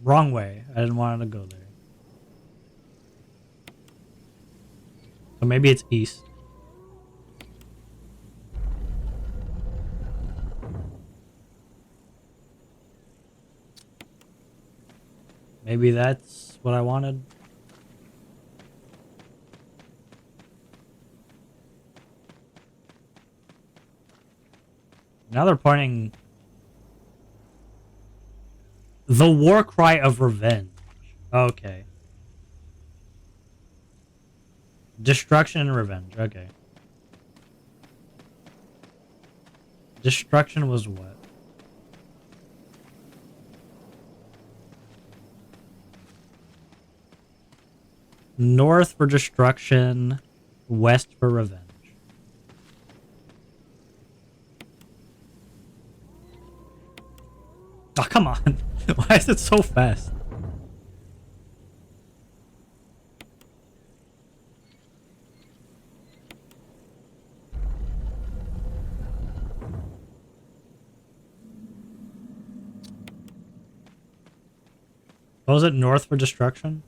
Wrong way. I didn't want it to go there. So maybe it's east. Maybe that's what I wanted. Now they're pointing... The war cry of revenge. Okay. Destruction and revenge. Okay. Destruction was what? North for destruction, west for revenge. Oh, come on. Why is it so fast? What was it? North for destruction?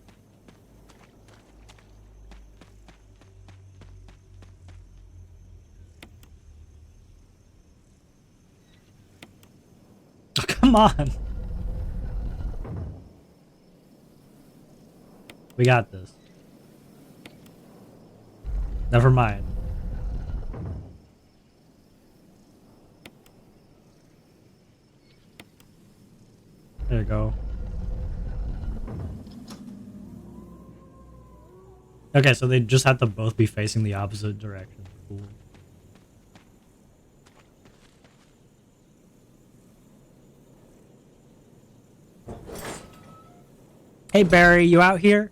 Oh, come on. We got this. Never mind. There you go. Okay, so they just have to both be facing the opposite direction. Cool. Hey Barry, you out here?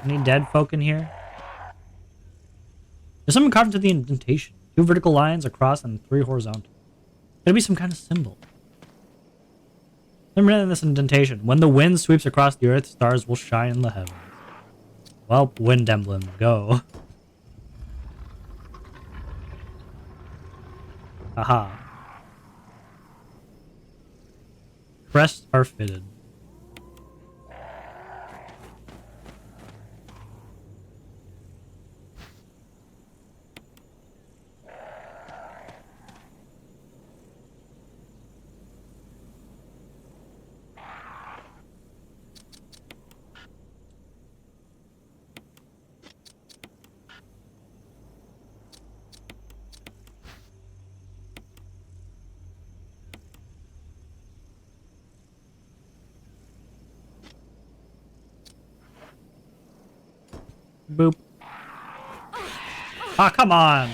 Any dead folk in here? There's something carved into the indentation. 2 vertical lines across and 3 horizontal. Could be some kind of symbol. Remember in this indentation. When the wind sweeps across the earth, stars will shine in the heavens. Well, wind emblems, go. Haha. Crests are fitted. Boop. Ah, come on.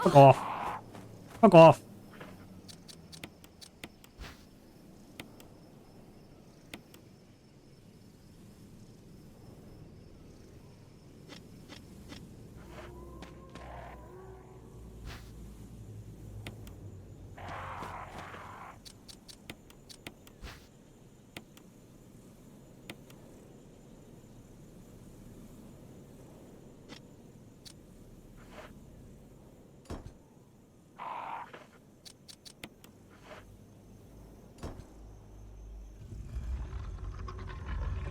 Fuck off. Fuck off.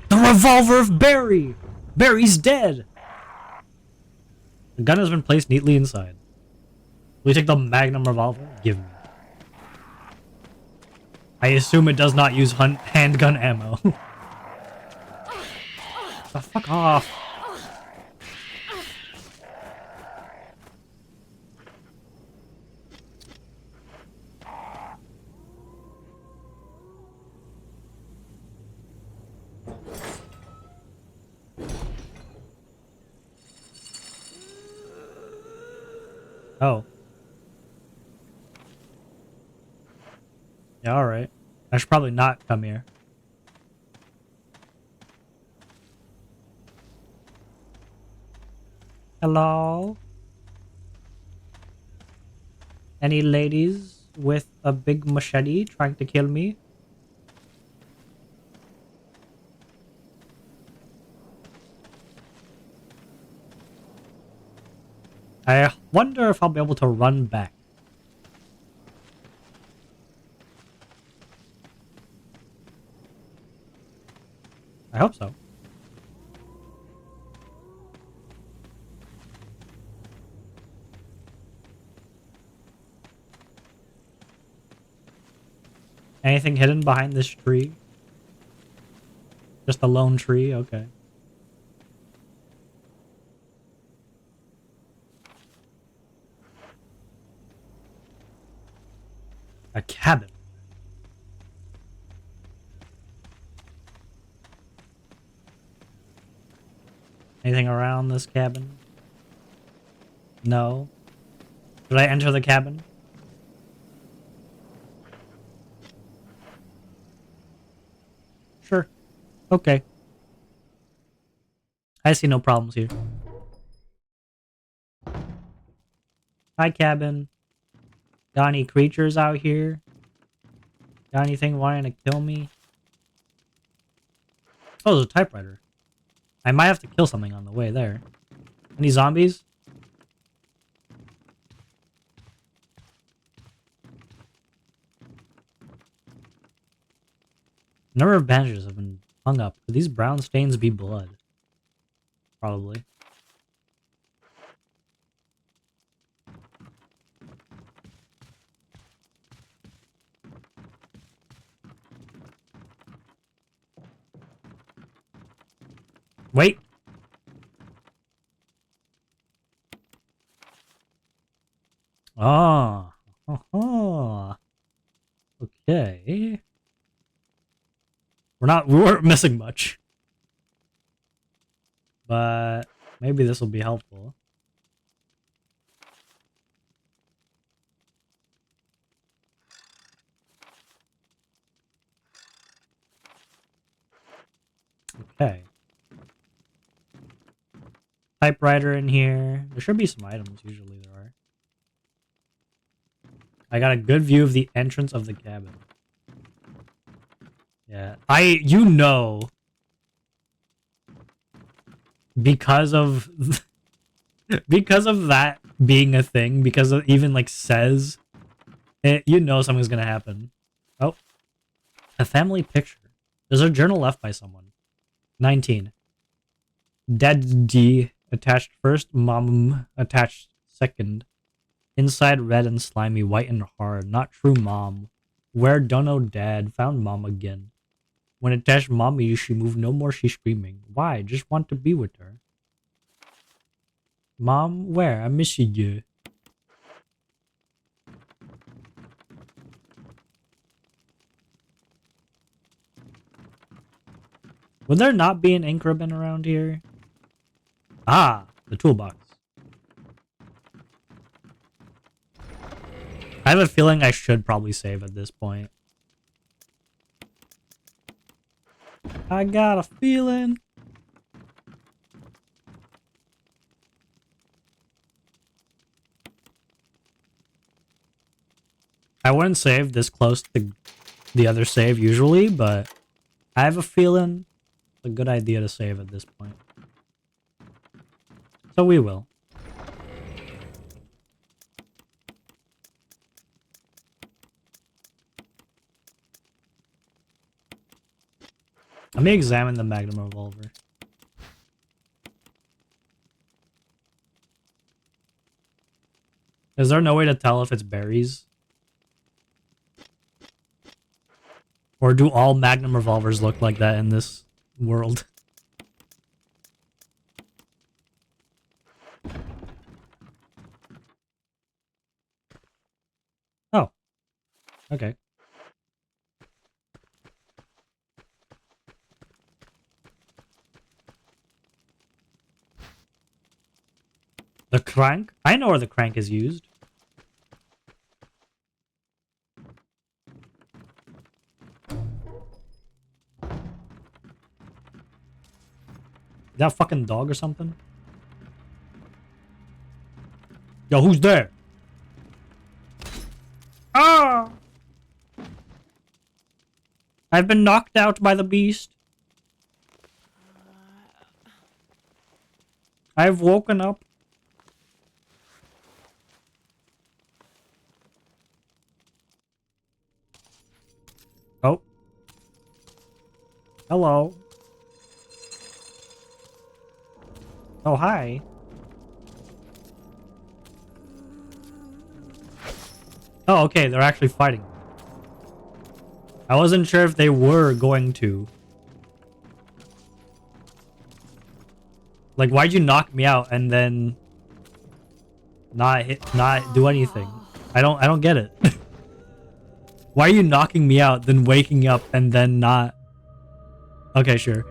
The revolver of Barry! Barry's dead! The gun has been placed neatly inside. Will you take the Magnum revolver? Give me. I assume it does not use handgun ammo. Oh, fuck off. Oh. Yeah, alright. I should probably not come here. Hello? Any ladies with a big machete trying to kill me? I wonder if I'll be able to run back. I hope so. Anything hidden behind this tree? Just a lone tree? Okay. A cabin. Anything around this cabin? No. Should I enter the cabin? Sure. Okay. I see no problems here. Hi, cabin. Got any creatures out here? Got anything wanting to kill me? Oh, there's a typewriter. I might have to kill something on the way there. Any zombies? Number of bandages have been hung up. Could these brown stains be blood? Probably. Wait. Ah. Oh. Okay. We weren't missing much. But maybe this will be helpful. Okay. Typewriter in here. There should be some items, usually there are. I got a good view of the entrance of the cabin. Yeah. You know, because of because of that being a thing, because it even like says it, you know something's gonna happen. Oh. A family picture. There's a journal left by someone. 19. Daddy attached first, mom attached second. Inside red and slimy, white and hard. Not true mom. Where dunno dad, found mom again. When attached mommy, she moved no more, she screaming. Why? Just want to be with her. Mom, where? I miss you. Would there not be an ink ribbon around here? Ah, the toolbox. I have a feeling I should probably save at this point. I got a feeling. I wouldn't save this close to the other save usually, but I have a feeling it's a good idea to save at this point. So we will. Let me examine the Magnum revolver. Is there no way to tell if it's berries? Or do all Magnum revolvers look like that in this world? Oh. Okay. The crank? I know where the crank is used. Is that a fucking dog or something? Yo, who's there? Ah! I've been knocked out by the beast. I've woken up. Oh. Hello. Oh, hi. Oh, okay, they're actually fighting. I wasn't sure if they were going to. Like, why'd you knock me out and then not do anything? I don't get it. Why are you knocking me out, then waking up and then not? Okay, sure.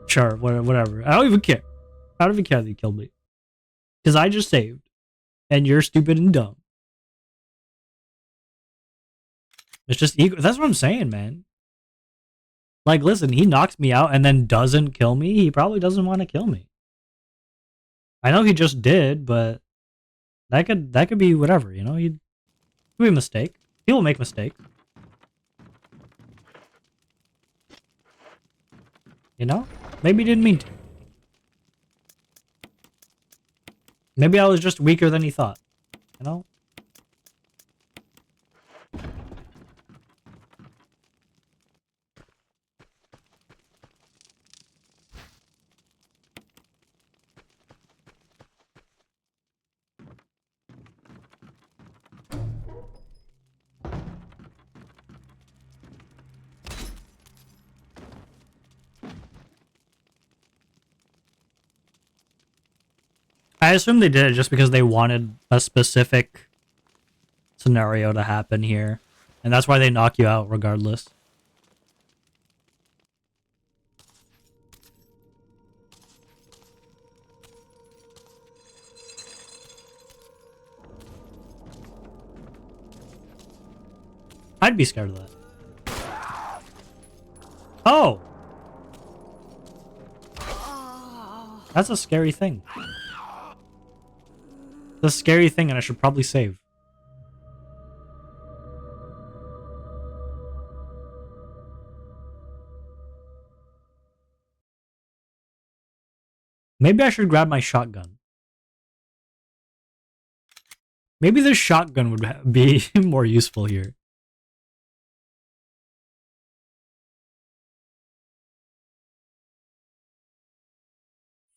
Sure, whatever. I don't even care. I don't even care that you killed me. Because I just saved. And you're stupid and dumb. It's just ego. That's what I'm saying, man. Like, listen, he knocks me out and then doesn't kill me. He probably doesn't want to kill me. I know he just did, but that could be whatever, you know? It could be a mistake. People make mistakes. You know? Maybe he didn't mean to. Maybe I was just weaker than he thought. You know? I assume they did it just because they wanted a specific scenario to happen here. And that's why they knock you out regardless. I'd be scared of that. Oh! That's a scary thing. It's a scary thing and I should probably save. Maybe I should grab my shotgun. Maybe this shotgun would be more useful here.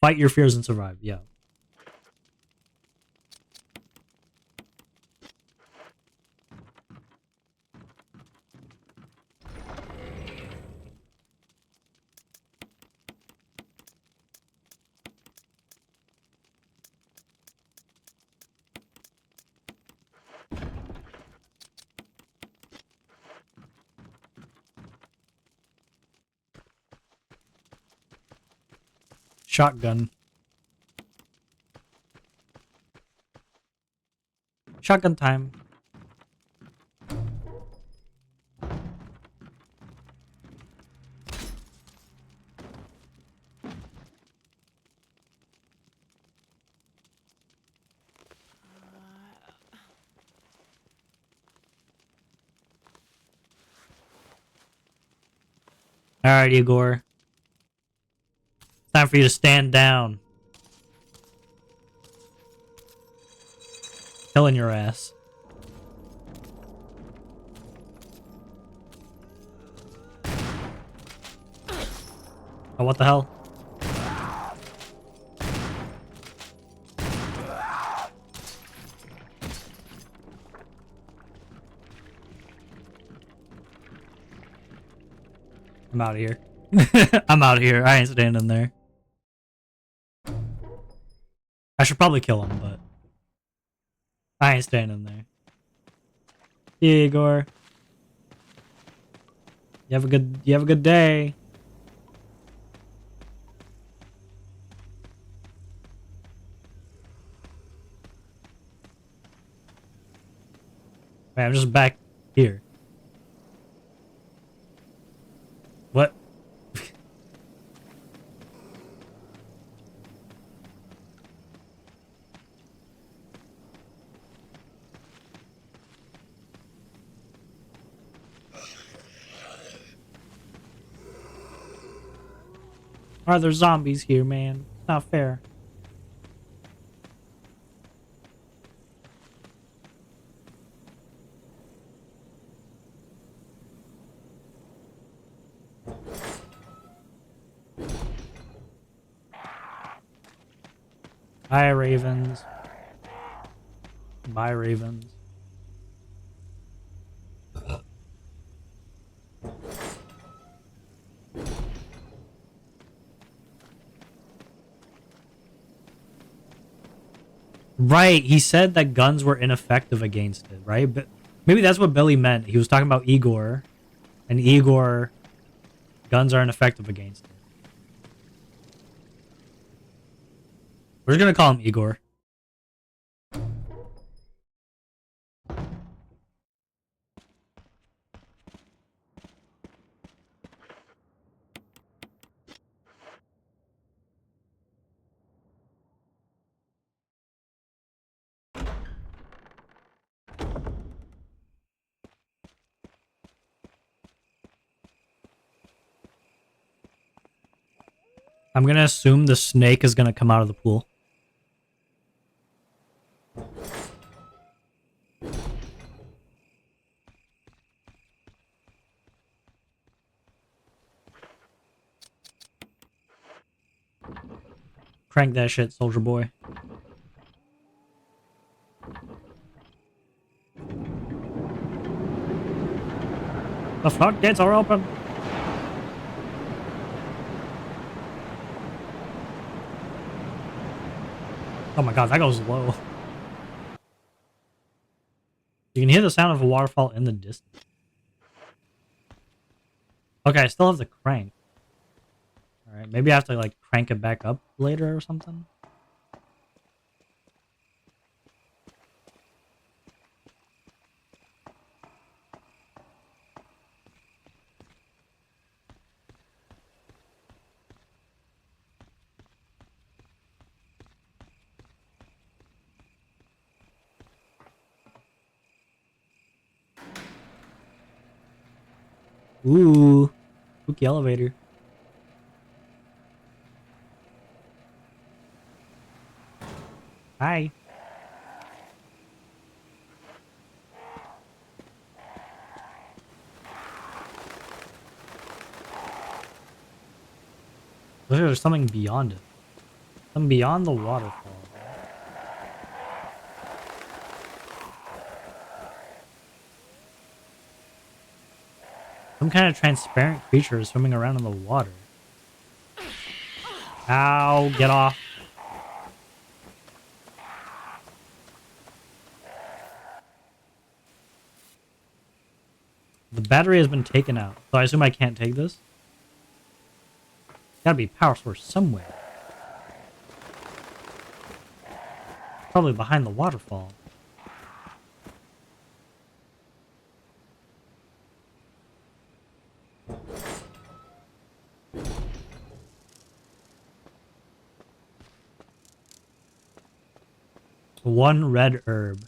Fight your fears and survive, yeah. Shotgun. Shotgun time. Alright, Igor. Time for you to stand down. Killing your ass. Oh, what the hell? I'm out of here. I'm out of here. I ain't standing there. I should probably kill him, but I ain't standing there. Yeah, Igor. You have a good day. Wait, I'm just back here. What? Are there zombies here, man? It's not fair. Hi, Ravens. Bye, Ravens. Right, he said that guns were ineffective against it, right? But maybe that's what Billy meant. He was talking about Igor, and Igor, guns are ineffective against it. We're just gonna call him Igor. I'm gonna assume the snake is gonna come out of the pool. Crank that shit, soldier boy. The floodgates are open. Oh my god, that goes low. You can hear the sound of a waterfall in the distance. Okay, I still have the crank. Alright, maybe I have to like crank it back up later or something. Ooh, spooky elevator. Hi. There's something beyond it. Something beyond the waterfall. Some kind of transparent creature is swimming around in the water. Ow, get off. The battery has been taken out, so I assume I can't take this. Gotta be a power source somewhere. Probably behind the waterfall. One red herb.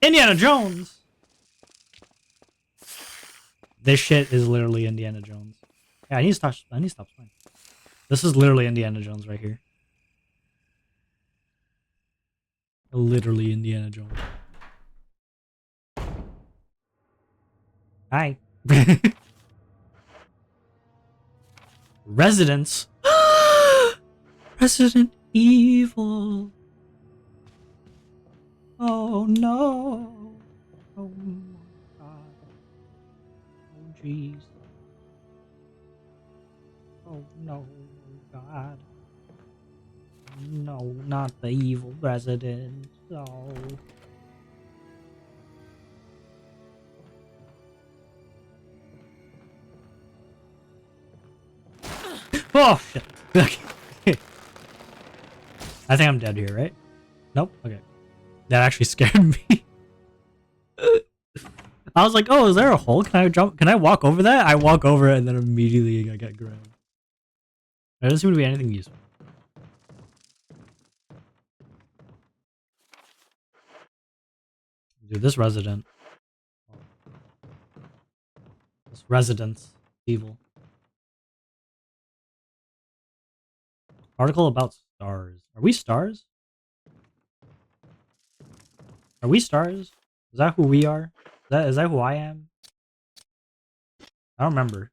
Indiana Jones! This shit is literally Indiana Jones. Yeah, I need to stop playing. This is literally Indiana Jones right here. Literally Indiana Jones. Hi. Residence. Resident Evil. Oh no. Oh my god. Oh jeez. Oh no, god. No, not the evil resident. Oh. Oh shit. Okay. I think I'm dead here, right? Nope. Okay. That actually scared me. I was like, oh, is there a hole? Can I jump? Can I walk over that? I walk over it and then immediately I get grabbed. There doesn't seem to be anything useful. Dude, this resident. This residence. Evil. Article about stars. Are we stars? Are we stars? Is that who we are? Is that who I am? I don't remember.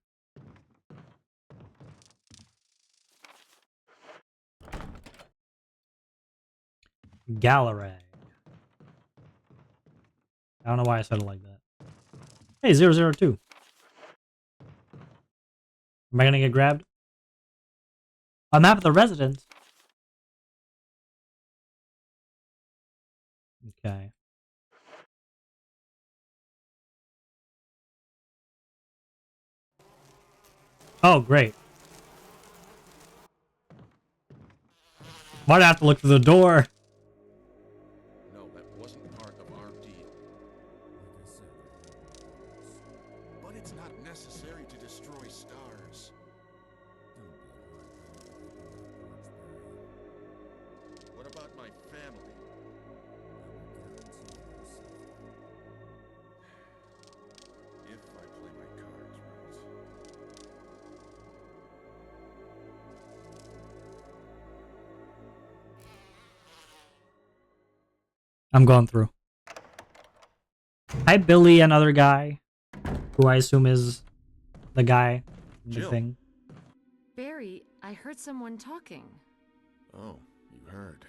Galarag. I don't know why I said it like that. Hey, 002. Am I gonna get grabbed? A map of the residence. Okay. Oh, great. Why'd I have to look for the door? No, that wasn't part of our deal. But it's not necessary to destroy stars. What about my family? If I play my cards right. I'm going through. Hi, Billy, another guy, who I assume is the guy, the Jill. thing. Barry, I heard someone talking. Oh, you heard.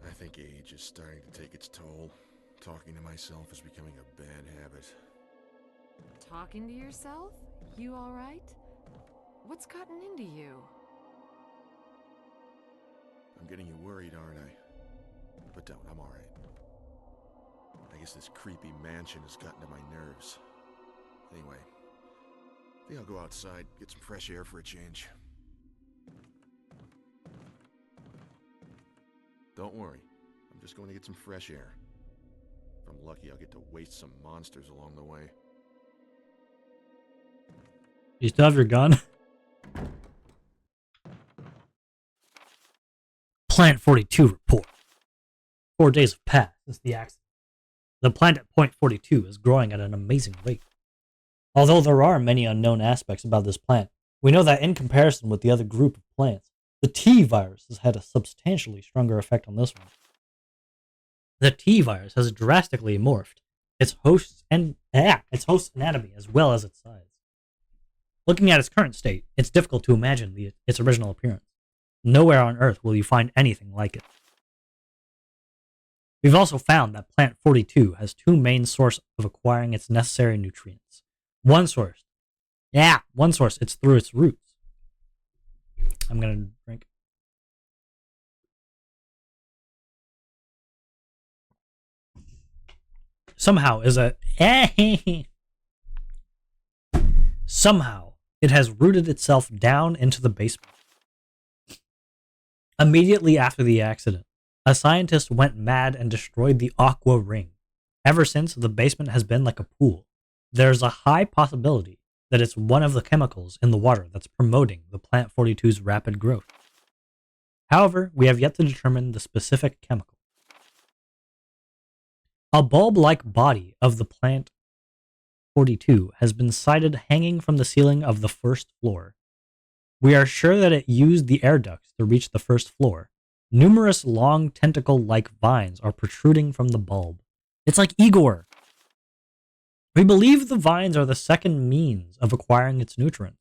I think age is starting to take its toll. Talking to myself is becoming a bad habit. Talking to yourself? You alright? What's gotten into you? I'm getting you worried, aren't I? But don't, I'm alright. I guess this creepy mansion has gotten to my nerves. Anyway, I think I'll go outside, get some fresh air for a change. Don't worry, I'm just going to get some fresh air. If I'm lucky, I'll get to waste some monsters along the way. You still have your gun? Plant 42 report. 4 days have passed since the accident. The plant at Point 42 is growing at an amazing rate. Although there are many unknown aspects about this plant, we know that in comparison with the other group of plants, the T virus has had a substantially stronger effect on this one. The T virus has drastically morphed its host's anatomy as well as its size. Looking at its current state, it's difficult to imagine its original appearance. Nowhere on Earth will you find anything like it. We've also found that Plant 42 has two main sources of acquiring its necessary nutrients. One source, it's through its roots. I'm gonna drink. Somehow it has rooted itself down into the basement. Immediately after the accident, a scientist went mad and destroyed the aqua ring. Ever since, the basement has been like a pool. There's a high possibility that it's one of the chemicals in the water that's promoting the Plant 42's rapid growth. However, we have yet to determine the specific chemical. A bulb-like body of the Plant 42 has been sighted hanging from the ceiling of the first floor. We are sure that it used the air ducts to reach the first floor. Numerous long tentacle-like vines are protruding from the bulb. It's like Igor. We believe the vines are the second means of acquiring its nutrients.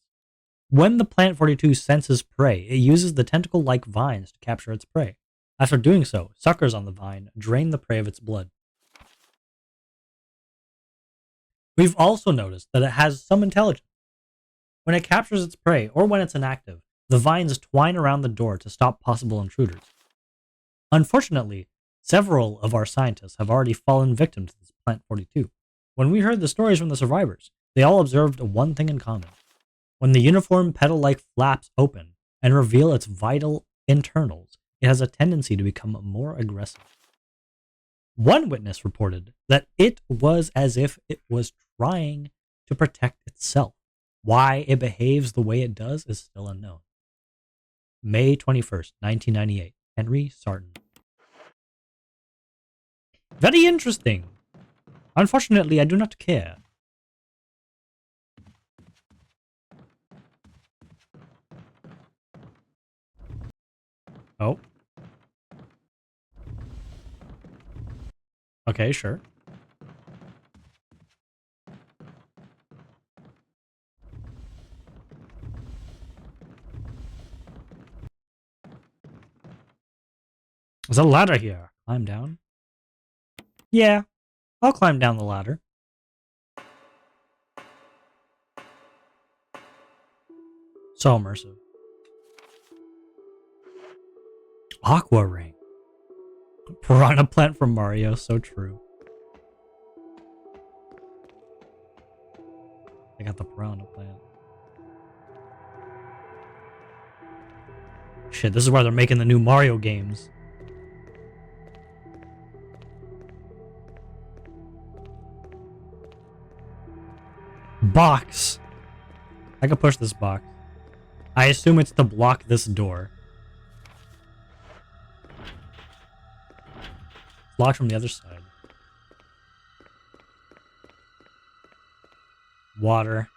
When the Plant 42 senses prey, it uses the tentacle-like vines to capture its prey. After doing so, suckers on the vine drain the prey of its blood. We've also noticed that it has some intelligence. When it captures its prey, or when it's inactive, the vines twine around the door to stop possible intruders. Unfortunately, several of our scientists have already fallen victim to this Plant 42. When we heard the stories from the survivors, they all observed one thing in common. When the uniform petal-like flaps open and reveal its vital internals, it has a tendency to become more aggressive. One witness reported that it was as if it was trying to protect itself. Why it behaves the way it does is still unknown. May 21st, 1998. Henry Sarton. Very interesting. Unfortunately, I do not care. Oh. Okay, sure. There's a ladder here. Climb down? Yeah, I'll climb down the ladder. So immersive. Aqua ring. Piranha plant from Mario, so true. I got the piranha plant. Shit, this is why they're making the new Mario games. Box. I can push this box. I assume it's to block this door. It's locked from the other side. Water.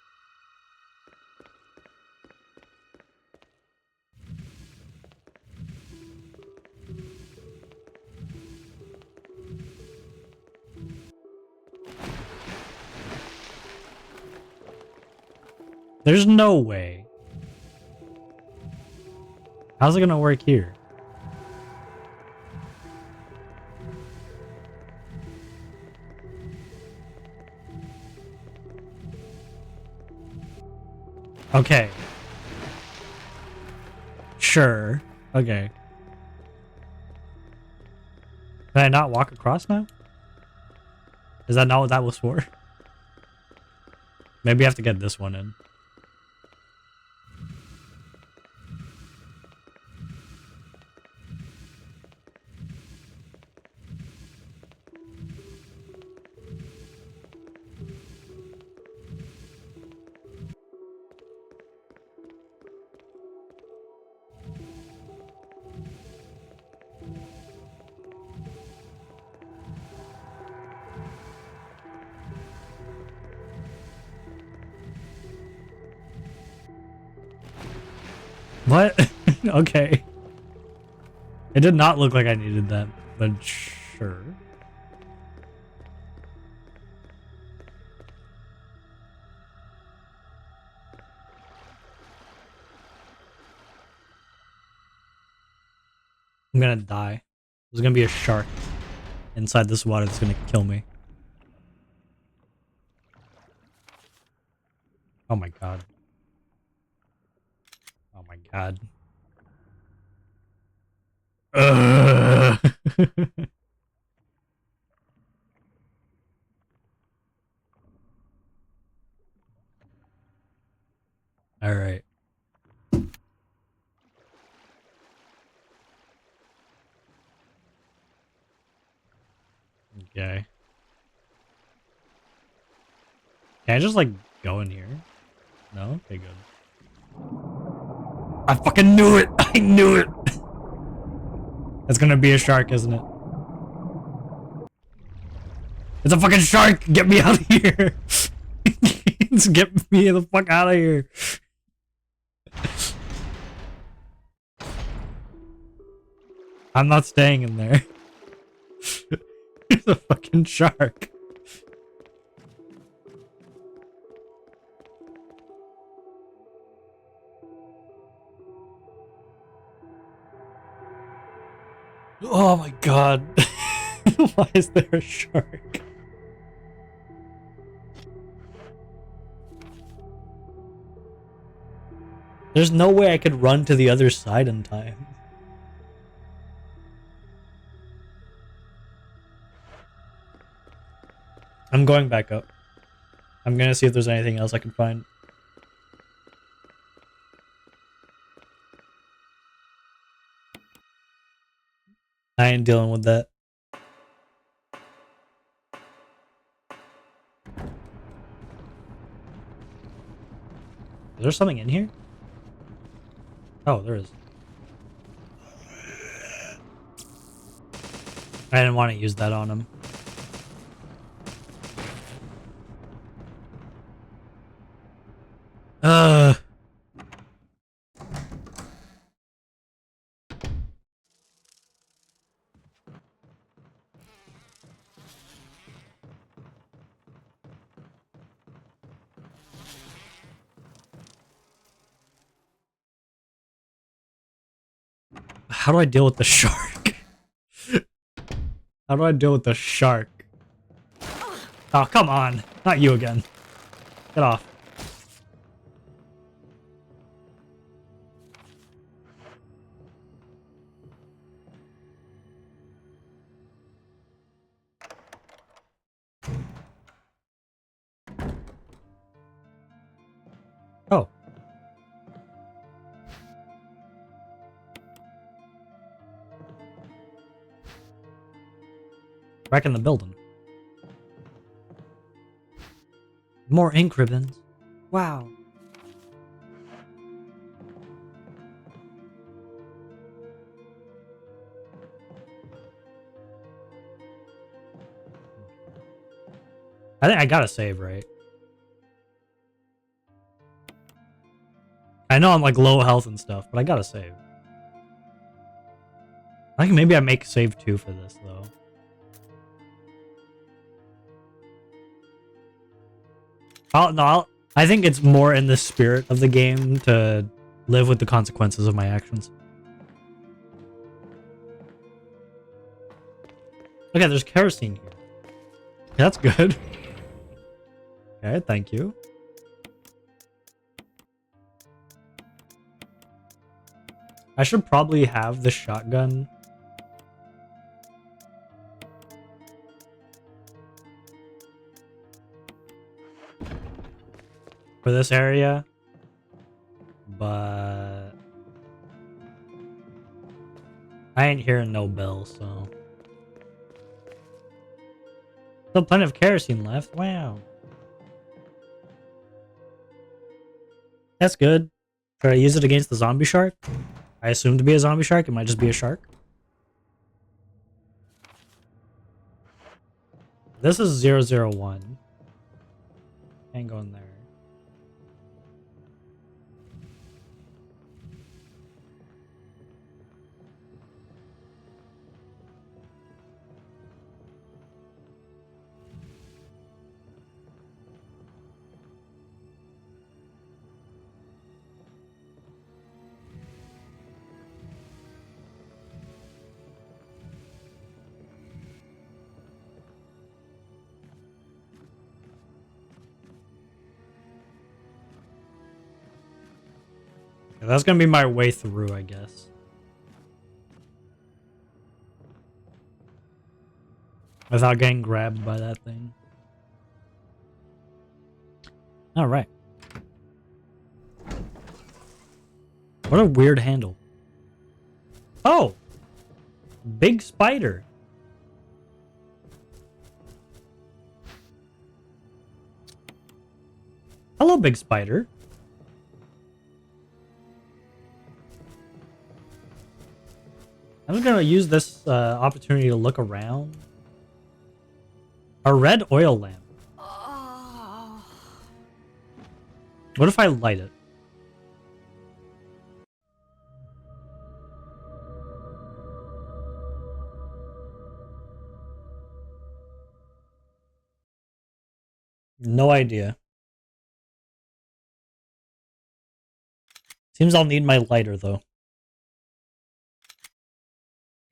There's no way. How's it gonna work here? Okay. Sure. Okay. Can I not walk across now? Is that not what that was for? Maybe I have to get this one in. What? Okay. It did not look like I needed that, but sure. I'm gonna die. There's gonna be a shark inside this water that's gonna kill me. Oh my god. Oh my god. Ugh. All right. Okay. Can I just like go in here? No? Okay, good. I fucking knew it! I knew it! It's gonna be a shark, isn't it? It's a fucking shark! Get me out of here! Just get me the fuck out of here! I'm not staying in there. It's a fucking shark. Oh my god. Why is there a shark? There's no way I could run to the other side in time. I'm going back up. I'm gonna see if there's anything else I can find. I ain't dealing with that. Is there something in here? Oh, there is. I didn't want to use that on him. How do I deal with the shark? How do I deal with the shark? Oh, come on. Not you again. Get off. Oh. Back in the building. More ink ribbons. Wow. I think I gotta save, right? I know I'm like low health and stuff, but I gotta save. I think maybe I make save 2 for this though. I think it's more in the spirit of the game to live with the consequences of my actions. Okay, there's kerosene here. That's good. Okay, thank you. I should probably have the shotgun. For this area. But I ain't hearing no bells, so. Still plenty of kerosene left. Wow. That's good. Should I use it against the zombie shark? I assume to be a zombie shark. It might just be a shark. This is 001. Can't go in there. That's gonna be my way through, I guess. Without getting grabbed by that thing. Alright. What a weird handle. Oh! Big spider. Hello, big spider. I'm just gonna use this opportunity to look around. A red oil lamp. Oh. What if I light it? No idea. Seems I'll need my lighter though.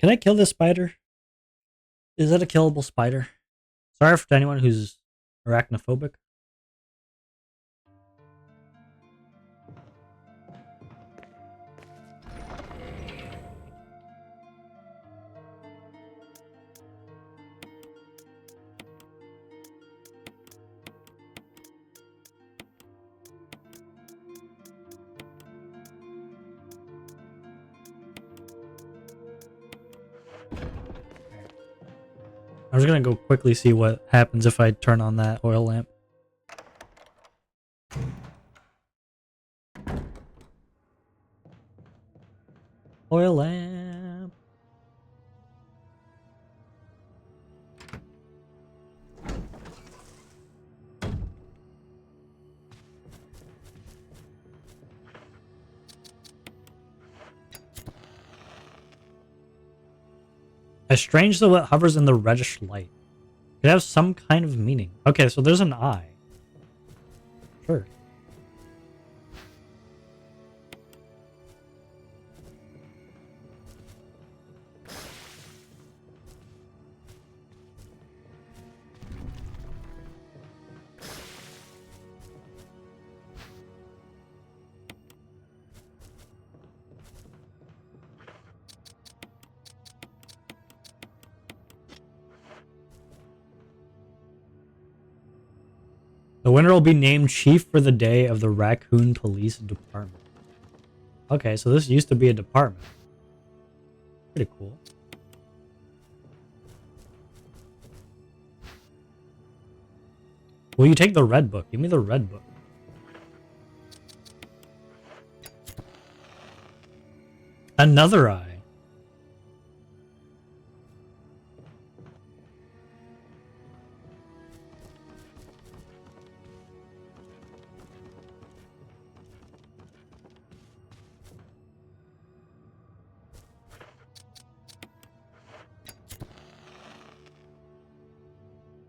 Can I kill this spider? Is it a killable spider? Sorry for anyone who's arachnophobic. I'm just gonna go quickly see what happens if I turn on that oil lamp. Oil lamp. A strange silhouette hovers in the reddish light. It has some kind of meaning. Okay, so there's an eye. Sure. The winner will be named chief for the day of the Raccoon Police Department. Okay, so this used to be a department. Pretty cool. Will you take the red book? Give me the red book. Another eye.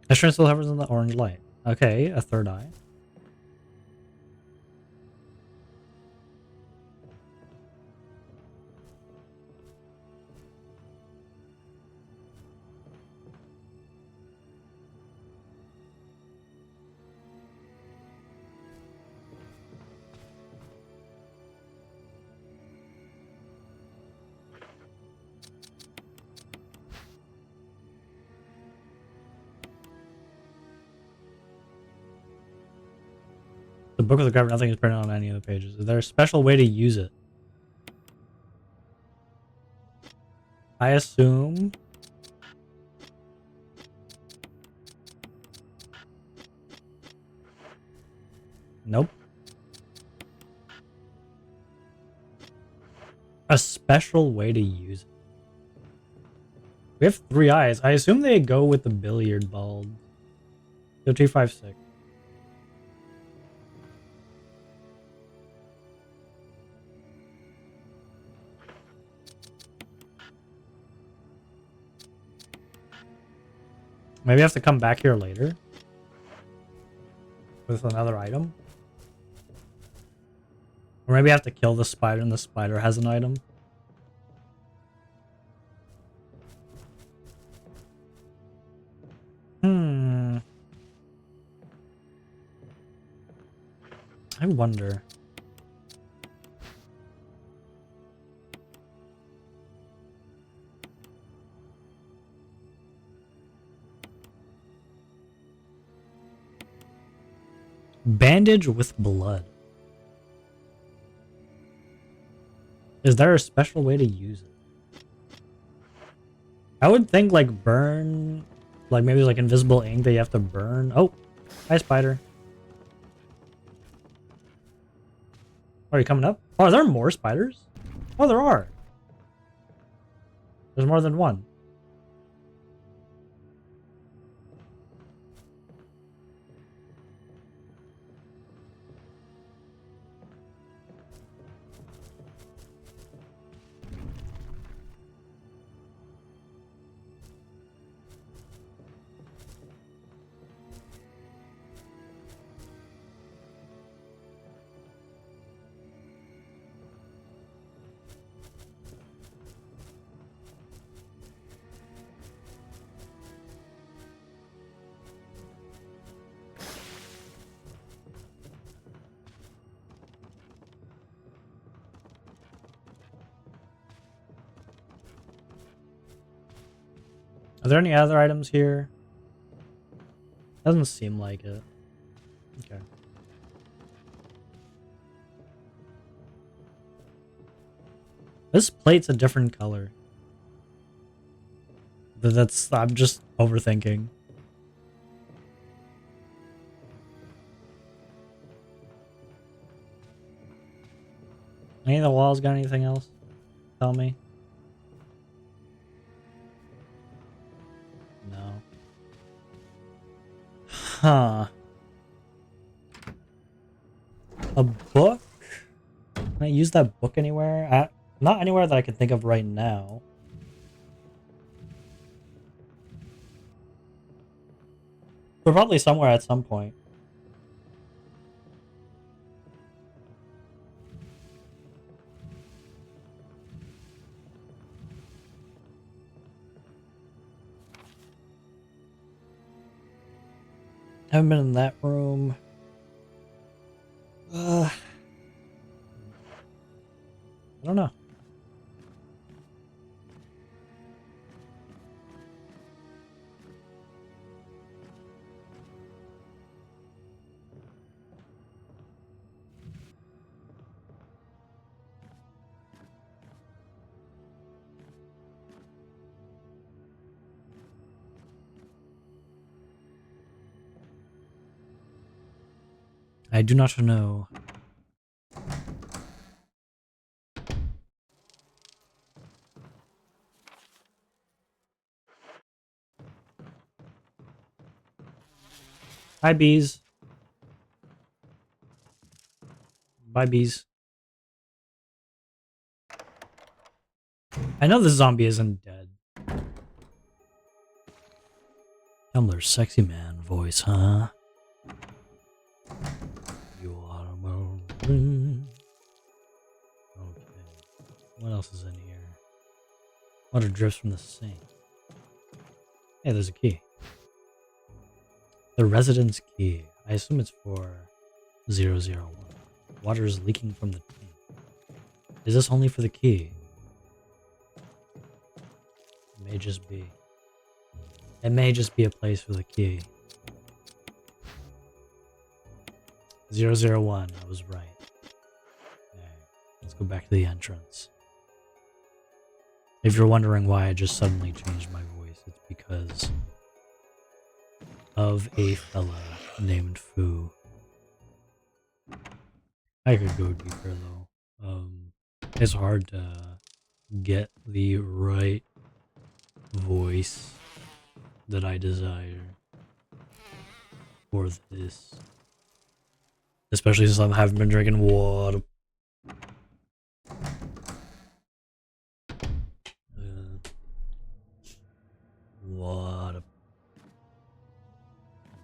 Assurance still hovers in the orange light. Okay, a third eye. The book with the cover, nothing is printed on any of the pages. Is there a special way to use it? I assume. Nope. A special way to use it. We have 3 eyes. I assume they go with the billiard balls. Go 256. Maybe I have to come back here later with another item. Or maybe I have to kill the spider and the spider has an item. I wonder. Bandage with blood. Is there a special way to use it? I would think like burn, like maybe like invisible ink that you have to burn. Oh, hi spider. Are you coming up? Oh, are there more spiders? Oh, there are. There's more than one. Are there any other items here? Doesn't seem like it. Okay. This plate's a different color. That's, I'm just overthinking. Any of the walls got anything else? Tell me. No. Huh. A book? Can I use that book anywhere? Not anywhere that I can think of right now. But probably somewhere at some point. Haven't been in that room. I don't know. I do not know. Hi, bees. Bye, bees. I know this zombie isn't dead. Tumblr's sexy man voice, huh? You are a marine. Okay. What else is in here? Water drips from the sink. Hey, there's a key. The residence key. I assume it's for 001. Water is leaking from the tank. Is this only for the key? It may just be. It may just be a place for the key. 001, I was right. Okay, let's go back to the entrance. If you're wondering why I just suddenly changed my voice, it's because of a fella named Fu. I could go deeper though. It's hard to get the right voice that I desire for this. Especially since I haven't been drinking water. Water.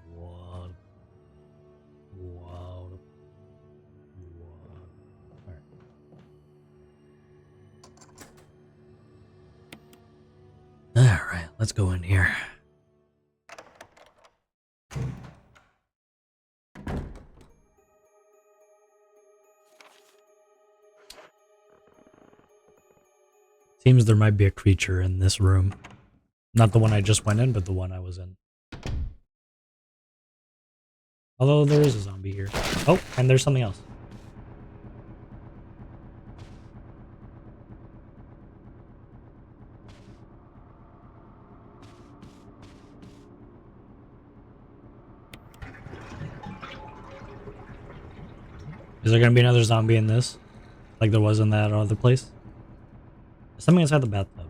Water. Water. Water. Alright. Alright, let's go in here. Seems there might be a creature in this room. Not the one I just went in, but the one I was in. Although there is a zombie here. Oh, and there's something else. Is there gonna be another zombie in this? Like there was in that other place? There's something inside the bathtub.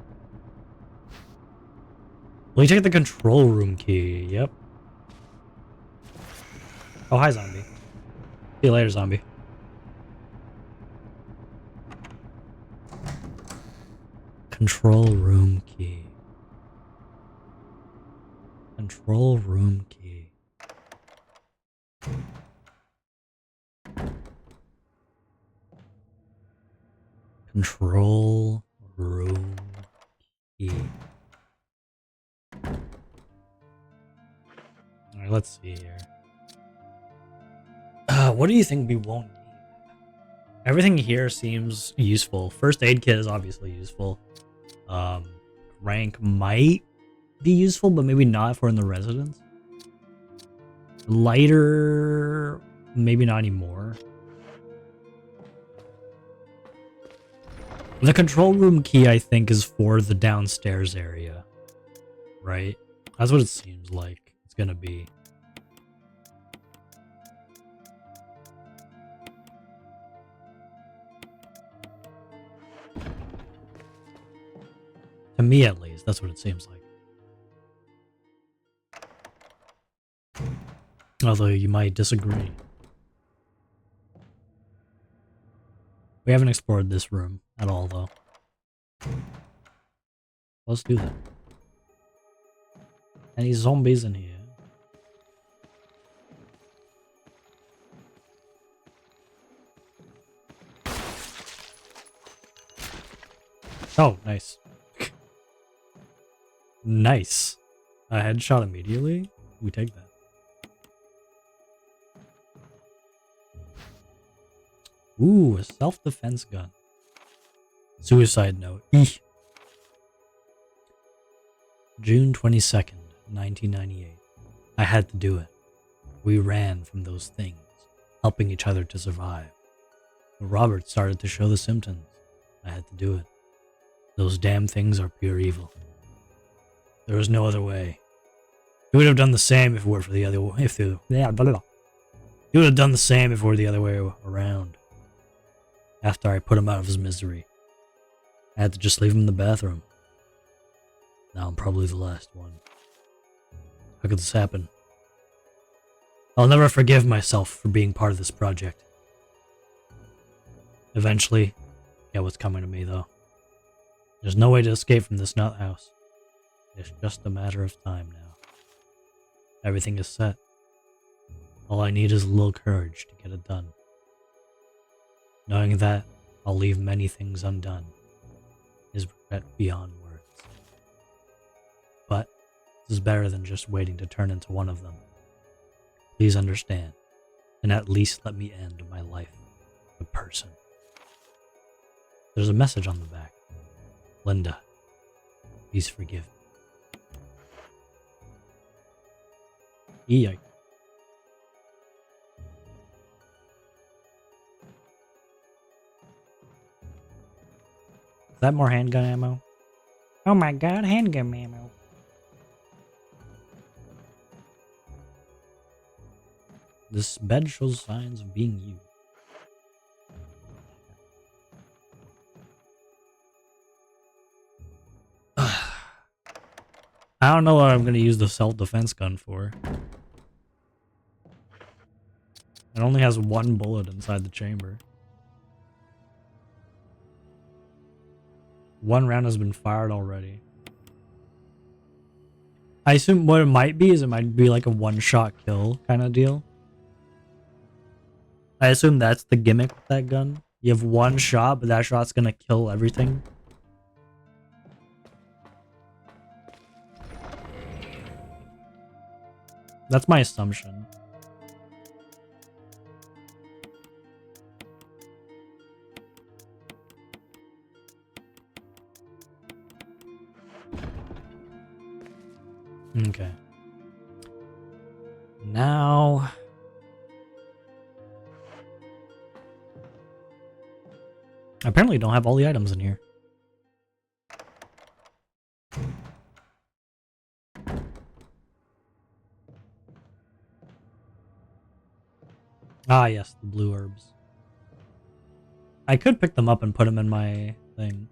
Will you take the control room key? Yep. Oh, hi, zombie. See you later, zombie. Control room key. Control room key. Control room key. Alright, let's see here. What do you think we won't need? Everything here seems useful. First aid kit is obviously useful. Rank might be useful, but maybe not if we're in the residence. Lighter, maybe not anymore. The control room key, I think, is for the downstairs area. Right? That's what it seems like it's gonna be. To me, at least, that's what it seems like. Although you might disagree. We haven't explored this room at all, though. Let's do that. Any zombies in here? Oh, nice. Nice. A headshot immediately? We take that. Ooh, a self-defense gun. Suicide note. Eesh. June 22nd, 1998. I had to do it. We ran from those things, helping each other to survive. When Robert started to show the symptoms, I had to do it. Those damn things are pure evil. There was no other way. We would have done the same if it were for the other. He would have done the same if it were the other way around. After I put him out of his misery, I had to just leave him in the bathroom. Now I'm probably the last one. How could this happen? I'll never forgive myself for being part of this project. Eventually, get what's coming to me though. There's no way to escape from this nut house. It's just a matter of time now. Everything is set. All I need is a little courage to get it done. Knowing that I'll leave many things undone is regret beyond words. But this is better than just waiting to turn into one of them. Please understand, and at least let me end my life a person. There's a message on the back. Linda, please forgive me. Yikes. Is that more handgun ammo? Oh my god, handgun ammo. This bed shows signs of being used. I don't know what I'm going to use the self-defense gun for. It only has one bullet inside the chamber. One round has been fired already. I assume what it might be is it might be like a one-shot kill kind of deal. I assume that's the gimmick with that gun. You have one shot, but that shot's gonna kill everything. That's my assumption. Okay. Now... I apparently don't have all the items in here. Ah, yes, the blue herbs. I could pick them up and put them in my thing.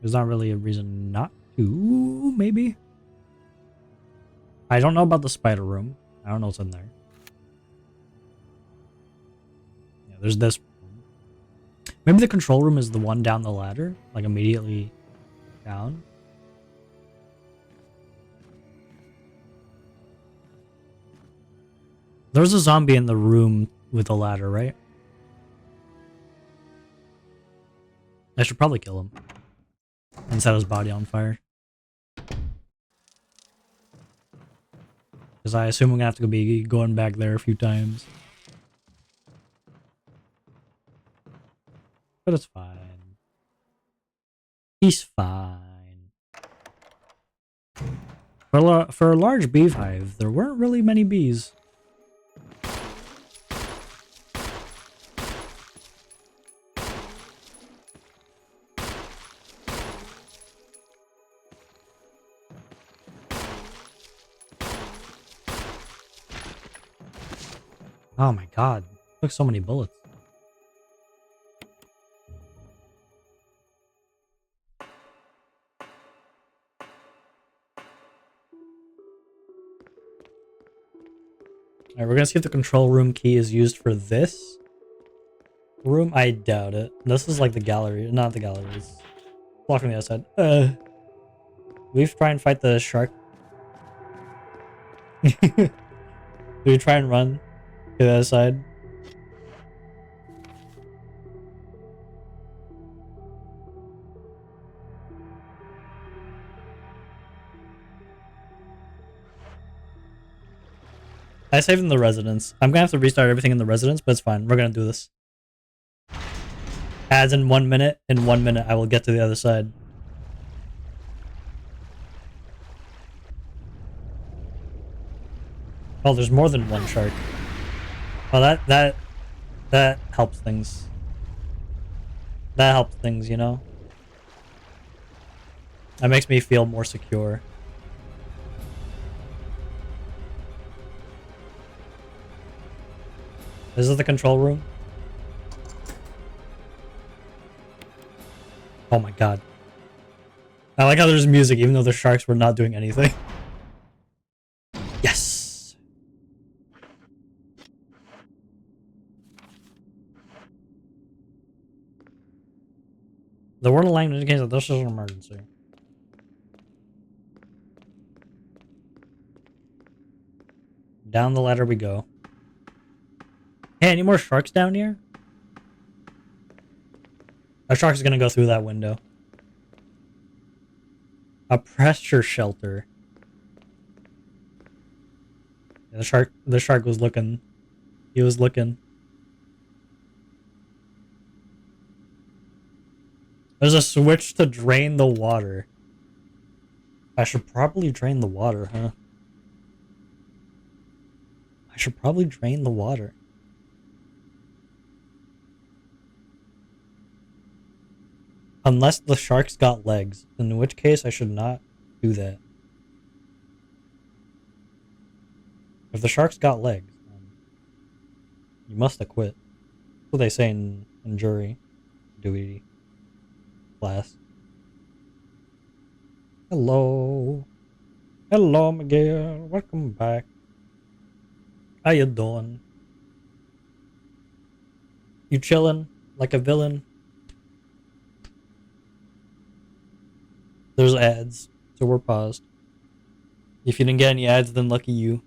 There's not really a reason not to, maybe? I don't know about the spider room. I don't know what's in there. Yeah, there's this room. Maybe the control room is the one down the ladder, like immediately down. There's a zombie in the room with the ladder, right? I should probably kill him and set his body on fire. Because I assume we're gonna have to be going back there a few times. But it's fine. He's fine. For a large beehive, there weren't really many bees. Oh my god, took so many bullets. Alright, we're gonna see if the control room key is used for this room. I doubt it. This is like the gallery, not the gallery. It's blocking the other side. We try and fight the shark. Do we try and run to the other side? I saved in the residence. I'm gonna have to restart everything in the residence, but it's fine. We're gonna do this. As in 1 minute. In 1 minute, I will get to the other side. Oh, there's more than one shark. Oh, that helps things. That helps things, you know? That makes me feel more secure. This is the control room. Oh my god. I like how there's music even though the sharks were not doing anything. Yes! The warning line indicates that this is an emergency. Down the ladder we go. Hey, any more sharks down here? A shark's gonna go through that window. A pressure shelter. Yeah, the shark was looking. He was looking. There's a switch to drain the water. I should probably drain the water, huh? I should probably drain the water. Unless the shark's got legs, in which case I should not do that. If the shark's got legs, you must have quit. That's what they say in jury duty class. Hello. Hello, Miguel. Welcome back. How you doing? You chilling like a villain? There's ads, so we're paused. If you didn't get any ads, then lucky you.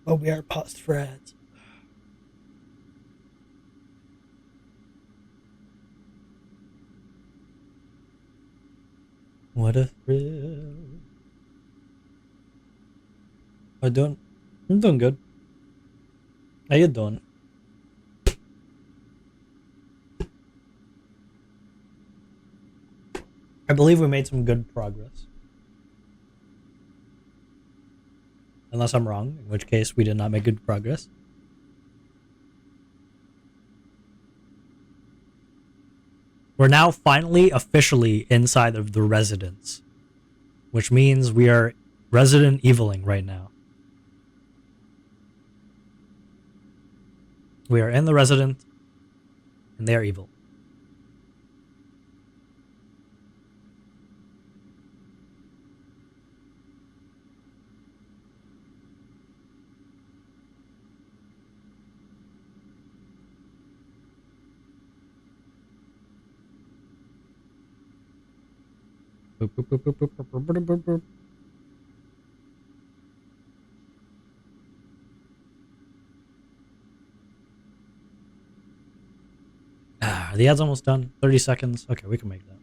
But we are paused for ads. What a thrill. I'm doing good. How you doing? I believe we made some good progress. Unless I'm wrong, in which case we did not make good progress. We're now finally officially inside of the residence, which means we are Resident Eviling right now. We are in the resident, and they are evil. Boop, boop, boop, boop, boop, boop, boop, boop, boop. Are the ads almost done? 30 seconds. Okay, we can make that.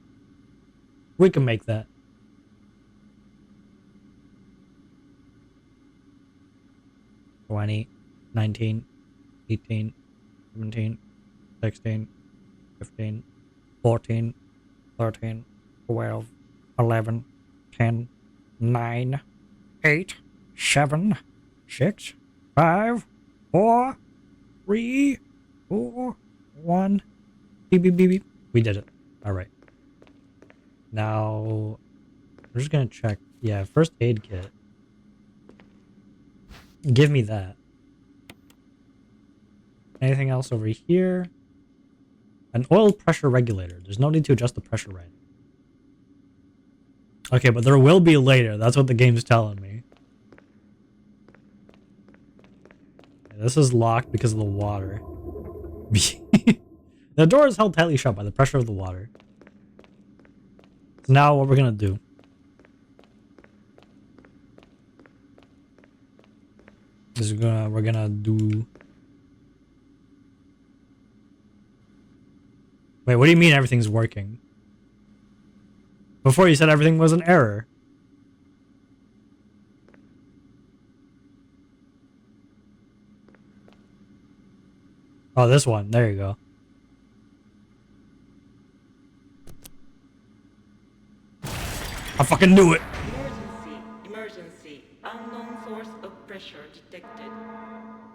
We can make that. $20, $19, $18, $17, $16, $15, $14, $13, $12, $11, $10, $9, $8, $7, $6, $5, $4, $3, $2, $1. Beep, beep, beep, beep. We did it. All right. Now, we're just going to check. Yeah, first aid kit. Give me that. Anything else over here? An oil pressure regulator. There's no need to adjust the pressure right. Okay, but there will be later. That's what the game's telling me. This is locked because of the water. The door is held tightly shut by the pressure of the water. So now what we're gonna do. We're gonna do. Wait, what do you mean everything's working? Before you said everything was an error. Oh, this one. There you go. I fucking knew it. Emergency. Unknown source of pressure detected.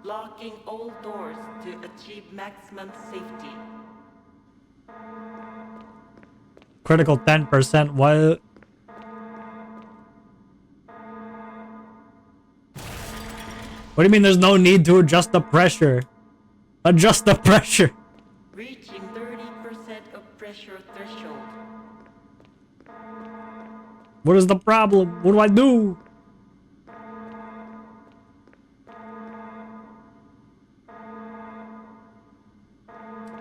Locking all doors to achieve maximum safety. Critical 10%. What? What do you mean there's no need to adjust the pressure? Adjust the pressure. Reaching 30% of pressure threshold. What is the problem? What do I do?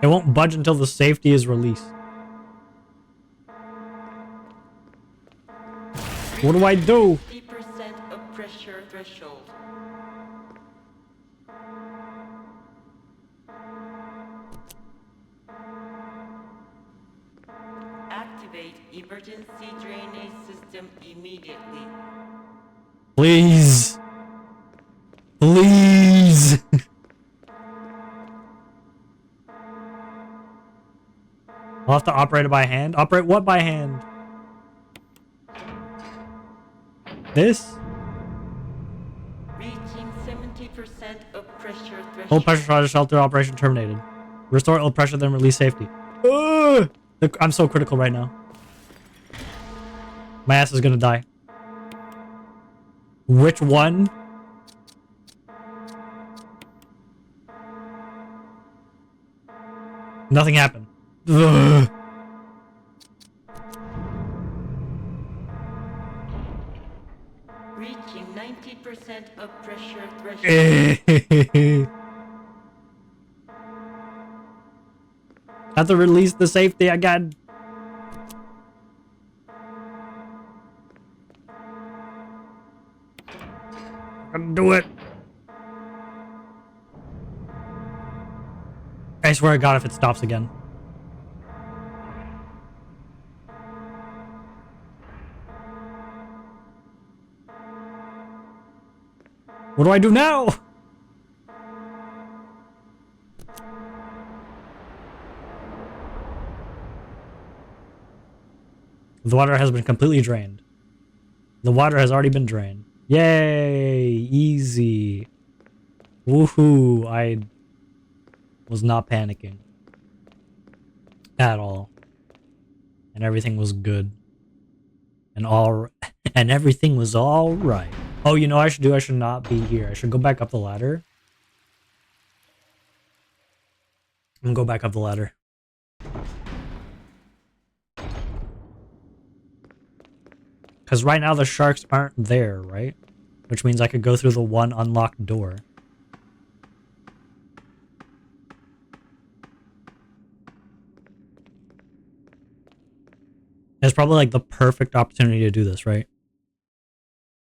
It won't budge until the safety is released. What do I do? 50% of pressure threshold. Activate emergency drainage system immediately. Please. Please. I'll have to operate it by hand. Operate what by hand? This? Reaching 70% of pressure Hold threshold. pressure shelter operation terminated. Restore all pressure, then release safety. Ugh! I'm so critical right now. My ass is gonna die. Which one? Nothing happened. Ugh. Reaching 90% of pressure threshold. Have to release the safety again. I'm gonna do it. I swear to God if it stops again. What do I do now? The water has been completely drained. The water has already been drained. Yay! Easy. Woohoo! I was not panicking. At all. And everything was good. And everything was alright. Oh, you know what I should do? I should not be here. I should go back up the ladder. I'm gonna go back up the ladder. Because right now the sharks aren't there, right? Which means I could go through the one unlocked door. It's probably like the perfect opportunity to do this, right?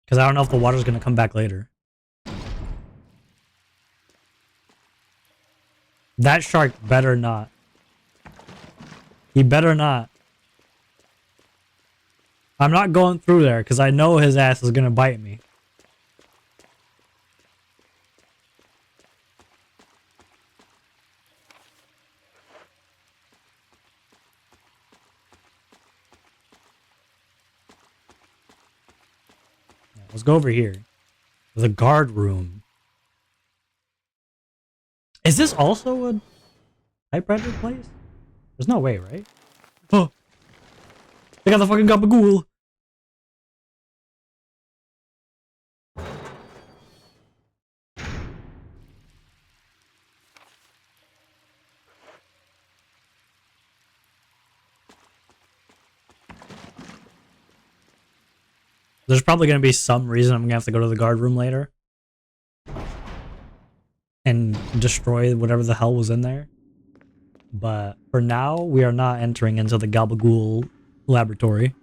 Because I don't know if the water's going to come back later. That shark better not. He better not. I'm not going through there because I know his ass is going to bite me. Yeah, let's go over here. The guard room. Is this also a typewriter place? There's no way, right? Oh! They got the fucking gabagool! There's probably going to be some reason I'm going to have to go to the guard room later. And destroy whatever the hell was in there. But for now, we are not entering into the Gabagool laboratory.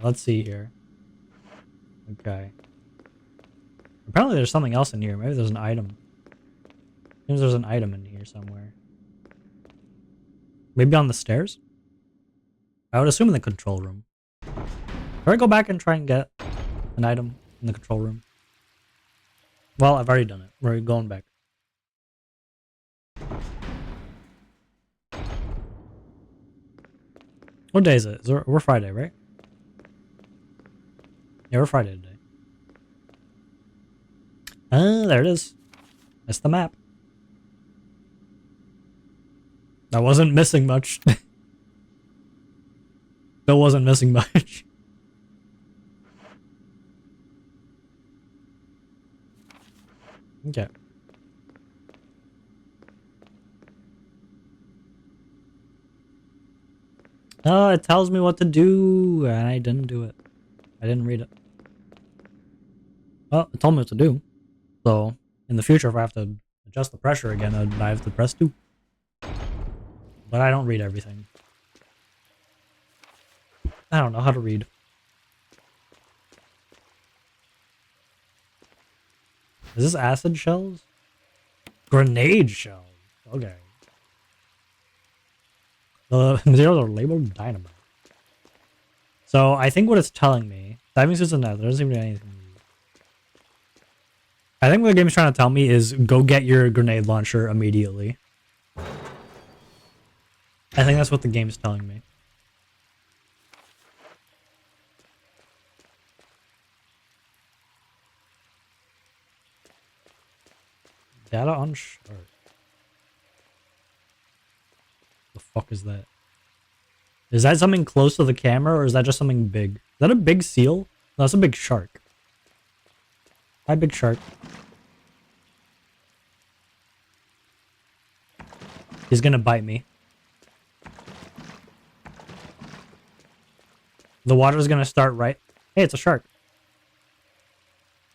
Let's see here. Okay. Apparently there's something else in here. Maybe there's an item. Maybe there's an item in here somewhere. Maybe on the stairs? I would assume in the control room. Should I go back and try and get an item in the control room? Well, I've already done it. We're going back. What day is it? We're Friday, right? Yeah, we're Friday today. There it is. That's the map. I wasn't missing much. Still wasn't missing much. Okay. Oh, it tells me what to do, and I didn't do it. I didn't read it. Well, it told me what to do. So, in the future, if I have to adjust the pressure again, I have to press 2. But I don't read everything. I don't know how to read. Is this acid shells? Grenade shells. Okay. The materials are labeled dynamite. So I think what it's telling me, diving suits and that, there doesn't seem to be anything. I think what the game's trying to tell me is go get your grenade launcher immediately. I think that's what the game's telling me. Data on shark. The fuck is that? Is that something close to the camera or is that just something big? Is that a big seal? No, that's a big shark. Hi, big shark. He's gonna bite me. The water's gonna start right. Hey, it's a shark.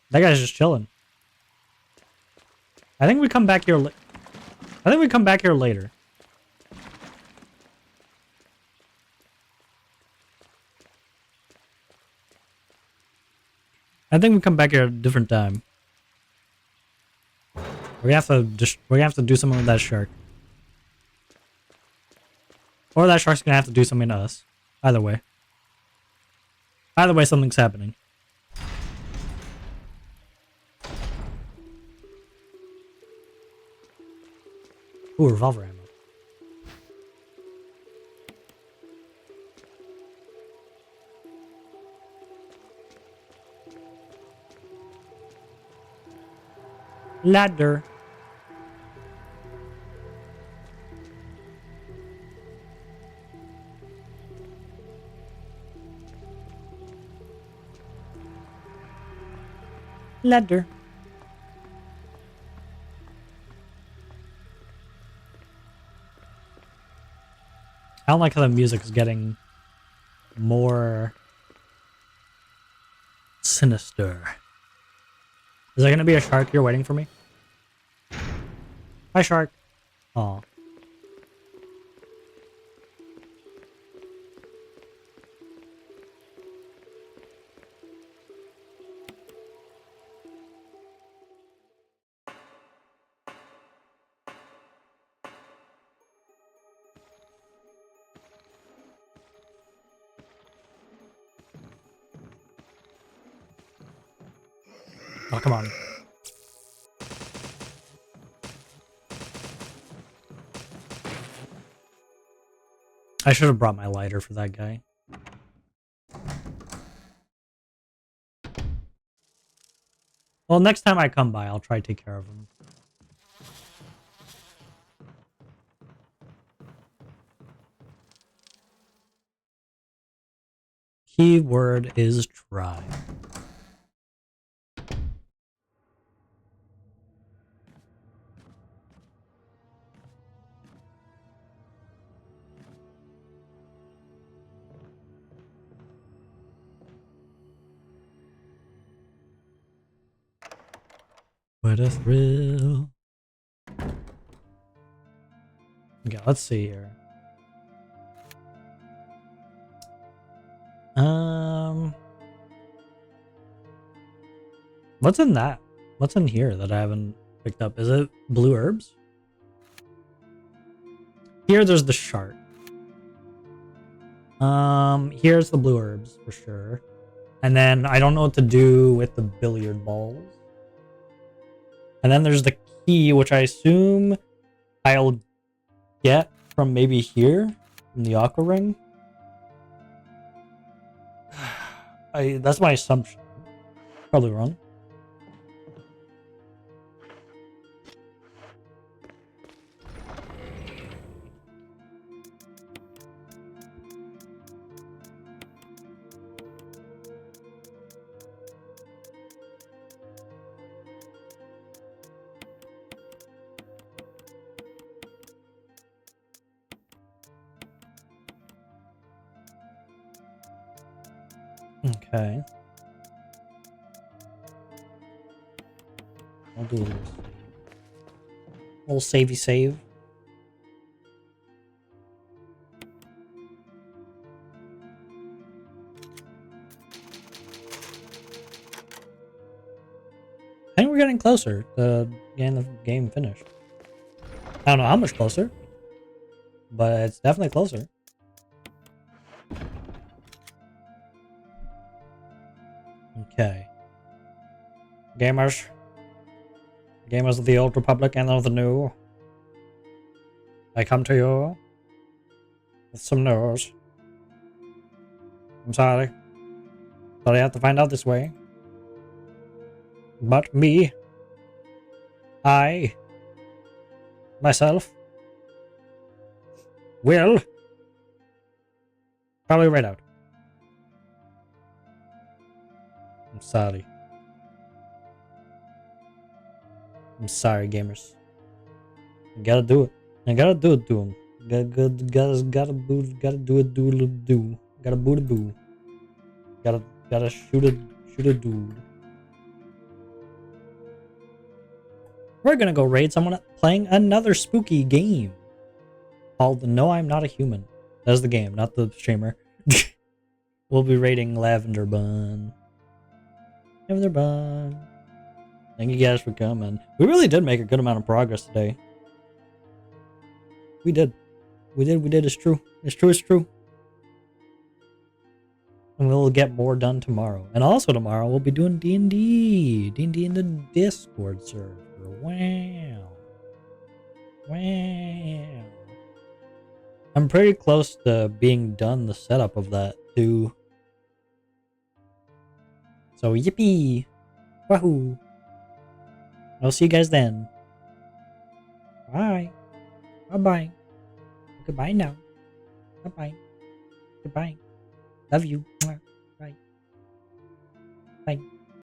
That guy's just chilling. I think we come back here. I think we come back here later. I think we come back here at a different time. We're gonna have to do something with that shark. Or that shark's gonna have to do something to us. Either way. Either way, something's happening. Ooh, revolver ammo. Ladder. Ladder. I don't like how the music is getting more sinister. Is there gonna be a shark here waiting for me? Hi, shark. Aw. Oh, come on. I should have brought my lighter for that guy. Well, next time I come by, I'll try to take care of him. Keyword is try. What a thrill. Okay, let's see here. What's in that? What's in here that I haven't picked up? Is it blue herbs? Here, there's the shark. Here's the blue herbs for sure. And then I don't know what to do with the billiard balls. And then there's the key, which I assume I'll get from maybe here, from the aqua ring. That's my assumption. Probably wrong. Okay. I'll do a little savey save. I think we're getting closer to getting the game finished. I don't know how much closer, but it's definitely closer. Okay. Gamers. Gamers of the Old Republic and of the New. I come to you with some news. I'm sorry that I have to find out this way. But myself, will probably write out. I'm sorry. I'm sorry, gamers. I gotta do it. I gotta do it to him. Gotta do it, do. Gotta boot a boo. Gotta shoot a dude. We're gonna go raid someone playing another spooky game called No, I'm Not a Human. That's the game, not the streamer. We'll be raiding Lavender Bun. Lavender Bun. Thank you guys for coming. We really did make a good amount of progress today. We did. It's true. It's true. And we'll get more done tomorrow. And also tomorrow we'll be doing D&D. D&D in the Discord server. Wow. I'm pretty close to being done the setup of that too. So yippee. Wahoo. I'll see you guys then. Bye. Bye-bye. Goodbye now. Bye-bye. Goodbye. Love you. Bye. Bye.